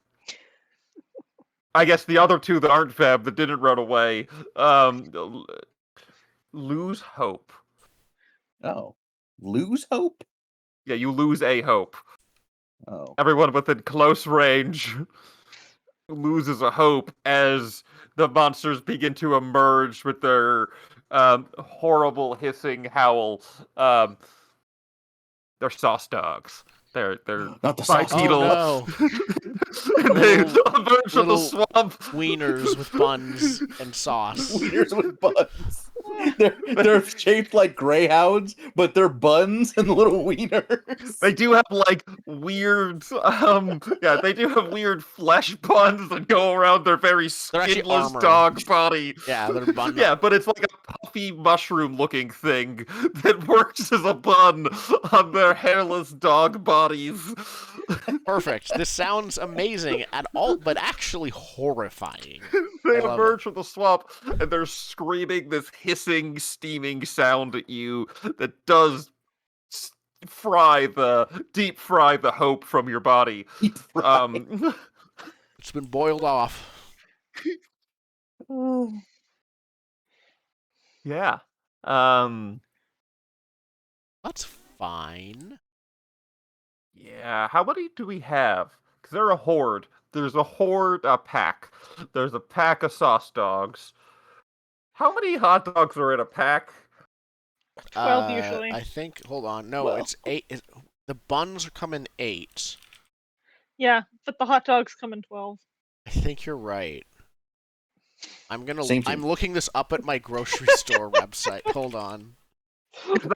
guess the other two that aren't Feb, that didn't run away, lose hope. Oh. Lose hope? Yeah, you lose a hope. Oh. Everyone within close range loses a hope as the monsters begin to emerge with their horrible hissing howl. They're sauce dogs. They're Not the sauce bipedal. Oh And they Little- emerge from the little swamp. Wieners with buns and sauce. Wieners with buns. They're shaped like greyhounds, but they're buns and little wieners. They do have like weird, they do have weird flesh buns that go around their very They're actually skinless armor. dog body. Yeah, they're bun. Yeah, but it's like a puffy mushroom-looking thing that works as a bun on their hairless dog bodies. Perfect. This sounds amazing at all, but actually horrifying. They I love emerge from the swamp and they're screaming this hissing, steaming sound at you that does deep fry the hope from your body. It's been boiled off. Yeah. That's fine. Yeah. How many do we have? Because they're a horde. There's a pack. There's a pack of sauce dogs. How many hot dogs are in a pack? 12 usually. I think. Hold on. No, Well. it's 8. The buns come in 8. Yeah, but the hot dogs come in 12. I think you're right. Same I'm team. looking this up at my grocery store website. Hold on.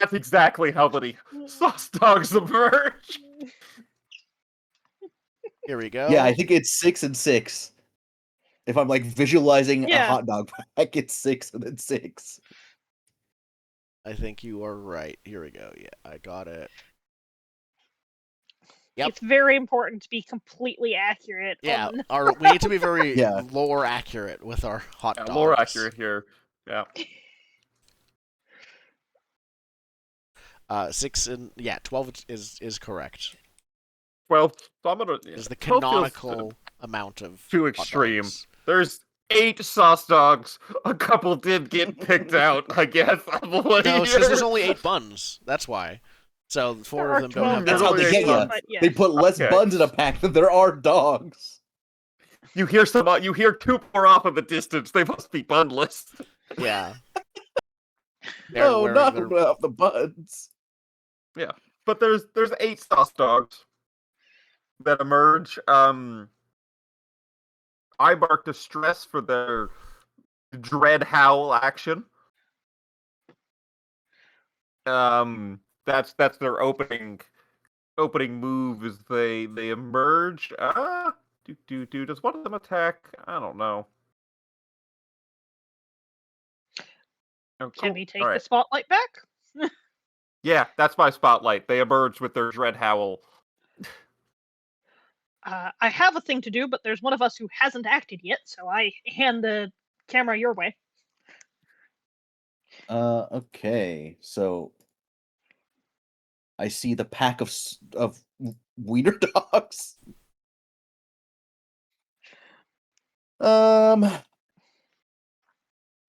That's exactly how many sauce dogs emerge. Here we go. Yeah, I think it's 6 and 6. If I'm like visualizing a Yeah. hot dog pack, it's 6 and then 6. I think you are right. Here we go. Yeah, I got it. Yep. It's very important to be completely accurate. Yeah, on... we need to be very Yeah. lore accurate with our hot dogs. More accurate here. Yeah. 6 and 12 is correct. Well, so I'm gonna. Is the 12 feels canonical amount of too hot extreme. dogs. There's 8 sauce dogs. A couple did get picked out, I guess. No, because there's only 8 buns. That's why. So 4 of them don't have That's There's how buns. they only get 8 you. buns. But yeah. They put less Okay. buns in a pack than there are dogs. You hear 2 more off in the distance. They must be bunless. Yeah. They're No, wearing not their- without the buns. But there's 8 sauce dogs that emerge. I mark distress for their dread howl action. That's their opening move as they emerge. Does one of them attack? I don't know. Oh, Can cool. we take All the right. spotlight back? Yeah, that's my spotlight. They emerge with their dread howl. I have a thing to do, but there's one of us who hasn't acted yet, so I hand the camera your way. Okay. So I see the pack of wiener dogs.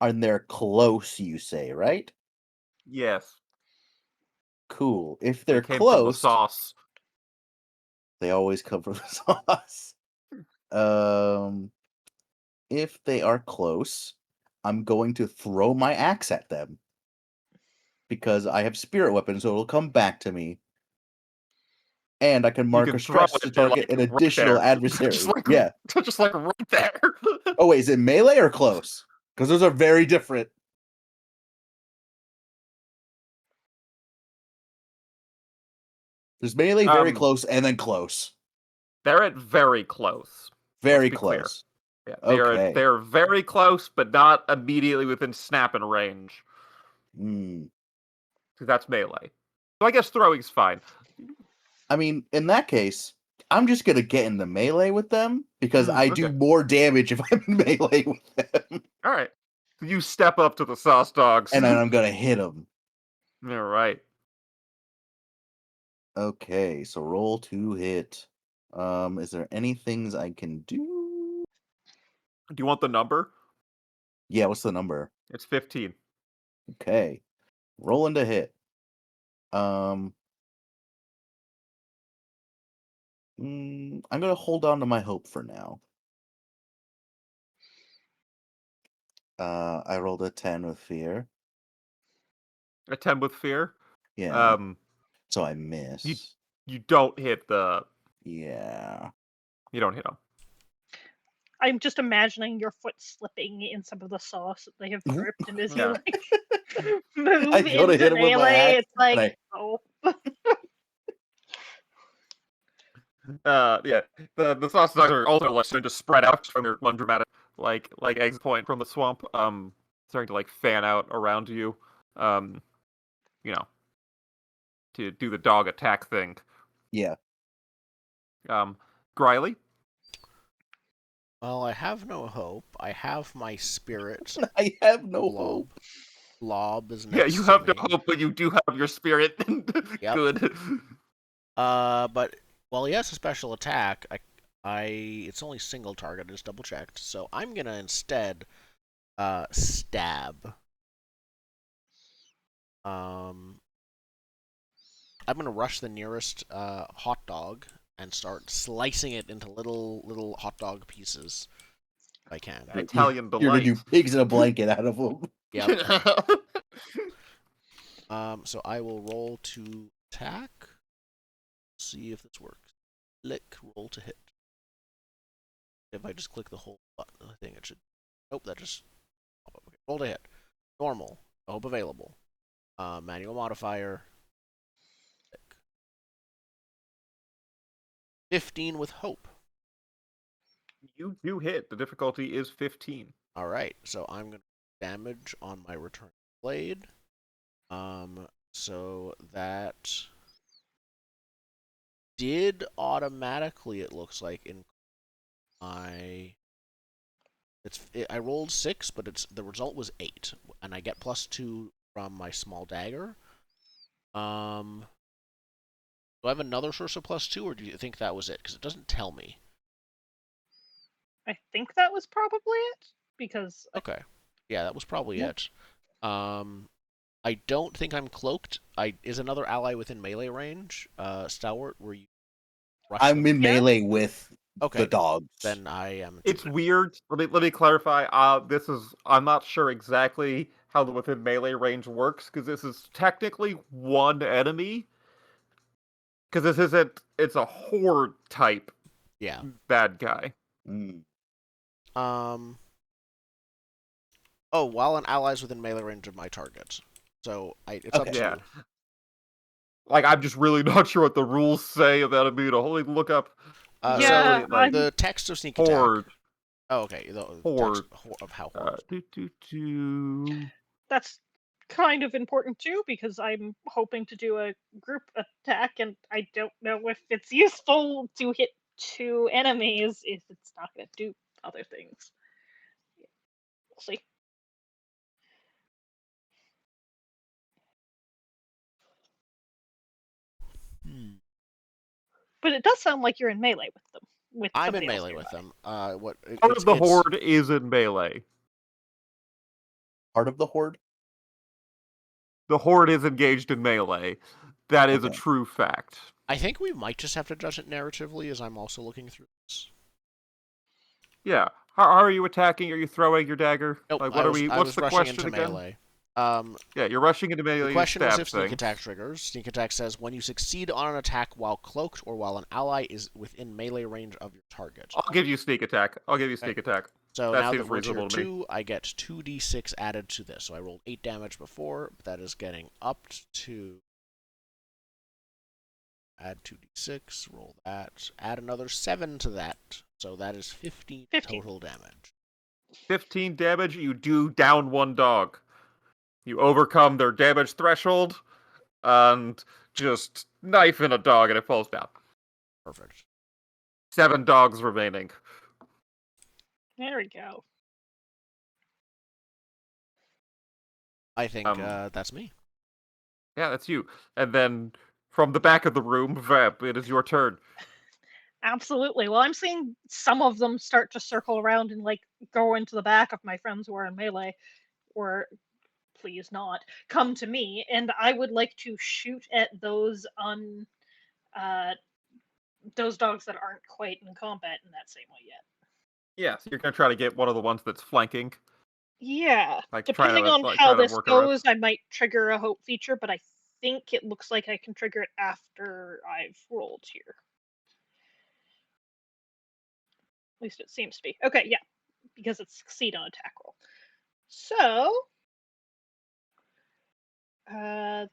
And they're close, you say, right? Yes, Cool. If they they're came from the close, sauce. they always come from the sauce. If they are close, I'm going to throw my axe at them. Because I have spirit weapons, so it'll come back to me. And I can mark can a throw stretch it, to they're, target like, an right additional there. adversary. Just like- Yeah. Just like right there. Oh wait, is it melee or close? Because those are very different. There's melee, very close, and then close. They're at very close. Very be clear. close. Yeah, Okay. they're very close, but not immediately within snapping range. Hmm. Because that's melee. So I guess throwing's fine. I mean, in that case, I'm just gonna get in the melee with them because I do okay. more damage if I'm in melee with them, All right. You step up to the sauce dogs. and then I'm gonna hit them. All right. Okay, so roll to hit. Is there any things I can do? Do you want the number? Yeah, what's the number? It's 15. Okay, rolling to hit. I'm gonna hold on to my hope for now. I rolled a 10 with fear. A 10 with fear. Yeah. So I miss. You don't hit the. Yeah. You don't hit them. I'm just imagining your foot slipping in some of the sauce that they have dripped, and as you Yeah. like move I go to into hit him with my melee, axe, it's like, and oh. Yeah, the sauce dogs are also like starting to spread out from their one dramatic, like exit point from the swamp, starting to like fan out around you, um, you know, to do the dog attack thing. yeah. Griley, Well, I have no hope. I have my spirit I have no blob. hope. Blob is yeah, next you to have no me. hope, but you do have your spirit. Yep. Good. But while he has a special attack, it's only single target. I just double checked. So I'm gonna instead stab. Um, I'm gonna rush the nearest hot dog and start slicing it into little hot dog pieces if I can. Italian You're gonna do delight. pigs in a blanket out of them. Yep. So I will roll to attack. See if this works. Click, roll to hit. If I just click the whole button, I think it should. Nope, that just. Okay, roll to hit. Normal. Hope available. Manual modifier. Click. 15 with hope. You do hit. The difficulty is 15. Alright, so I'm going to damage on my return blade. So that did automatically, it looks like, in my. I rolled 6, but the result was 8, and I get +2 from my small dagger. Do I have another source of +2, or do you think that was it? Because it doesn't tell me. I think that was probably it, because Okay. Yeah, that was probably Yeah. it. I don't think I'm cloaked. Is another ally within melee range? Stalwart, were you rush I'm them? in melee with Okay. the dogs. Then I am. It's too. weird. Let me clarify. I'm not sure exactly how the within melee range works because this is technically one enemy. Because this isn't. It's a horde type Yeah. bad guy. Mm. Oh, while an ally is within melee range of my target. So it's up Okay. to Yeah. you. Like I'm just really not sure what the rules say about it being a holy look up. yeah, So like the text of sneak horde. attack. Oh, okay. The Horde. text of how horde. that's kind of important too, because I'm hoping to do a group attack, and I don't know if it's useful to hit 2 enemies if it's not going to do other things. We'll see. Hmm. But it does sound like you're in melee with them. With I'm in somebody else melee with nearby. them. What? Part of the horde is in melee. Part of the horde? The horde is engaged in melee. That is a Okay. true fact. I think we might just have to judge it narratively, as I'm also looking through this. Yeah. How are you attacking? Are you throwing your dagger? Nope, Like, I was what's the rushing question into again? melee. Yeah, you're rushing into melee. The You question was stab if sneak things. attack triggers. Sneak attack says when you succeed on an attack while cloaked or while an ally is within melee range of your target. I'll give you sneak attack. So That now that seems we're tier reasonable to me. 2, I get 2d6 added to this. So I rolled 8 damage before, but that is getting up to. Add 2d6, roll that, add another 7 to that. So that is 15 total damage. 15 damage, you do down one dog. You overcome their damage threshold, and just knife in a dog and it falls down. Perfect. 7 dogs remaining. There we go. I think that's me. Yeah, that's you. And then from the back of the room, Vamp, it is your turn. Absolutely. Well, I'm seeing some of them start to circle around and like go into the back of my friends who are in melee, or please not come to me. And I would like to shoot at uh, those dogs that aren't quite in combat in that same way yet. Yeah, so you're gonna try to get one of the ones that's flanking. Yeah. Like Depending on try how to this work around. goes, I might trigger a hope feature, but I think it looks like I can trigger it after I've rolled here. At least it seems to be. Okay, yeah, because it's succeed on attack roll. So Where's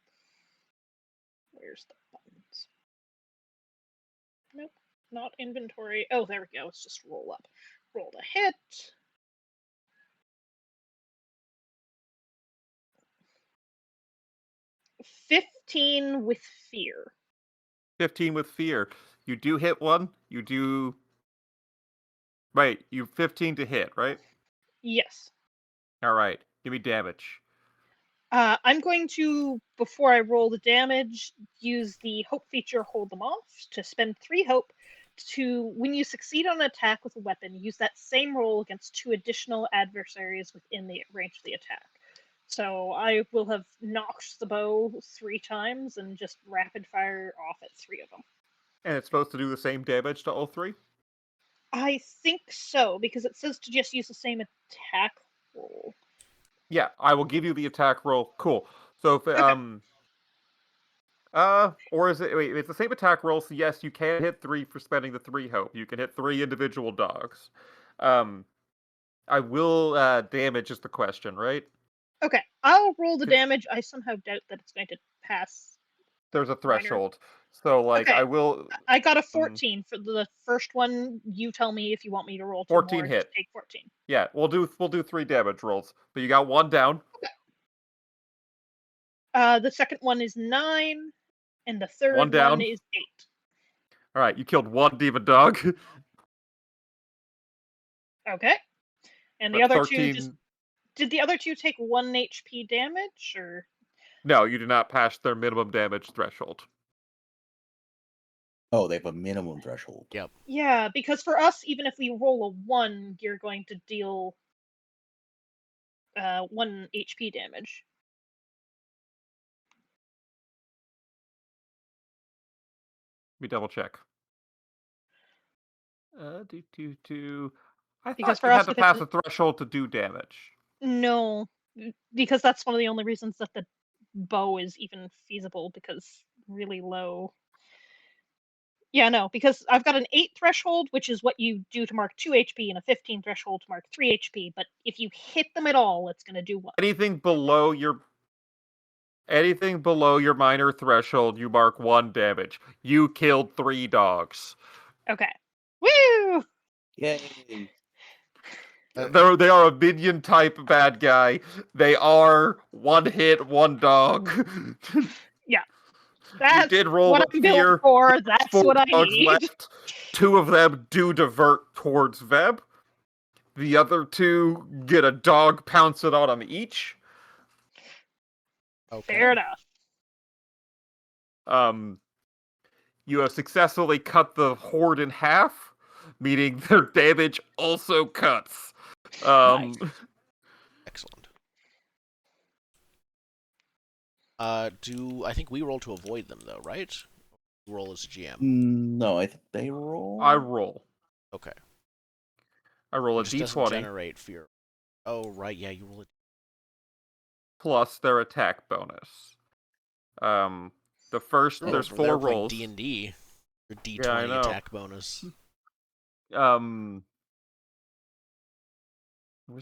the buttons? Nope, not inventory. Oh, there we go. Let's just roll up. Rolled a hit. 15 with fear. 15 with fear. You do hit one. You do. Right, you 15 to hit, right? Yes. All right, give me damage. I'm going to, before I roll the damage, use the hope feature, hold them off, to spend 3 hope to, when you succeed on an attack with a weapon, use that same roll against 2 additional adversaries within the range of the attack. So I will have knocked the bow 3 times and just rapid fire off at 3 of them. And it's supposed to do the same damage to all 3? I think so, because it says to just use the same attack roll. Yeah, I will give you the attack roll. Cool. So if or is it? Wait, it's the same attack roll. So yes, you can hit 3 for spending the 3 hope. You can hit 3 individual dogs. I will damage is the question, right? Okay, I'll roll the damage. I somehow doubt that it's going to pass. There's a Minor. threshold. So like Okay. I will. I got a 14 for the first one. You tell me if you want me to roll 2 14 more. hit. Just take 14. Yeah, we'll do 3 damage rolls. But you got 1 down. The second one is 9, and the third 1 down. one is 8. All right, you killed 1 demon dog. Okay. And the But other 13... two just... Did the other 2 take 1 HP damage, or...? No, you did not pass their minimum damage threshold. Oh, they have a minimum threshold. Yep. Yeah, because for us, even if we roll a 1, you're going to deal 1 HP damage. Let me double check. I Because thought for you us, had to if it's pass a threshold to do damage. No, because that's one of the only reasons that the bow is even feasible, because really low. Yeah, no, because I've got an 8 threshold, which is what you do to mark 2 HP, and a 15 threshold to mark 3 HP, but if you hit them at all, it's going to do 1. Anything below your minor threshold, you mark 1 damage. You killed 3 dogs. Okay. Woo! Yay! They are a minion type bad guy. They are 1 hit, 1 dog. Yeah. You That's did roll what with I'm built fear. for. That's 4 what I dogs need. left. 2 of them do divert towards Veb. The other 2 get a dog pouncing on them each. Okay. Fair enough. You have successfully cut the horde in half, meaning their damage also cuts. Nice. Excellent. I think we roll to avoid them though, right? Roll as a GM. No, I think they roll. I roll. Okay. I roll a It just doesn't d20 generate fear. Oh right, yeah, you roll it. plus their attack bonus. The first there's 4 rolls. D&D. Your D20 Yeah, I know. attack bonus. Where's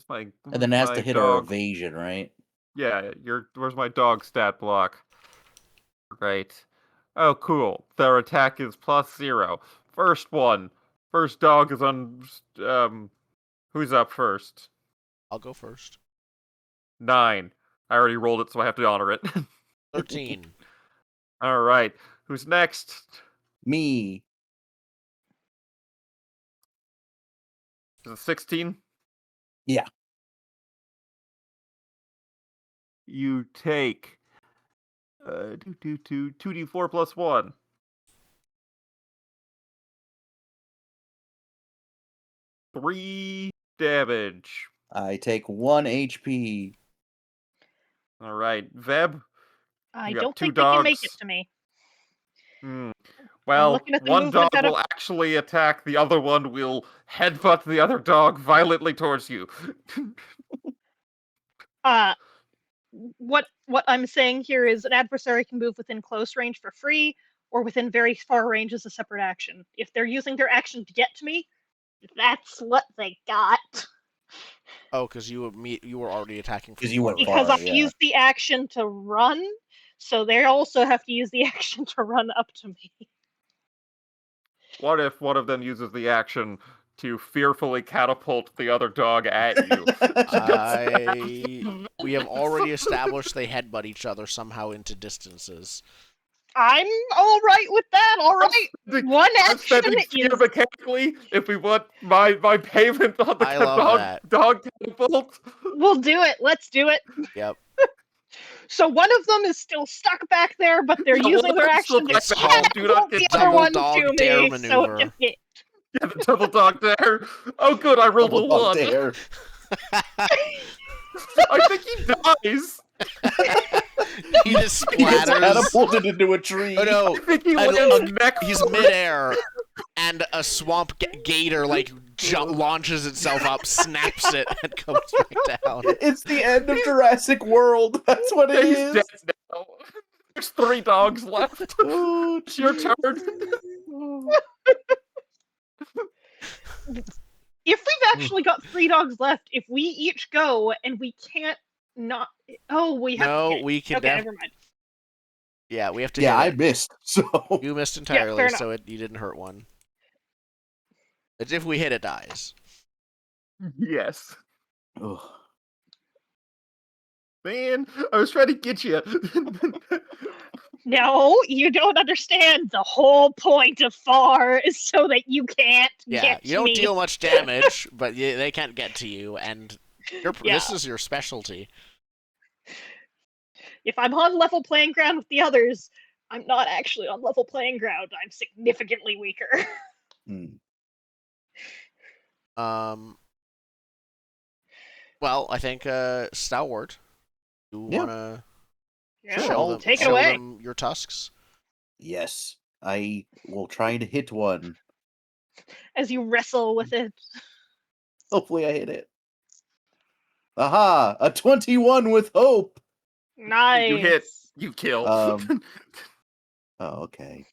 my And then it has to hit our dog? evasion, right? Yeah, where's my dog stat block? Right. Oh, cool. Their attack is +0. First dog is on. Who's up first? I'll go first. 9. I already rolled it, so I have to honor it. 13. All right. Who's next? Me. Is it 16? Yeah. You take 2d4 plus 1. 3 damage. I take 1 HP. All right, Veb. I You got don't 2 think they dogs. can make it to me. Hmm. I'm Well, looking at the one dog movement out of... will actually attack, the other one will headbutt the other dog violently towards you. What I'm saying here is an adversary can move within close range for free, or within very far range as a separate action. If they're using their action to get to me, that's what they got. Oh, because you were already attacking from 'Cause you weren't farther Because far, I away. yeah. used the action to run, so they also have to use the action to run up to me. What if one of them uses the action to fearfully catapult the other dog at you? We have already established they headbutt each other somehow into distances. I'm all right with that. All right, one I'm action spending fear is. mechanically if we want my payment on the I love that. dog catapult. We'll do it. Let's do it. Yep. So one of them is still stuck back there, but they're Yeah, using one their of them's still action to back It's there. called Do not catapult get the other double one dog to dare me, so it maneuver. can hit. Yeah, the double dog dare. Oh, good, I rolled a Double dog 1. dare. I think he dies. He just He gets splatters. catapulted into a tree. Oh no! I think he And, lands neck he's first. midair, and a swamp gator like launches itself up, snaps it, and comes back down. It's the end of Jurassic World. That's what it He's is. dead now. There's 3 dogs left. Oh, It's your turn. If we've actually got 3 dogs left, if we each go and we can't not. Oh, we have to No, hit. we can. Okay, never mind. Yeah, we have to. Yeah, I hit it. missed. So You missed fair entirely, enough. so you didn't hurt one. It's if we hit, it dies. Yes. Ugh. Man, I was trying to get you. No, you don't understand. The whole point of FAR is so that you can't Yeah, get you don't me. deal much damage, but they can't get to you, and Yeah. this is your specialty. If I'm on level playing ground with the others, I'm not actually on level playing ground. I'm significantly weaker. Hmm. Well, I think Stalwart, you Yeah. wanna Yeah, Sure, show them, take it show away. them your tusks? Yes, I will try to hit one. As you wrestle with it. Hopefully, I hit it. Aha! A 21 with hope. Nice. You hit, you kill. Oh, okay.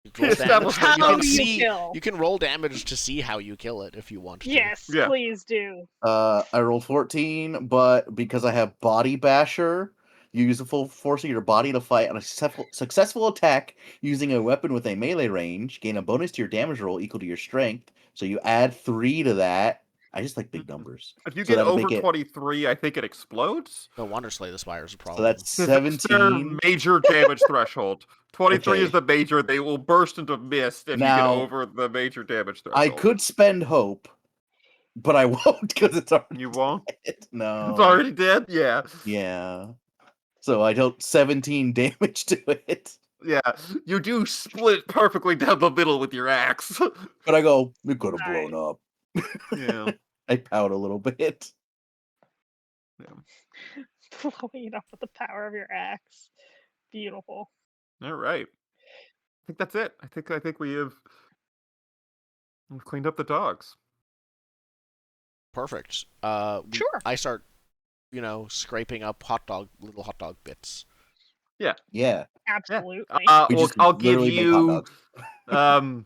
You roll damage, Establish but you How can do you see. kill? You can roll damage to see how you kill it if you want to. Yes, Yeah. please do. I rolled 14, but because I have Body Basher, you use the full force of your body to fight on a successful attack using a weapon with a melee range. Gain a bonus to your damage roll equal to your strength. So you add 3 to that. I just like big numbers. If you So get that'll over make it. 23, I think it explodes. No wonder Slay the Spire is a So problem. that's That's their 17. major damage threshold. 23 is Okay. the major. They will burst into mist if you get Now, over the major damage threshold. I could spend hope, but I won't because it's already You won't? dead. No. It's already dead? Yeah. Yeah. So I dealt 17 damage to it. Yeah. You do split perfectly down the middle with your axe. But I go, it could have blown up. Yeah. I pout a little bit. Blowing it up with the power of your axe. Beautiful. All right. I think that's it. I think we've cleaned up the dogs. Perfect. Sure. I start, scraping up little hot dog bits. Yeah. Absolutely. We Well, just I'll give literally make hot you dogs.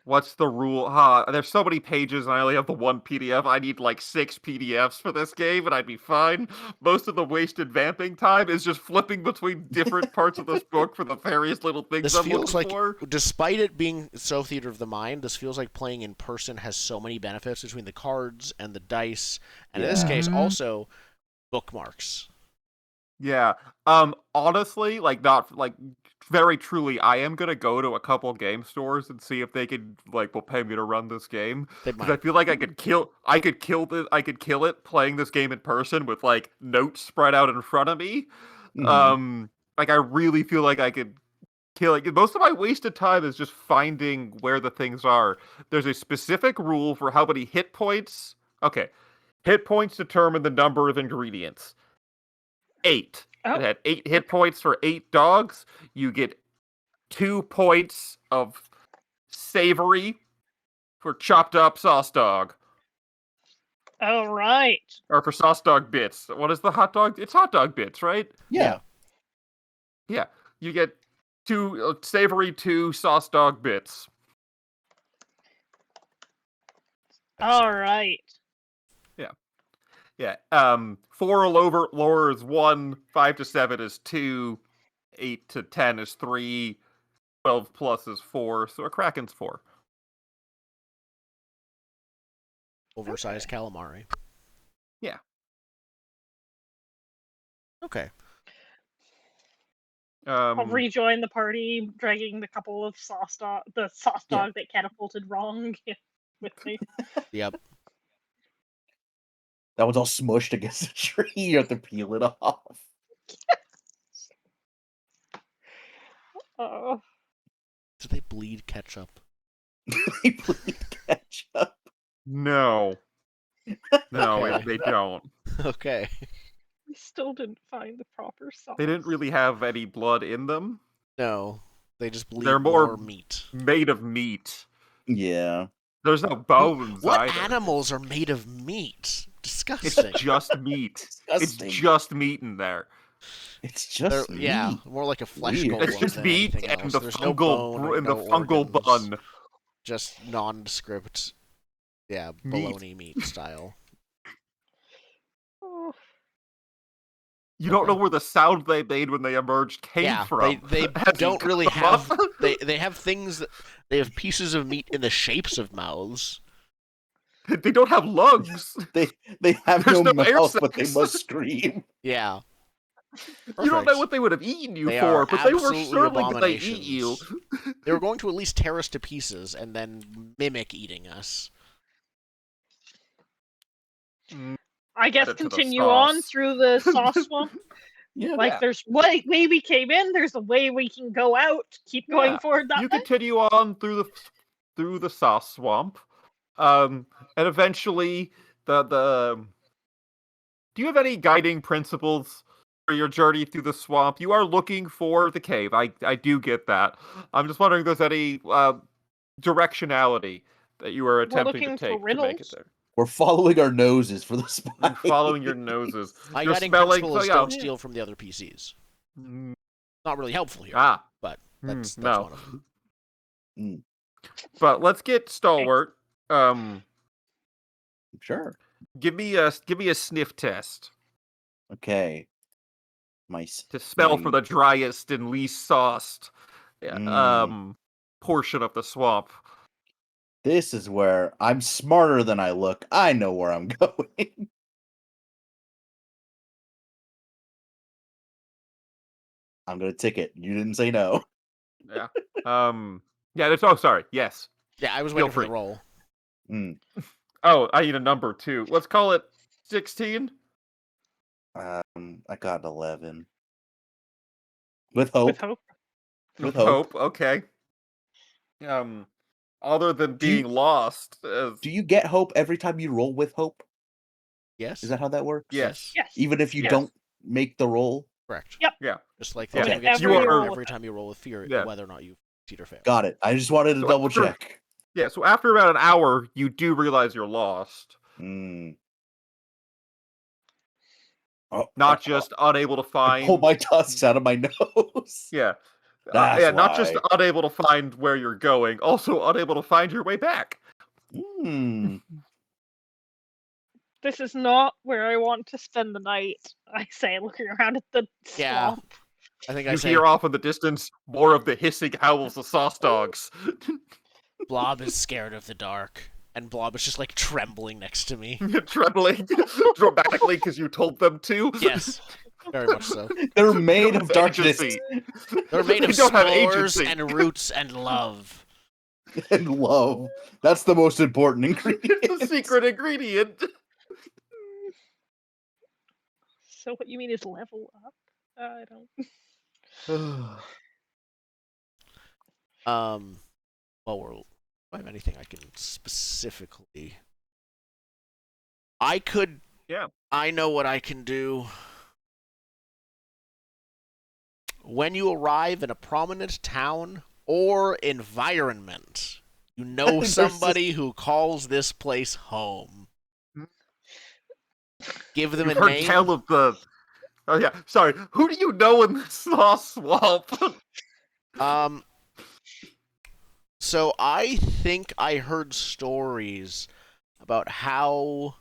what's the rule? There's so many pages, and I only have the 1 PDF. I need like 6 PDFs for this game, and I'd be fine. Most of the wasted vamping time is just flipping between different parts of this book for the various little things This I'm feels looking like, for. despite it being so theater of the mind, this feels like playing in person has so many benefits between the cards and the dice, and in this Yeah. case, also bookmarks. Yeah. Honestly, not very truly, I am gonna go to a couple game stores and see if they could will pay me to run this game. They Because I might. feel like I could kill it playing this game in person with notes spread out in front of me. Mhm. I really feel like I could kill it. Most of my wasted time is just finding where the things are. There's a specific rule for how many hit points. Okay. Hit points determine the number of ingredients. 8. Oh, It had 8 hit points for 8 dogs. You get 2 points of savory for chopped up sauce dog. all right. Or for sauce dog bits. What is the hot dog? It's hot dog bits, right? Yeah. Yeah. You get 2 savory, 2 sauce dog bits. All right. Yeah. 4 lower is 1, 5 to 7 is 2, 8 to 10 is 3, 12 plus is 4, so a Kraken's 4. Oversized calamari. Yeah. Okay. I'll rejoin the party, dragging the couple of the sauce Yeah. dog that catapulted wrong with me. Yep. That one's all smushed against the tree. You have to peel it off. Oh, Do they bleed ketchup? They bleed ketchup. No. No, Okay. they don't. Okay. we still didn't find the proper sauce. They didn't really have any blood in them. No. They just bleed They're more meat. made of meat. Yeah. There's no bones What either. animals are made of meat? It's Disgusting. just meat. Disgusting. It's just meat in there. It's just meat. Yeah, more like a flesh Weird. golem It's just than meat anything and else. the There's no bone and no fungal organs. bun. Just nondescript, yeah, Meat. bologna meat style. Oh, You don't Okay. know where the sound they made when they emerged came Yeah, from. they as you don't cut really them have up. they have things they have pieces of meat in the shapes of mouths. They don't have lungs. They have There's no no air mouth, but they sacs. must scream. Yeah. You don't know Perfect. what they would have eaten you They for, are but they were absolutely surely going to eat you. abominations. They were going to at least tear us to pieces and then mimic eating us. I guess Add it to the continue on sauce. through the sauce swamp. Yeah. Like, there's way we came in. There's a way we can go out. Keep going Yeah, forward that you way. continue on through the sauce swamp, and eventually the. Do you have any guiding principles for your journey through the swamp? You are looking for the cave. I do get that. I'm just wondering if there's any directionality that you are attempting to looking for take to make it riddles. there. We're following our noses for the spy. You're following your noses. My You're guiding smelling. principle is yeah. don't steal from the other PCs. Mm, Not really helpful here, Ah, but that's no. one of them. But let's get Stalwart. Sure. Give me a sniff test Okay. to smell for the driest and least sauced portion of the swamp. This is where I'm smarter than I look. I know where I'm going. I'm gonna tick it. You didn't say no. Yeah. Yeah. Oh, sorry. Yes. Yeah, I was Feel waiting for free. the roll. Oh, I need a number too. Let's call it 16. I got an 11. With hope. With hope. With hope. Okay. Other than Do you- being lost. Do you get hope every time you roll with hope? Yes. Is that how that works? Yes. Yes. Even if you Yes. don't make the roll? Correct. Yep. Yeah. Just like Yeah. the gets Whenever you better roll every time you roll with fear, Yeah. whether or not you succeed or fail. Got it. I just wanted to So double after- check. Yeah. So after about an hour, you do realize you're lost. Oh, Not just unable to I find. pull my tusks out of my nose. Yeah. That's yeah. Not just why. unable to find where you're going, also unable to find your way back. This is not where I want to spend the night. I say, looking around at the Yeah. swamp. I think I You say hear off in the distance more of the hissing howls of sauce dogs. Blob is scared of the dark, and Blob is just like trembling next to me. Trembling dramatically because you told them to. Yes, very much so. They're made Don't of have darkness agency. They're made They of don't have spores agency. and roots and love. and love. That's the most important ingredient. It's the secret ingredient. So what you mean is level up? I don't. Well, do I have anything I can specifically? I could. Yeah. I know what I can do. When you arrive in a prominent town or environment, you know There's somebody who calls this place home. Give them You've a heard name. tell of the. Oh yeah, sorry. Who do you know in the sauce swamp? So I think I heard stories about how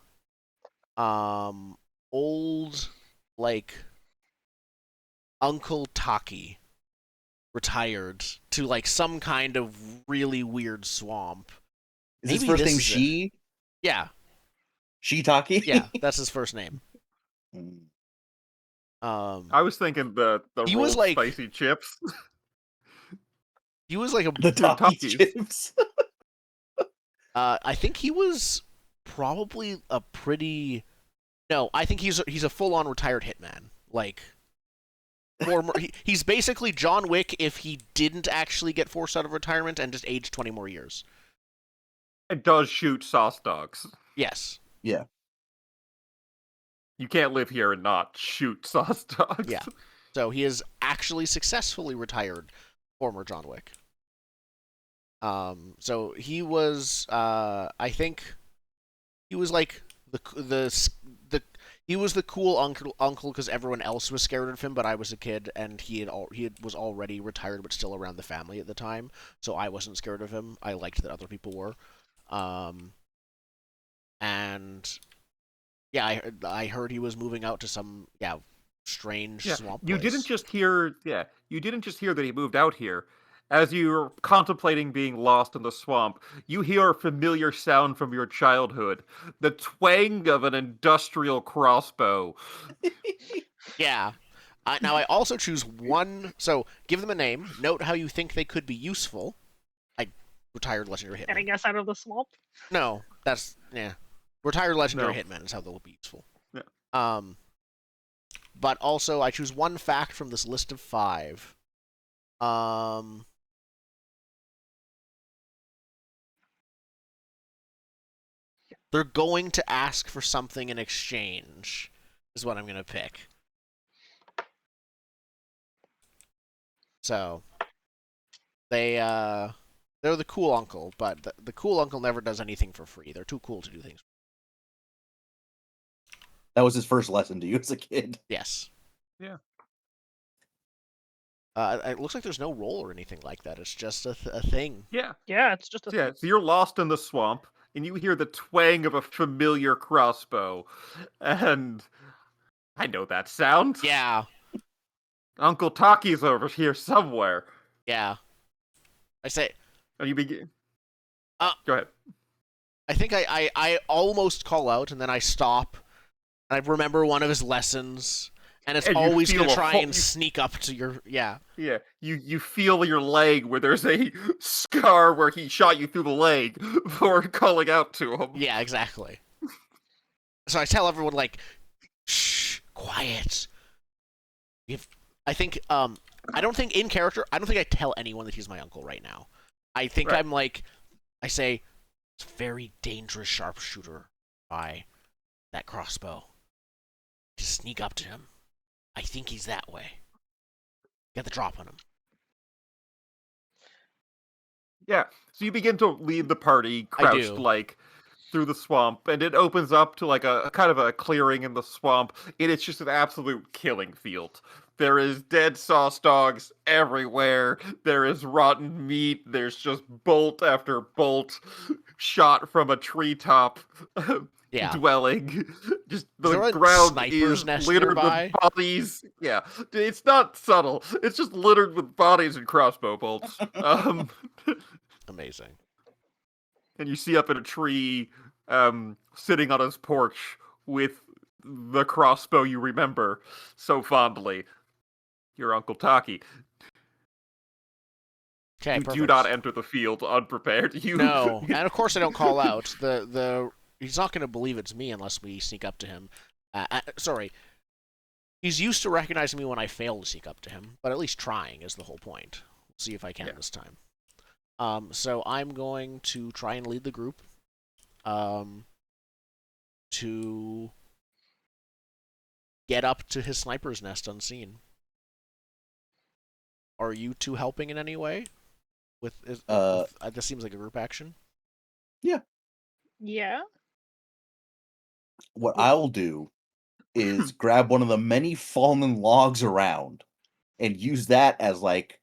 old, like, Uncle Taki retired to, like, some kind of really weird swamp. Is his Maybe first this name is it. Shi? Yeah, Shiitake? yeah, that's his first name. Mm. I was thinking the He was rolled like- spicy chips. He was like a The Taki Takis. chips. I think he was probably a pretty. No, I think he's a full-on retired hitman. Like, he's basically John Wick if he didn't actually get forced out of retirement and just aged 20 more years. It does shoot sauce dogs. Yes. Yeah. You can't live here and not shoot sauce dogs. Yeah. So he is actually successfully retired former John Wick. So he was, I think, he was like he was the cool uncle because everyone else was scared of him, but I was a kid and he was already retired but still around the family at the time, so I wasn't scared of him. I liked that other people were, and yeah, I heard he was moving out to some strange swamp You place. didn't just hear that he moved out here. As you're contemplating being lost in the swamp, you hear a familiar sound from your childhood. The twang of an industrial crossbow. Yeah. Now I also choose one. So give them a name. Note how you think they could be useful. I retired legendary hitman. Getting us out of the swamp. No, that's retired legendary No. hitman is how they'll be useful. Yeah. But also I choose one fact from this list of 5. They're going to ask for something in exchange. Is what I'm gonna pick. So they're the cool uncle, but the cool uncle never does anything for free. They're too cool to do things. That was his first lesson to you as a kid. Yes. Yeah. It looks like there's no role or anything like that. It's just a thing. Yeah. Yeah, it's just a Yeah, so you're lost in the swamp, and you hear the twang of a familiar crossbow. And I know that sound. Yeah, Uncle Taki's over here somewhere. yeah. I say, And you begin. Uh, Go ahead. I think I almost call out, and then I stop, and I remember one of his lessons, and it's And you always feel gonna a try whole- and sneak up to your Yeah, you feel your leg where there's a scar where he shot you through the leg for calling out to him. Yeah, exactly. So I tell everyone like, shh, quiet. I think I don't think in character. I don't think I tell anyone that he's my uncle right now. I think Right. I'm like, I say, it's a very dangerous sharpshooter by that crossbow. Just sneak up to him. I think he's that way. Get the drop on him. Yeah, so you begin to lead the party, I crouched do. like through the swamp, and it opens up to like a kind of a clearing in the swamp, and it's just an absolute killing field. There is dead sauce dogs everywhere. There is rotten meat. There's just bolt after bolt shot from a treetop Yeah. dwelling. Just the there a ground sniper's is nest littered nearby? with bodies. Yeah, it's not subtle. It's just littered with bodies and crossbow bolts. Amazing. And you see up in a tree, sitting on his porch with the crossbow you remember so fondly, your Uncle Taki. Okay, You perfect. do not enter the field unprepared. You No, and of course I don't call out. He's not going to believe it's me unless we sneak up to him. Sorry. He's used to recognizing me when I fail to sneak up to him, but at least trying is the whole point. We'll see if I can this time. So I'm going to try and lead the group to get up to his sniper's nest unseen. Are you two helping in any way? This seems like a group action. Yeah. What I'll do is grab one of the many fallen logs around and use that as like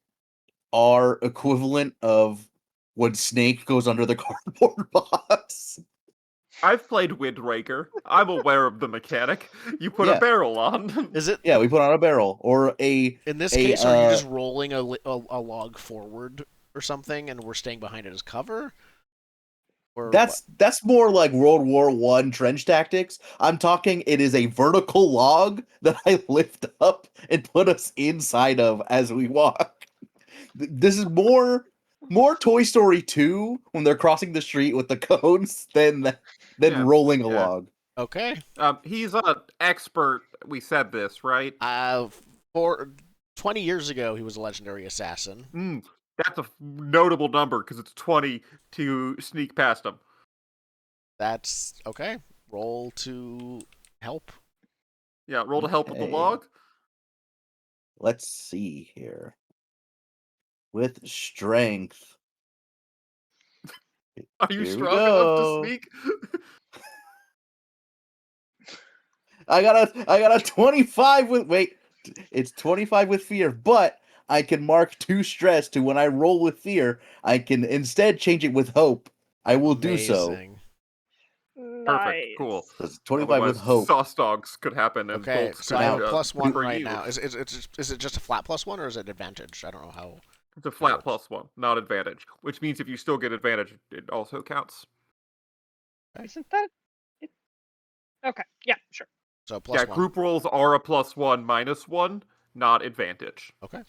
our equivalent of when Snake goes under the cardboard box. I've played Wind Waker. I'm aware of the mechanic. You put a Yeah. barrel on. Is it? Yeah, we put on a barrel or In this case, are you just rolling a log forward or something, and we're staying behind it as cover? Or what? that's more like World War One trench tactics. I'm talking it is a vertical log that I lift up and put us inside of as we walk. This is more Toy Story 2 when they're crossing the street with the cones than Yeah, rolling a yeah. log. Okay. He's an expert. We said this, right? For 20 years ago, he was a legendary assassin. That's a notable number because it's 20 to sneak past him. That's okay. Roll to help. Yeah, roll to help with the Okay. log. Let's see here. With strength. Are you Here we strong enough to go. sneak? I got a 25 with it's 25 with fear, but I can mark 2 stress to when I roll with fear, I can instead change it with hope. I will do so. Amazing. Perfect. Cool. So it's 25 Otherwise, with hope. sauce dogs could happen and Okay, bolts so could I have a +1 for right you. now. Is it just a flat +1 or is it advantage? I don't know how. It's a flat +1, not advantage. Which means if you still get advantage, it also counts. Isn't that it? Okay, yeah, sure. So Yeah, +1. group rolls are a +1 -1, not advantage. Okay.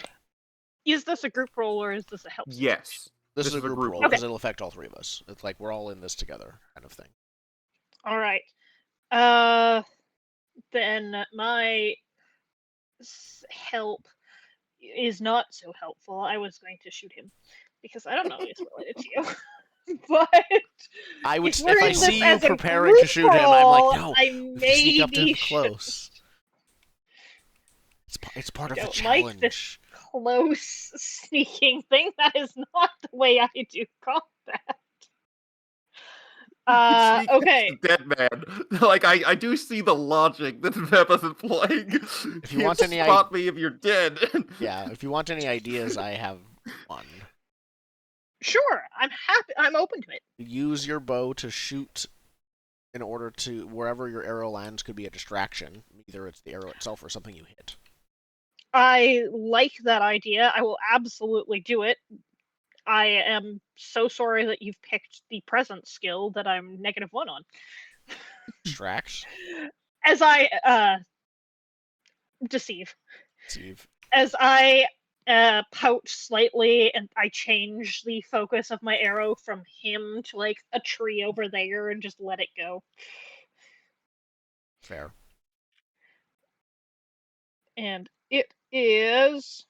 Is this a group roll or is this a help situation? Yes. This is a group roll Okay. because it'll affect all 3 of us. It's like we're all in this together, kind of thing. All right. Then my help is not so helpful. I was going to shoot him because I don't know if it's related to you. But I would, if we're if I in see this you as a preparing to group shoot him, I'm roll, like, no. I Sneak up to maybe him close. It's part of the don't like this challenge. close sneaking thing. That is not the way I do combat. Sneak past Okay. the dead man. Like I do see the logic that Vep isn't playing. If you want any spot me if you're dead. Yeah, if you want any ideas, I have one. Sure, I'm happy. I'm open to it. Use your bow to shoot in order to wherever your arrow lands could be a distraction. Either it's the arrow itself or something you hit. I like that idea. I will absolutely do it. I am so sorry that you've picked the present skill that I'm -1 on. Distract. As I deceive. Steve. As I pouch slightly and I change the focus of my arrow from him to like a tree over there and just let it go. Fair. And it is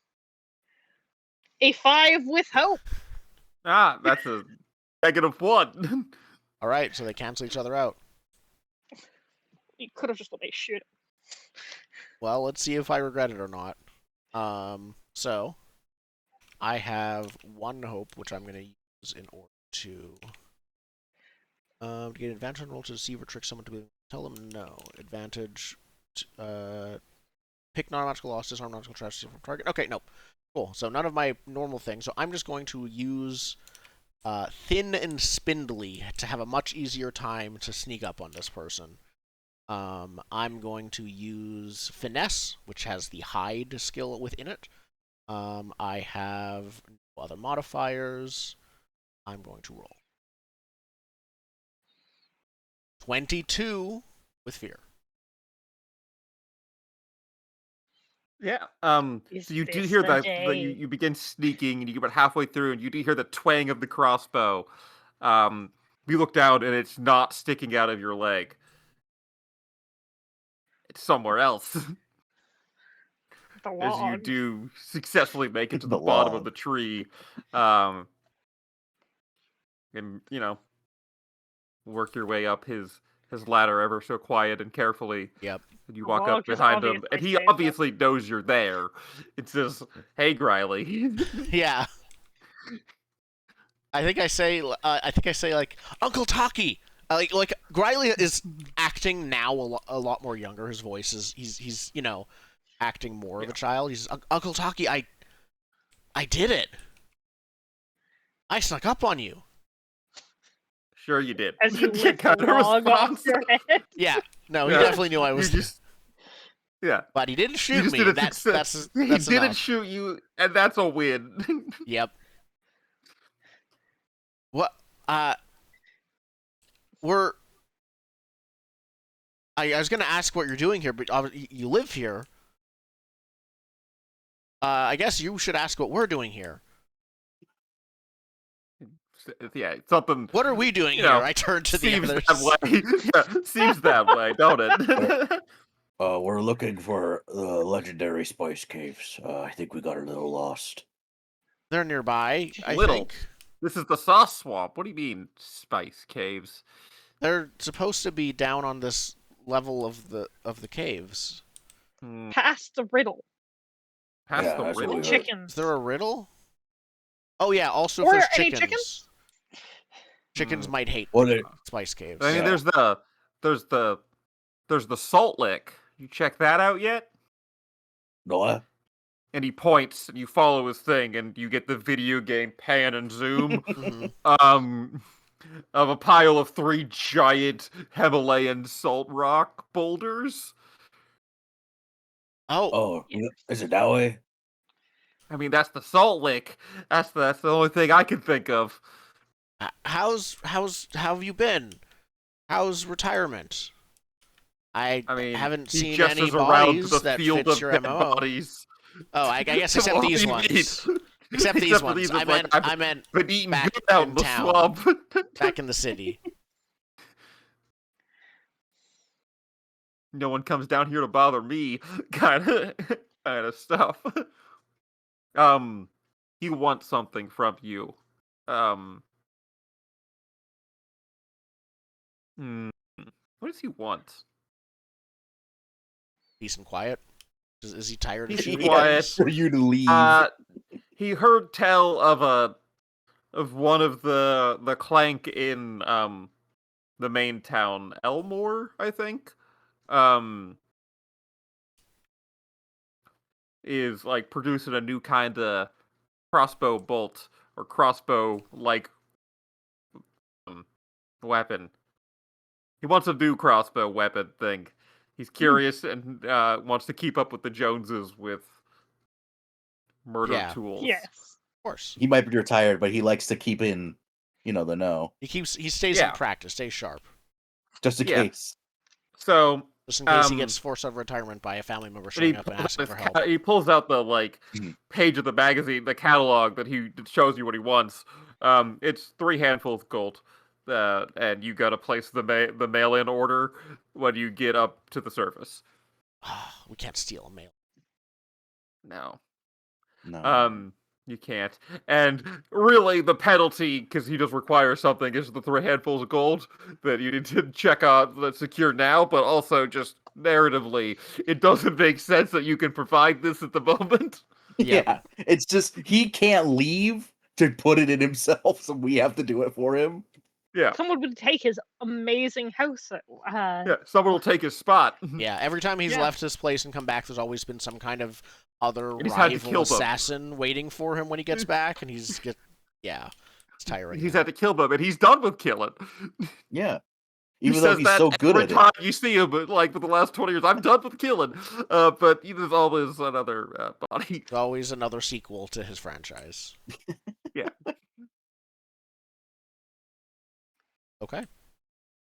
a 5 with hope. That's a -1. All right, so they cancel each other out. You could have just let me shoot him. Well, let's see if I regret it or not. So I have 1 hope, which I'm going to use in order to get advantage on roll to deceive or trick someone to tell them no. Advantage. Pick non-magical loss, disarm non-magical trash from target. Okay, no. Cool. So none of my normal things. So I'm just going to use thin and spindly to have a much easier time to sneak up on this person. I'm going to use finesse, which has the hide skill within it. I have no other modifiers. I'm going to roll 22 with fear. Yeah. Is So you do this hear the that day? you begin sneaking, and you get about halfway through, and you do hear the twang of the crossbow. You look down, and it's not sticking out of your leg. It's somewhere else. The As you log. do successfully make it to the The bottom of log. the tree, and work your way up his ladder ever so quiet and carefully. Yep. And you The walk log up is behind him, and obviously he saved obviously knows you're there. It says, "Hey, Griley." Yeah. I think I say like Uncle Taki. Like Griley is acting now a lot more younger. His voice is he's acting more of a child. He's Uncle Taki. I did it. I snuck up on you. Sure you did. As you lift the Kind of log off response. your head. Yeah. No, he Yeah. definitely knew I was. You just, yeah. But he didn't You shoot just me. did a That's success. that's He that's didn't enough. shoot you, and that's a win. Yep. What? We're. I was gonna ask what you're doing here, but you live here. I guess you should ask what we're doing here. Yeah, something. What are we doing You here? know, I turned to the seems others. that way. Yeah, seems that way, don't it? We're looking for the legendary spice caves. I think we got a little lost. They're nearby, I Little. think. This is the sauce swamp. What do you mean, spice caves? They're supposed to be down on this level of the caves. Past the riddle. Past Yeah, the that's what riddle? we heard. Chickens. Is there a riddle? Oh yeah, also if Or there's any chickens. chickens? Chickens might hate Well, they- spice caves. I mean, Yeah. there's the salt lick. You check that out yet? What? And he points, and you follow his thing, and you get the video game pan and zoom. Mhm. Of a pile of 3 giant Himalayan salt rock boulders. Oh, Oh, is it that way? I mean, that's the salt lick. That's the only thing I can think of. how have you been? How's retirement? I mean, haven't he seen gestures any around bodies the that field fits of your dead MMO. bodies. Oh, I guess except What these do you ones. mean? Except these for ones. these, I it's like, meant I've I meant been eating back good out in in the town. swamp. back in the city. No one comes down here to bother me, kind of stuff. He wants something from you. What does he want? Peace and quiet. Is he tired of Peace and shooting quiet. things? For you to leave. He heard tell of one of the clank in the main town, Elmore, I think. Is like producing a new kind of crossbow bolt or crossbow like weapon. He wants a new crossbow weapon thing. He's curious and wants to keep up with the Joneses with murder Yeah. tools. Yes. Of course. He might be retired, but he likes to keep in, the know, He stays in Yeah. practice, stays sharp. just in Yeah. case. So Just in case he gets forced out of retirement by a family member and he showing up and asking for help. pulls out the Mhm. page of the magazine, the catalog that shows you what he wants. It's 3 handfuls of gold, and you gotta place the mail-in order when you get up to the surface. We can't steal a mail. No, No. you can't. And really, the penalty, because he does require something, is the 3 handfuls of gold that you need to check on that's secure now. But also, just narratively, it doesn't make sense that you can provide this at the moment. Yep. Yeah. It's just he can't leave to put it in himself, so we have to do it for him. Yeah, Someone would take his amazing house. yeah. Someone will take his spot. Yeah, every time he's Yeah. left this place and come back, there's always been some kind of other And he's had to rival kill them. assassin waiting for him when he gets back, and it's tiring. He's now. had to kill them, and he's done with killing. Yeah. He Even though says he's that so good every at it. time you see him, but like for the last 20 years, I'm done with killing. But there's always another body. There's always another sequel to his franchise. Yeah. Okay.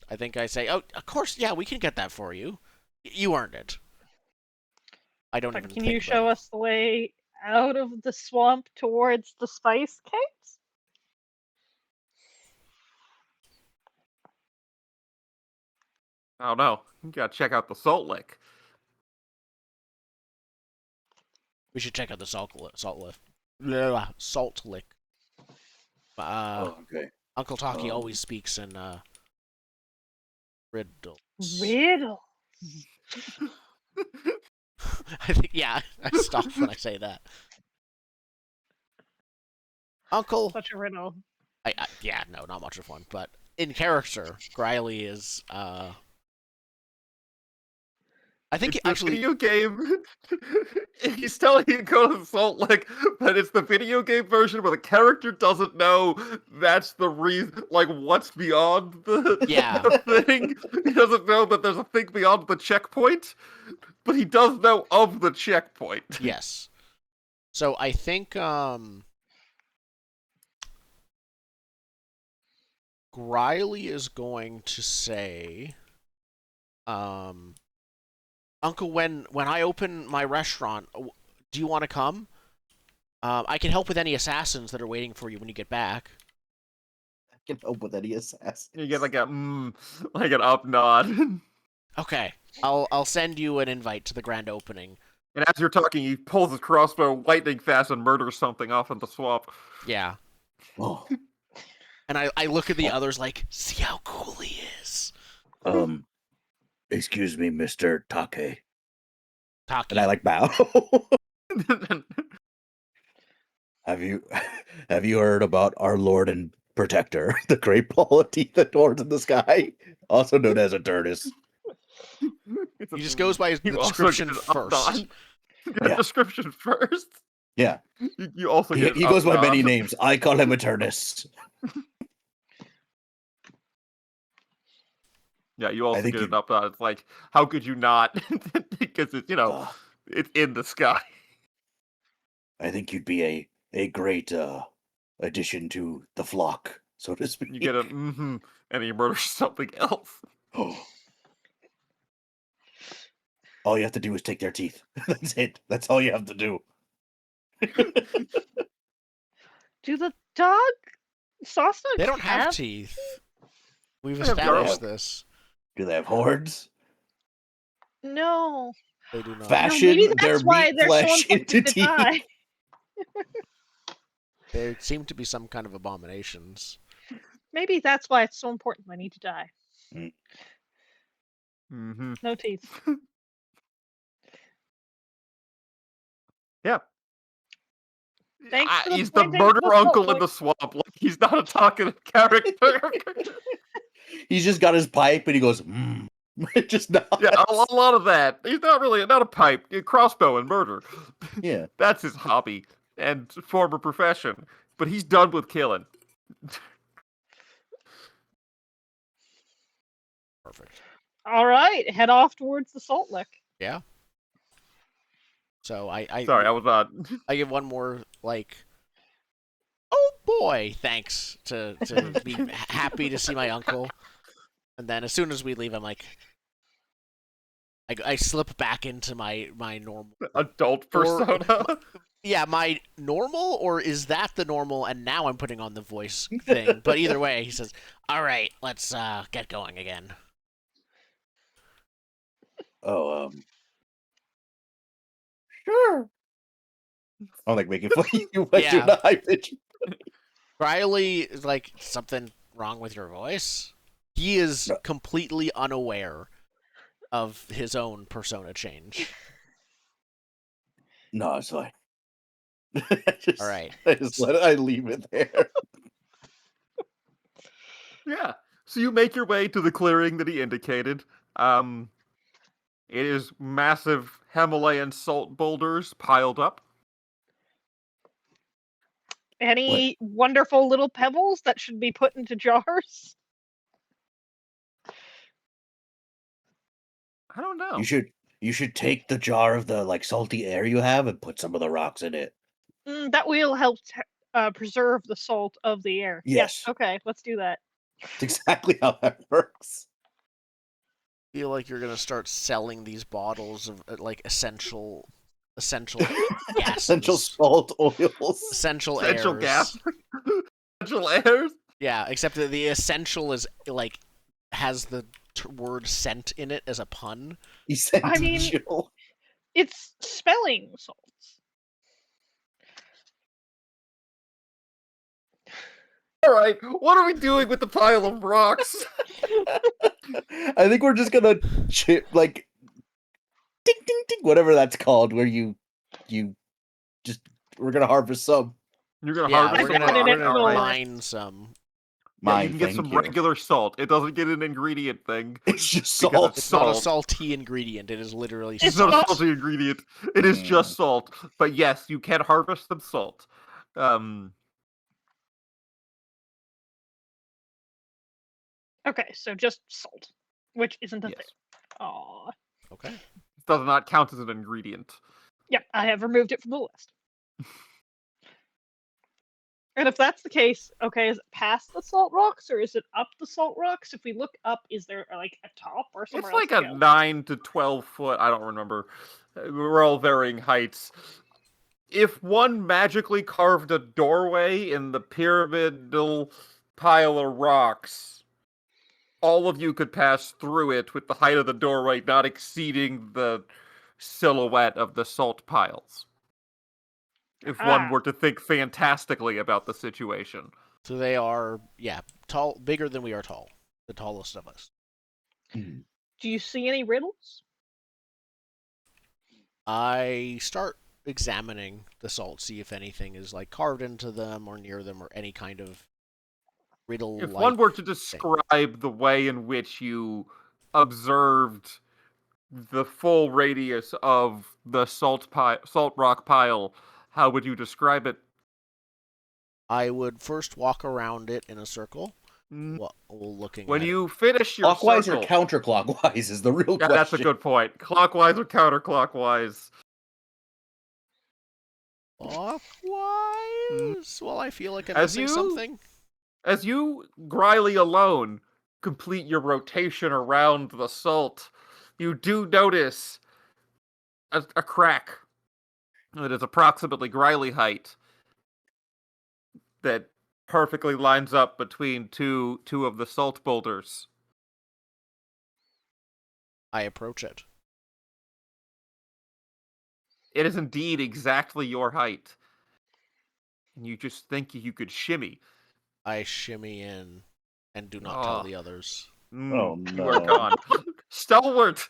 I think I say, oh, of course, yeah, we can get that for you. You earned it. I don't But even can think you about show it. us the way out of the swamp towards the spice caves? I don't know. You gotta check out the salt lick. We should check out the salt lick. Salt lick. Oh, okay. Uncle Taki Um, always speaks in riddles. Riddle. I think, yeah, I stop when I say that. Uncle, Such a riddle. yeah, no, not much of fun, but in character, Griley is I think It's the actually, video game. He's telling you to go to the Salt Lick, but it's the video game version where the character doesn't know that's the reason. Like, what's beyond Yeah. the thing? He doesn't know that there's a thing beyond the checkpoint, but he does know of the checkpoint. yes. So I think Griley is going to say, Uncle, when I open my restaurant, do you want to come? I can help with any assassins that are waiting for you when you get back. I can help with any assassin. You get like like an up nod. Okay, I'll send you an invite to the grand opening. And as you're talking, he pulls his crossbow lightning fast and murders something off in the swamp. Yeah. Oh, And I look at the others like, see how cool he is. excuse me, Mr. Take. Taki. And I like bow. Have you heard about our Lord and Protector, the great ball of teeth that soars in the sky, also known as a tortoise? He just goes by the You also description get an up first. nod. You get a Yeah. description first. Yeah, You also he, get an he up goes by nod. many names. I call him a tortoise. Yeah, you also think get you- an up nod. It's like, how could you not? Because it's Uh, it's in the sky. I think you'd be a great addition to the flock, so to speak. You get a and he murders something else. All you have to do is take their teeth. That's it. That's all you have to do. Do the dog sausages They don't have teeth. We've They have established garlic. this. Do they have horns? No. They do not. Fashion Maybe their that's why meat they're so flesh important into to teeth. die. They seem to be some kind of abominations. Maybe that's why it's so important they need to die. Mm-hmm. No teeth. Yeah. Thanks for the He's the pointing murder football uncle in point. the swamp. Like, he's not a talkative character. He's just got his pipe and he goes, just nods. Yeah, a lot of that. He's not a pipe. Crossbow and murder. Yeah. That's his hobby and former profession. But he's done with killing. Perfect. All right, head off towards the Salt Lick. Yeah. So I Sorry, I was not. I give one more like, oh boy, thanks to be happy to see my uncle, and then as soon as we leave, I'm like, I slip back into my normal. Adult persona. Yeah, my normal, or is that the normal? And now I'm putting on the voice thing. But either way, he says, "All right, let's get going again." Oh, sure. I'm like making fun of you, but Yeah. you're not high pitch. Riley is like, something wrong with your voice? He is No. completely unaware of his own persona change. No, it's fine. All right. I leave it there. Yeah. So you make your way to the clearing that he indicated. It is massive Himalayan salt boulders piled up. Any wonderful little pebbles that should be put into jars? I don't know. You should take the jar of the like salty air you have and put some of the rocks in it. That will help preserve the salt of the air. Yes. Okay, let's do that. It's exactly how that works. Feel like you're gonna start selling these bottles of like essential gases, Essential salt oils. essential Essential airs. gas. Essential airs. Yeah, except that the essential is like has the word scent in it as a pun. I mean- Essential. It's spelling salts. All right. What are we doing with the pile of rocks? I think we're just gonna chip like ding ding ding, whatever that's called, where you just we're gonna harvest some. You're gonna Yeah, harvest we're some gonna, put it rocks. in we're gonna full. mine some. Yeah, you my can get thing some here. regular salt. It doesn't get an ingredient thing. It's just because salt. It's not a salt. salty ingredient. It is literally It's It's not a salt. not- salty ingredient. It is just salt. But yes, you can harvest some salt. Okay, so just salt, which isn't a Yes. thing. Aw. Okay. It does not count as an ingredient. Yep, I have removed it from the list. And if that's the case, okay, is it past the salt rocks or is it up the salt rocks? If we look up, is there like a top or somewhere It's else like to a go? 9 to 12 foot. I don't remember. We're all varying heights. If one magically carved a doorway in the pyramidal pile of rocks, all of you could pass through it with the height of the doorway not exceeding the silhouette of the salt piles. If one were to think fantastically about the situation. So they are, tall, bigger than we are tall. The tallest of us. Do you see any riddles? I start examining the salt, see if anything is like carved into them or near them or any kind of riddle. If one were to describe the way in which you observed the full radius of the salt rock pile, how would you describe it? I would first walk around it in a circle, Mm. looking When at you finish your Clockwise circle, or counterclockwise is the real yeah, question. that's a good point. Clockwise or counterclockwise? clockwise. Well, I feel like I'm As missing you- something. As you, Griley alone, complete your rotation around the salt, you do notice a crack that is approximately Griley height that perfectly lines up between two of the salt boulders. I approach it. It is indeed exactly your height. And you just think you could shimmy. I shimmy in and do not tell the others. Oh, You are no. gone. Stalwart!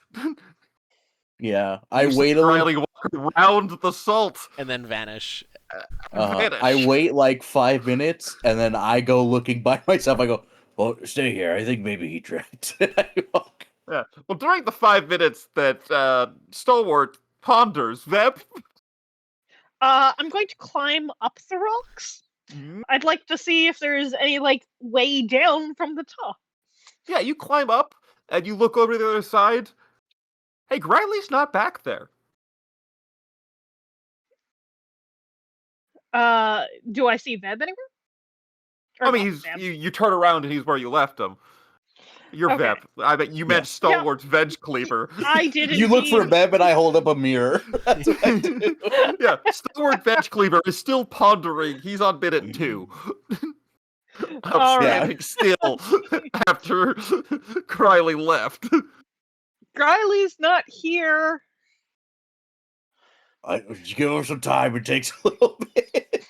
Yeah, I You see wait a little. Griley walk around the salt. And then vanish. Vanish. I wait like 5 minutes, and then I go looking by myself. I go, "Well, stay here. I think maybe he tricked." I walk. Yeah. Well, during the 5 minutes that Stalwart ponders, Vep. I'm going to climb up the rocks. I'd like to see if there's any like way down from the top. Yeah, you climb up and you look over to the other side. Hey, Griley's not back there. Do I see Veb anywhere? Or I mean, not he's Veb. you turn around and he's where you left him. You're Okay. Vep. I bet you meant Yeah. Stalwart's veg cleaver. I did You look for a indeed. Beb, and I hold up a mirror. That's what I do. Yeah, Stalwart veg cleaver is still pondering. He's on minute 2. All right. Outstanding still after Griley left. Griley's not here. Just give him some time. It takes a little bit.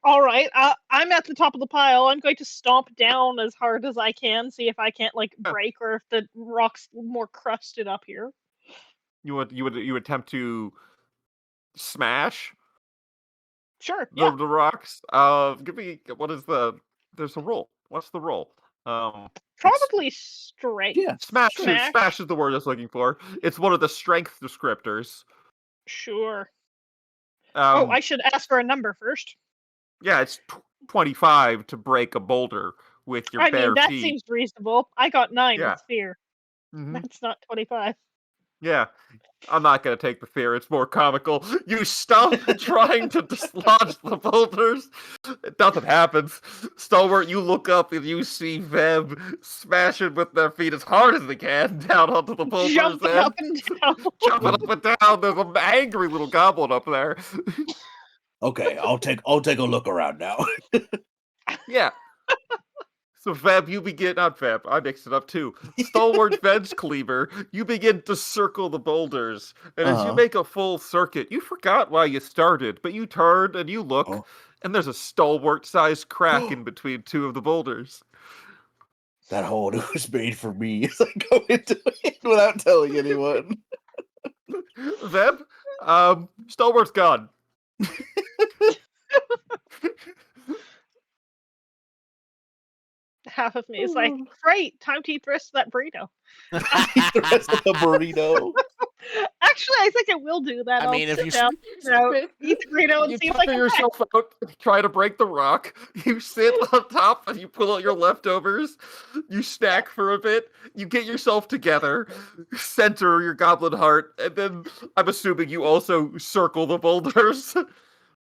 All right. I'm at the top of the pile. I'm going to stomp down as hard as I can, see if I can't like break or if the rock's more crusted up here. You would attempt to smash Sure. the, Yeah. the rocks. Give me there's a roll. What's the roll? Probably straight. Yeah. Smash Smash. is the word I was looking for. It's one of the strength descriptors. Sure. I Um, should ask for a number first. yeah, it's 25 to break a boulder with your I bare mean, that feet. seems reasonable. I got 9 Yeah. with fear. Mhm. That's not 25. Yeah, I'm not gonna take the fear. It's more comical. You stop trying to dislodge the boulders. Nothing happens. Stalwart, you look up and you see Veb smashing with their feet as hard as they can down onto the boulders. Jumping and up and down. jumping up and down. There's an angry little goblin up there. Okay, I'll take a look around now. Yeah. So Veb, you begin, not Veb, I mixed it up too. Stalwart Veg Cleaver, you begin to circle the boulders. And as you Uh-huh. make a full circuit, you forgot why you started, but you turn and you look, Oh. and there's a Stalwart-sized crack in between 2 of the boulders. That hole was made for me as I go into it without telling anyone. Veb, Stalwart's gone. Half of me is like, great, time to eat the rest of that burrito. Eat the rest of the burrito. Actually, I think I will do that. I I'll mean, if sit you down, eat the burrito, and You see if I tire can back. yourself out, try to break the rock. You sit on top and you pull out your leftovers. You snack for a bit. You get yourself together, center your goblin heart, and then I'm assuming you also circle the boulders.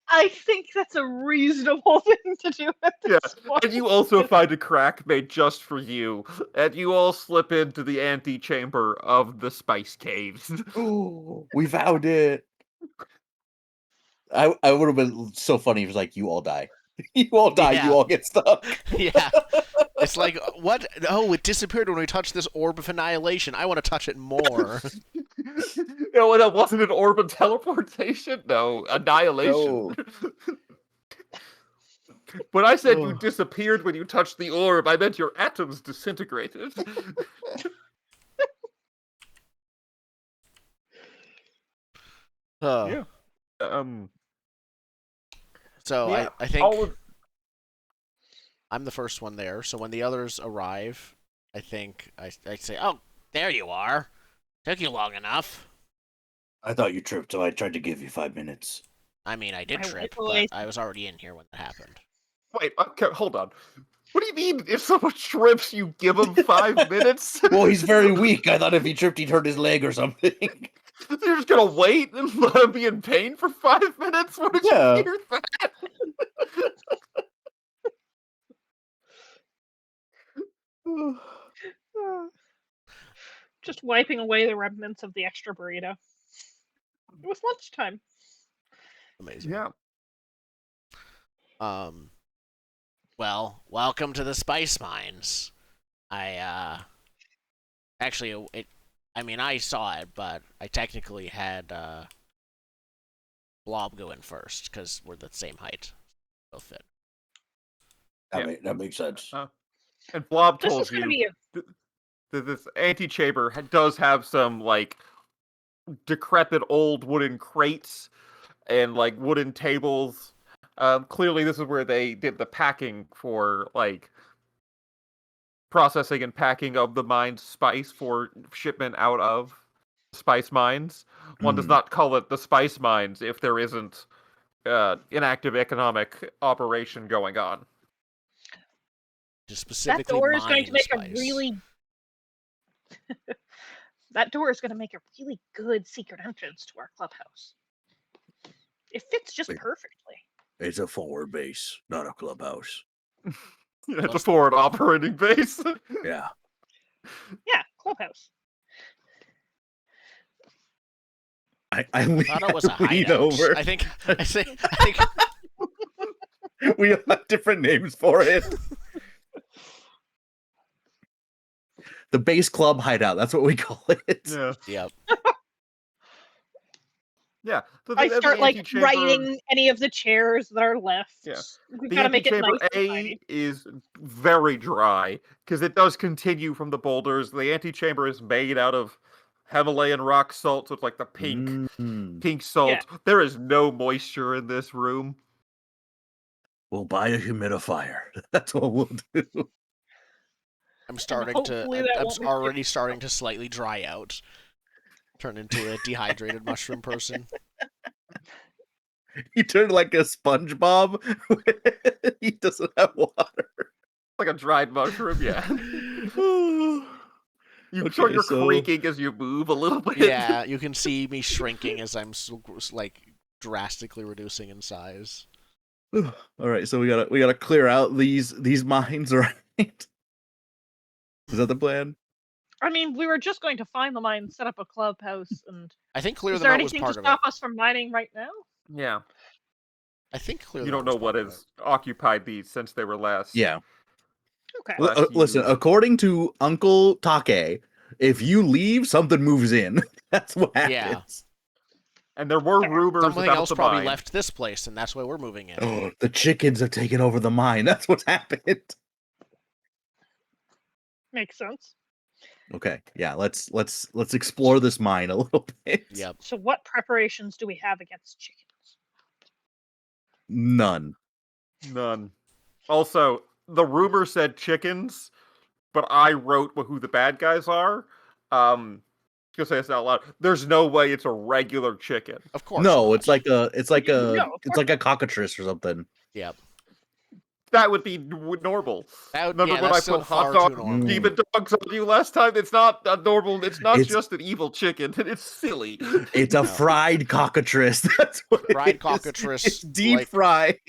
I think that's a reasonable thing to do at Yeah, this point. and you also find a crack made just for you, and you all slip into the antechamber of the spice caves. Ooh, we found it. I would have been so funny if it was like, you all die. You all die, Yeah. you all get stuck. Yeah. It's like, what? Oh, it disappeared when we touched this orb of annihilation. I want to touch it more. No, that wasn't an orb of teleportation. No, annihilation. No. When I said you Ugh. disappeared when you touched the orb, I meant your atoms disintegrated. Yeah. So Yeah, I think all of- I'm the first one there. So when the others arrive, I think I say, "Oh, there you are. Took you long enough." I thought you tripped, so I tried to give you 5 minutes. I mean, I did I trip, went but away. I was already in here when that happened. Wait, okay, hold on. What do you mean if someone trips, you give him 5 minutes? Well, he's very weak. I thought if he tripped, he'd hurt his leg or something. You're just gonna wait and let him be in pain for 5 minutes? What did Yeah. you hear that? Just wiping away the remnants of the extra burrito. It was lunchtime. Amazing. Yeah. Well, welcome to the spice mines. Actually, I mean, I saw it, but I technically had Blob go in first because we're the same height. Both fit. That makes sense. And Blob This told is going to you be a that this antechamber does have some, like, decrepit old wooden crates and, like, wooden tables. Clearly this is where they did the packing for, like, processing and packing of the mine's spice for shipment out of spice mines. One does not call it the spice mines if there isn't an active economic operation going on. Just that specifically door is going to mine make spice. a really that door is going to make a really good secret entrance to our clubhouse. It fits just Wait. perfectly. It's a forward base, not a clubhouse. It's a forward operating base. Yeah. Yeah, clubhouse. I thought it was a lean hideout. over. I think We all have different names for it. The base club hideout. That's what we call it. Yeah. Yep. Yeah. So I the start like antechamber- writing any of the chairs that are left. Yeah. We've The got to make it antechamber nice and A tidy. is very dry because it does continue from the boulders. The antechamber is made out of Himalayan rock salt, so it's like the pink salt. Yeah. There is no moisture in this room. We'll buy a humidifier. That's what we'll do. I'm starting to. hopefully that I'm won't be already starting to slightly dry out. Turn into a dehydrated mushroom person. He turned like a SpongeBob. He doesn't have water. Like a dried mushroom, yeah. You Okay, start your so- creaking as you move a little bit. Yeah, you can see me shrinking as I'm like drastically reducing in size. All right, so we gotta clear out these mines, right? Is that the plan? I mean, we were just going to find the mine, set up a clubhouse, and I think clear is them there out was anything to part of it. stop us from mining right now? Yeah. I think clear You them don't out know was what part of has occupied these since they were last. Yeah. Okay. Last Listen, used. according to Uncle Take, if you leave, something moves in. That's what happens. Yeah. And there were Fair. rumors Something about else the probably mine. left this place, and that's why we're moving in. Oh, the chickens have taken over the mine. That's what's happened. Makes sense. Okay, yeah, let's explore this mine a little bit. Yep. So what preparations do we have against chickens? None. None. Also, the rumor said chickens, but I wrote who the bad guys are. Just say this out loud. There's no way it's a regular chicken. Of course No, not. it's like a No, it's like a cockatrice or something. Yep. That would be normal. Remember when that's I still put far hot too dog normal. demon dogs on you last time? It's not a normal. It's not It's- just an evil chicken. It's silly. It's a No. fried cockatrice. That's what Fried it is. cockatrice, It's deep like- fried.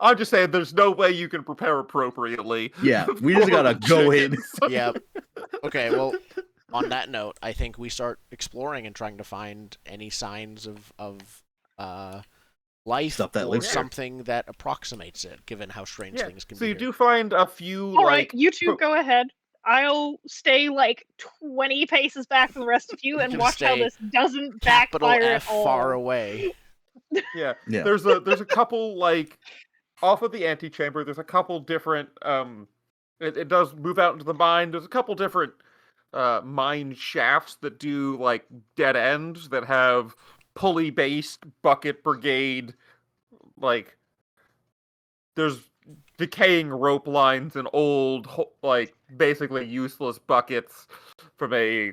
I'm just saying, there's no way you can prepare appropriately. Yeah, we just for gotta go in. chickens. Yep. Okay, well, on that note, I think we start exploring and trying to find any signs of life Stuff that or lives here. something that approximates it, given how strange Yeah. things can So be. you here. do find a few All right, like you two go ahead. I'll stay like 20 paces back from the rest of you and Gonna watch how stay this doesn't Capital backfire F at all. far away. Yeah. Yeah. There's a couple like off of the antechamber. There's a couple different it does move out into the mine. There's a couple different mine shafts that do like dead ends that have pulley based bucket brigade, like there's decaying rope lines and old like basically useless buckets from a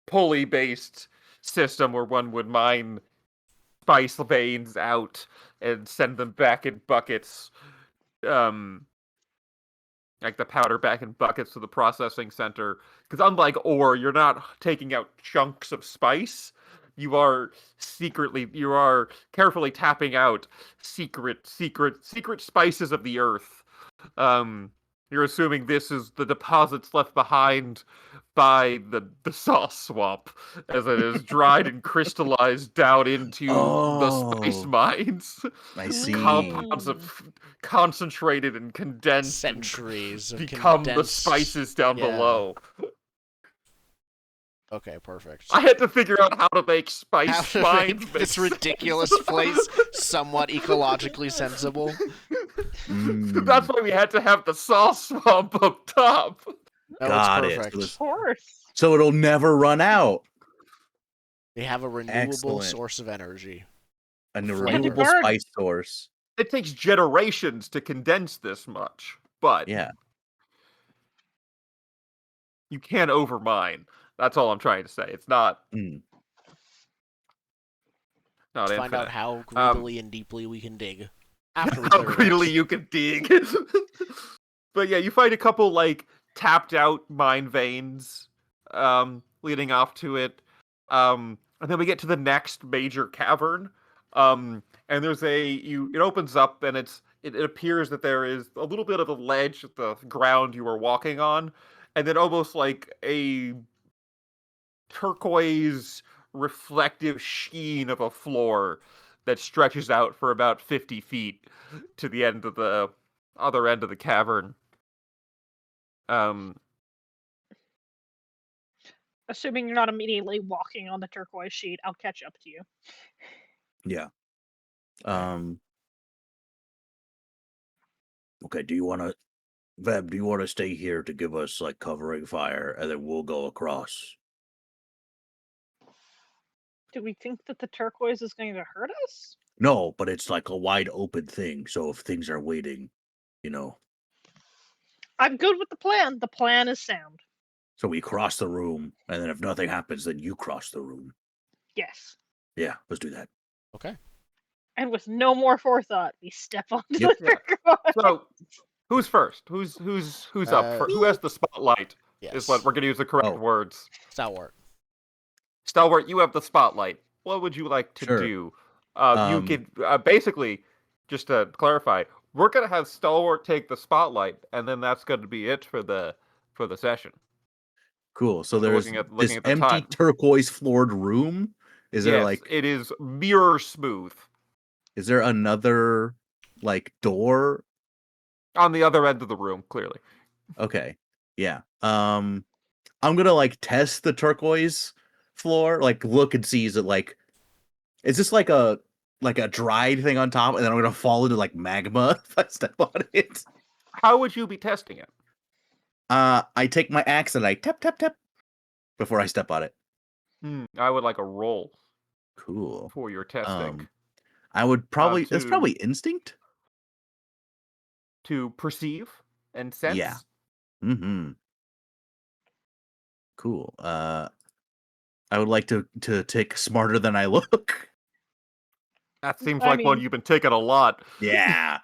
pulley based system where one would mine spice veins out and send them back in buckets, like the powder back in buckets to the processing center. Because unlike ore, you're not taking out chunks of spice. You are carefully tapping out secret spices of the earth. You're assuming this is the deposits left behind by the sauce swamp, as it is dried and crystallized down into the spice Oh. mines. I see. Compounds of concentrated and condensed and Centuries of become condensed... the spices down yeah. below. Okay, perfect. I had to figure out how to make spice How to mines. make this make ridiculous sense. place somewhat ecologically sensible. That's why we had to have the sauce swamp up top. No, Got it's it. perfect. Of course. So it'll never run out. They have a renewable Excellent. source of energy. A Flavor. renewable Burn. spice source. It takes generations to condense this much, but Yeah. you can't overmine. That's all I'm trying to say. It's not Mm. Let's infinite. find out how greedily and deeply we can dig. After we How clear it greedily out. you can dig. But yeah, you find a couple like tapped out mine veins leading off to it. And then we get to the next major cavern. And there's it opens up and it appears that there is a little bit of a ledge at the ground you are walking on, and then almost like a turquoise reflective sheen of a floor that stretches out for about 50 feet to the end of the other end of the cavern. Assuming you're not immediately walking on the turquoise sheet, I'll catch up to you. Yeah. Okay, do you wanna Veb, do you wanna stay here to give us like covering fire and then we'll go across? Do we think that the turquoise is going to hurt us? No, but it's like a wide open thing, so if things are waiting, you know. I'm good with the plan. The plan is sound. So we cross the room, and then if nothing happens, then you cross the room. Yes. Yeah, let's do that. Okay. And with no more forethought, we step onto Yep. the turquoise. So, who's first? Who's up first? Who has the spotlight? Yes. Is what we're going to use the correct Oh. words. Stalwart. Stalwart, you have the spotlight. What would you like to Sure. do? You could basically, just to clarify, we're going to have Stalwart take the spotlight, and then that's going to be it for the session. Cool. So So there's looking at this the empty time. turquoise floored room. Is there Yes, like it is mirror smooth is there another like door? on the other end of the room? Clearly, Okay. Yeah. I'm gonna like test the turquoise floor, like look and see is this like a dried thing on top, and then I'm gonna fall into like magma if I step on it. how would you be testing it? I take my axe and I tap tap tap before I step on it. I would like a roll Cool. for your testing. I would probably it's to- probably instinct. to perceive and sense. Yeah. Mm-hmm. Cool. I would like to take smarter than I look. That seems I like one mean- you've been taking a lot. Yeah.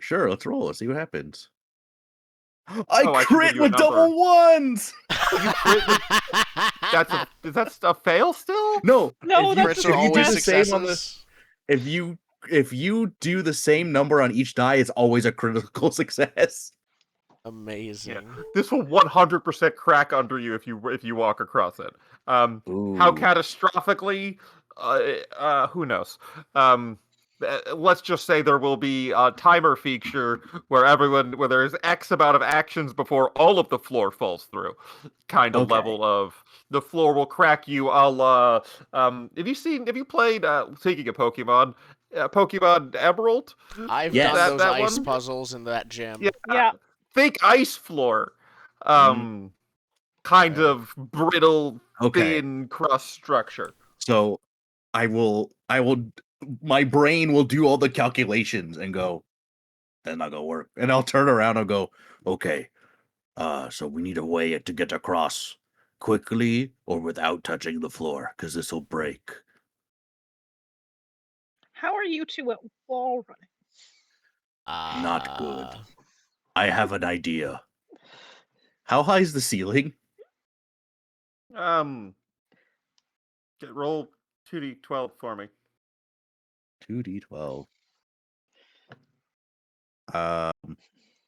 Sure, let's roll. Let's see what happens. I I should give crit you a with number. double ones. Is that a fail still? No, No, if you, that's Crits a are if you do always the success. same on the successes. if you do the same number on each die, it's always a critical success. Amazing. This will 100% crack under you if you walk across it. How Ooh. catastrophically? Who knows? Let's just say there will be a timer feature where there's X amount of actions before all of the floor falls through. Kind of Okay. level of the floor will crack you a la. Have you played, speaking of Pokemon, Pokemon Emerald? I've Yes. done those That ice one? puzzles in that gym. Yeah. Yeah. Think ice floor. Kind Okay. of brittle, Okay. thin crust structure. So I will my brain will do all the calculations and go, that's not gonna work. And I'll turn around and go, okay, so we need a way to get across quickly or without touching the floor, because this will break. How are you two at wall running? Not good. I have an idea. How high is the ceiling? Roll 2d12 for me. 2d12.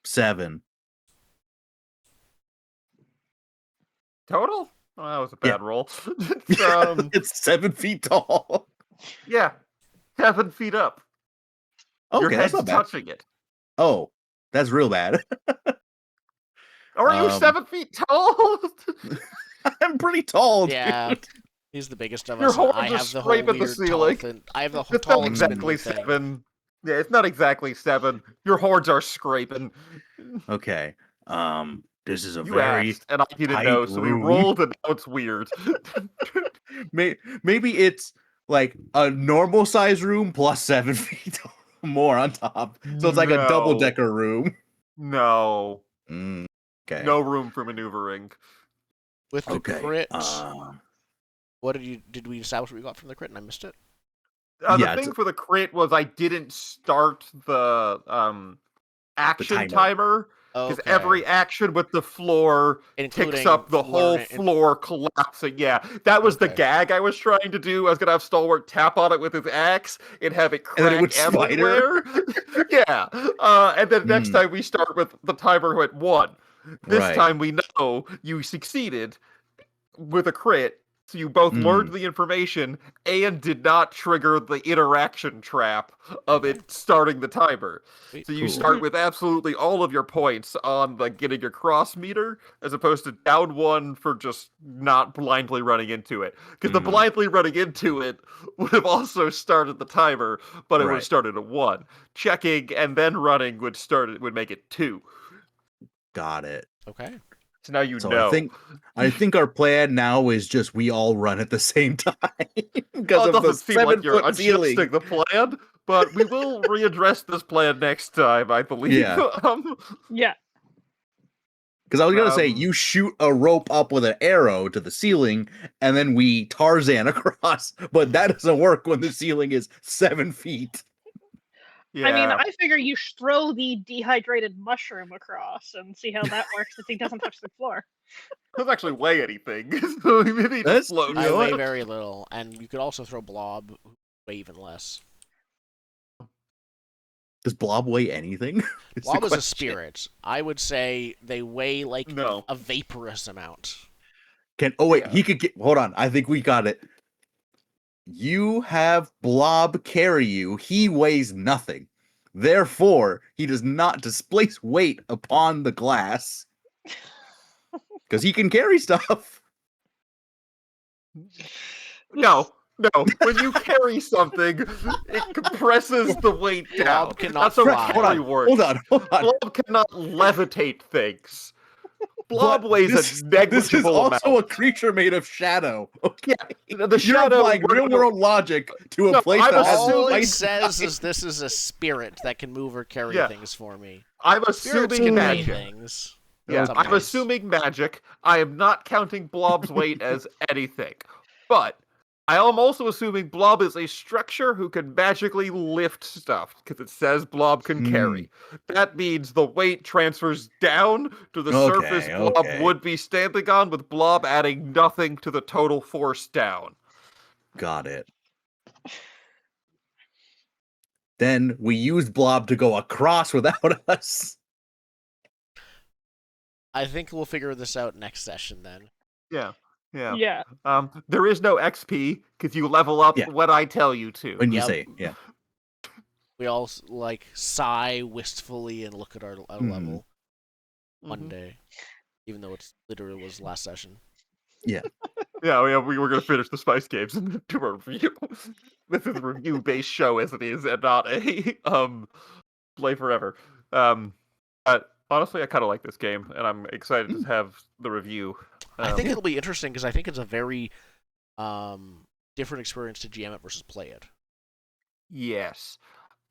7. Total? Oh, that was a Yeah. bad roll. It's 7 feet tall. Yeah, 7 feet up. Your Okay, that's head's not bad. touching it. Oh, that's real bad. Are you 7 feet tall? I'm pretty tall, Yeah, dude. he's the biggest of Your us. And horns I are have the whole scraping the weird ceiling. tall thing. I have the It's tall not and exactly spindly thing. 7. Yeah, it's not exactly 7. Your horns are scraping. Okay. This is a You very asked, and I didn't tight know, so we room. rolled, and now it's weird. Maybe it's like a normal size room plus 7 feet more on top. So it's like a double No. decker room. No. Okay. No room for maneuvering. With the Okay. crit, what did we establish what we got from the crit and I missed it? The Yeah, thing for the crit was I didn't start the action timer. Because Okay. every action with the floor Including picks up the whole learning- floor collapsing. Yeah, that was the Okay. gag I was trying to do. I was going to have Stalwart tap on it with his axe and have it And then it crack would spider. everywhere. Yeah. And then next time we start with the timer at 1. This Right. time we know you succeeded with a crit. So you both learned the information and did not trigger the interaction trap of it starting the timer. Sweet. So you Cool. start with absolutely all of your points on the getting across meter, as opposed to down 1 for just not blindly running into it. Because the blindly running into it would have also started the timer, but it would Right. have started at 1. Checking and then running would make it 2. Got it. Okay. So now you So know. I think our plan now is just we all run at the same time because It of the doesn't seem like you're 7-foot ceiling. adjusting the plan, but we will readdress this plan next time, I believe. Yeah. Yeah. Because I was gonna say Um, you shoot a rope up with an arrow to the ceiling, and then we Tarzan across. But that doesn't work when the ceiling is 7 feet. yeah. I mean, I figure you throw the dehydrated mushroom across and see how that works if he doesn't touch the floor. Doesn't actually weigh anything, so maybe he That's- just floats. I know weigh what? very little, and you could also throw blob, who weigh even less. Does Blob weigh anything? Is the Blob is a question. spirit. I would say they weigh like No. a vaporous amount. Wait, Yeah. he could get. Hold on, I think we got it. You have Blob carry you. He weighs nothing. Therefore, he does not displace weight upon the glass because he can carry stuff. No. When you carry something, it compresses the weight down. Blob cannot That's how fly. carry works. Hold on. Blob cannot levitate things. Blob But weighs this a negligible is also amount. a creature made of shadow. Okay, The you're shadow. applying real world logic to a No, place I'm that has All it spice says guy. is this is a spirit that can move or carry Yeah. things for me. I'm Spirits assuming can weigh magic. things. Yeah, I'm sometimes. assuming magic. I am not counting Blob's weight as anything. But I am also assuming Blob is a structure who can magically lift stuff, because it says Blob can carry. That means the weight transfers down to the surface Blob Okay. would be standing on, with Blob adding nothing to the total force down. Got it. Then we used Blob to go across without us. I think we'll figure this out next session then. Yeah. Yeah. There is no XP, because you level up Yeah. when I tell you to. When you Yep. say it, yeah. We all like sigh wistfully and look at our level one Mhm. day, even though it's literally was last session. Yeah, we were going to finish the Spice Games and do a review. This is a review-based show as it is, and not a play forever. But honestly, I kind of like this game, and I'm excited to have the review. I think it'll be interesting because I think it's a very different experience to GM it versus play it. Yes.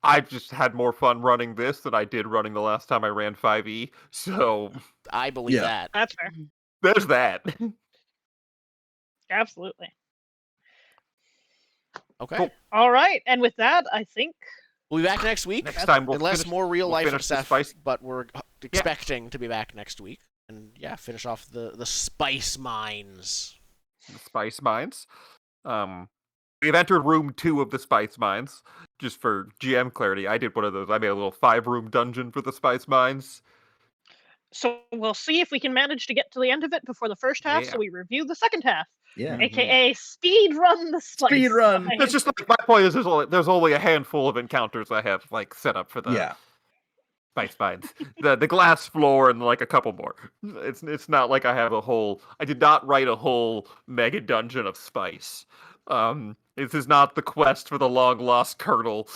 I just had more fun running this than I did running the last time I ran 5e, so I believe Yeah. that. That's fair. there's that. Absolutely. Okay. Cool. All right. And with that, I think We'll be back next week. Next time we'll Unless finish, more real life finish the stuff, spice. but we're expecting to be back next week. And yeah, finish off the spice mines. The Spice Mines. We've entered room 2 of the Spice Mines. Just for GM clarity, I did one of those. I made a little 5-room dungeon for the Spice Mines. so. We'll see if we can manage to get to the end of it before the first half, Yeah. so we review the second half, Yeah. aka speed run the spice. Speed run. mine. It's just like, my point is there's only a handful of encounters I have like set up for the Yeah. Spice Mines. the glass floor and like a couple more. It's not like I have a whole. I did not write a whole mega dungeon of spice. This is not the quest for the long lost kernel.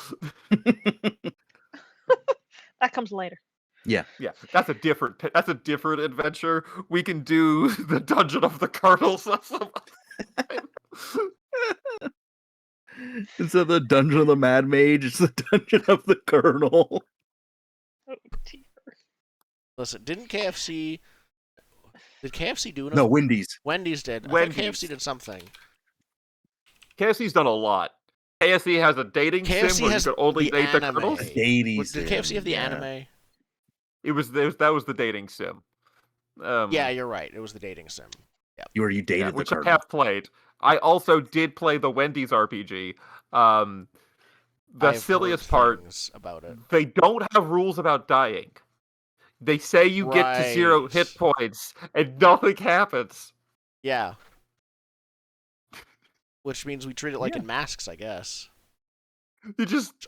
That comes later. Yeah. Yeah, that's a different adventure. We can do the dungeon of the kernels. Instead of the Dungeon of the Mad Mage, it's the Dungeon of the Colonel. Oh, dear. Listen, did KFC do enough? No, Wendy's. Wendy's did. I Wendy's. think KFC did something. KFC's done a lot. KFC has a dating KFC sim where you has can only the date the anime. kernels. Did KFC have the anime? That was the dating sim. Yeah, you're right. It was the dating sim. You dated the which I Colonel. have played. I also did play the Wendy's RPG. The I've silliest heard part, things about it. they don't have rules about dying. They say you get to 0 Right. hit points and nothing happens. Yeah. Which means we treat it like Yeah. in Masks, I guess.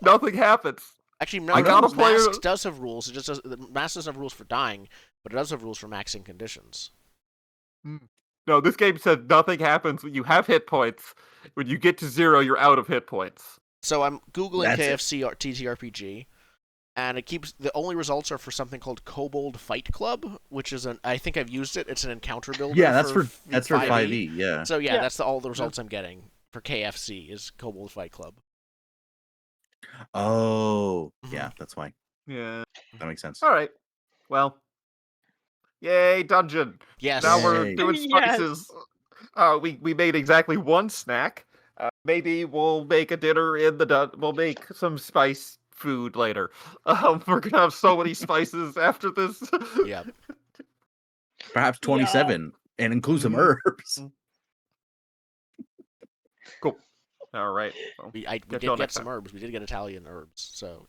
Nothing happens. Actually, I no, got a player- Masks does have rules. It just does. Masks doesn't have rules for dying, but it does have rules for maxing conditions. No, this game says nothing happens when you have hit points. When you get to 0, you're out of hit points. So I'm googling That's KFC TTRPG, and the only results are for something called Kobold Fight Club, which is I think I've used it. It's an encounter builder. Yeah, that's for 5e. 5e. Yeah. So yeah, Yeah. that's all the results I'm getting for KFC is Kobold Fight Club. Oh, yeah. That's why. Yeah. That makes sense. All right. Well. Yay, dungeon. Yes. Now we're Yay. doing Yes. spices. We made exactly one snack. Maybe we'll make a dinner in the we'll make some spice food later. We're gonna have so many spices after this. Yeah. Perhaps 27 and include some Mhm. herbs. Cool. All right. Well, We catch did y'all get next some time. herbs. We did get Italian herbs. So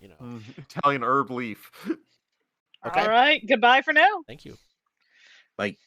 Italian herb leaf. Okay. All right. Goodbye for now. Thank you. Like,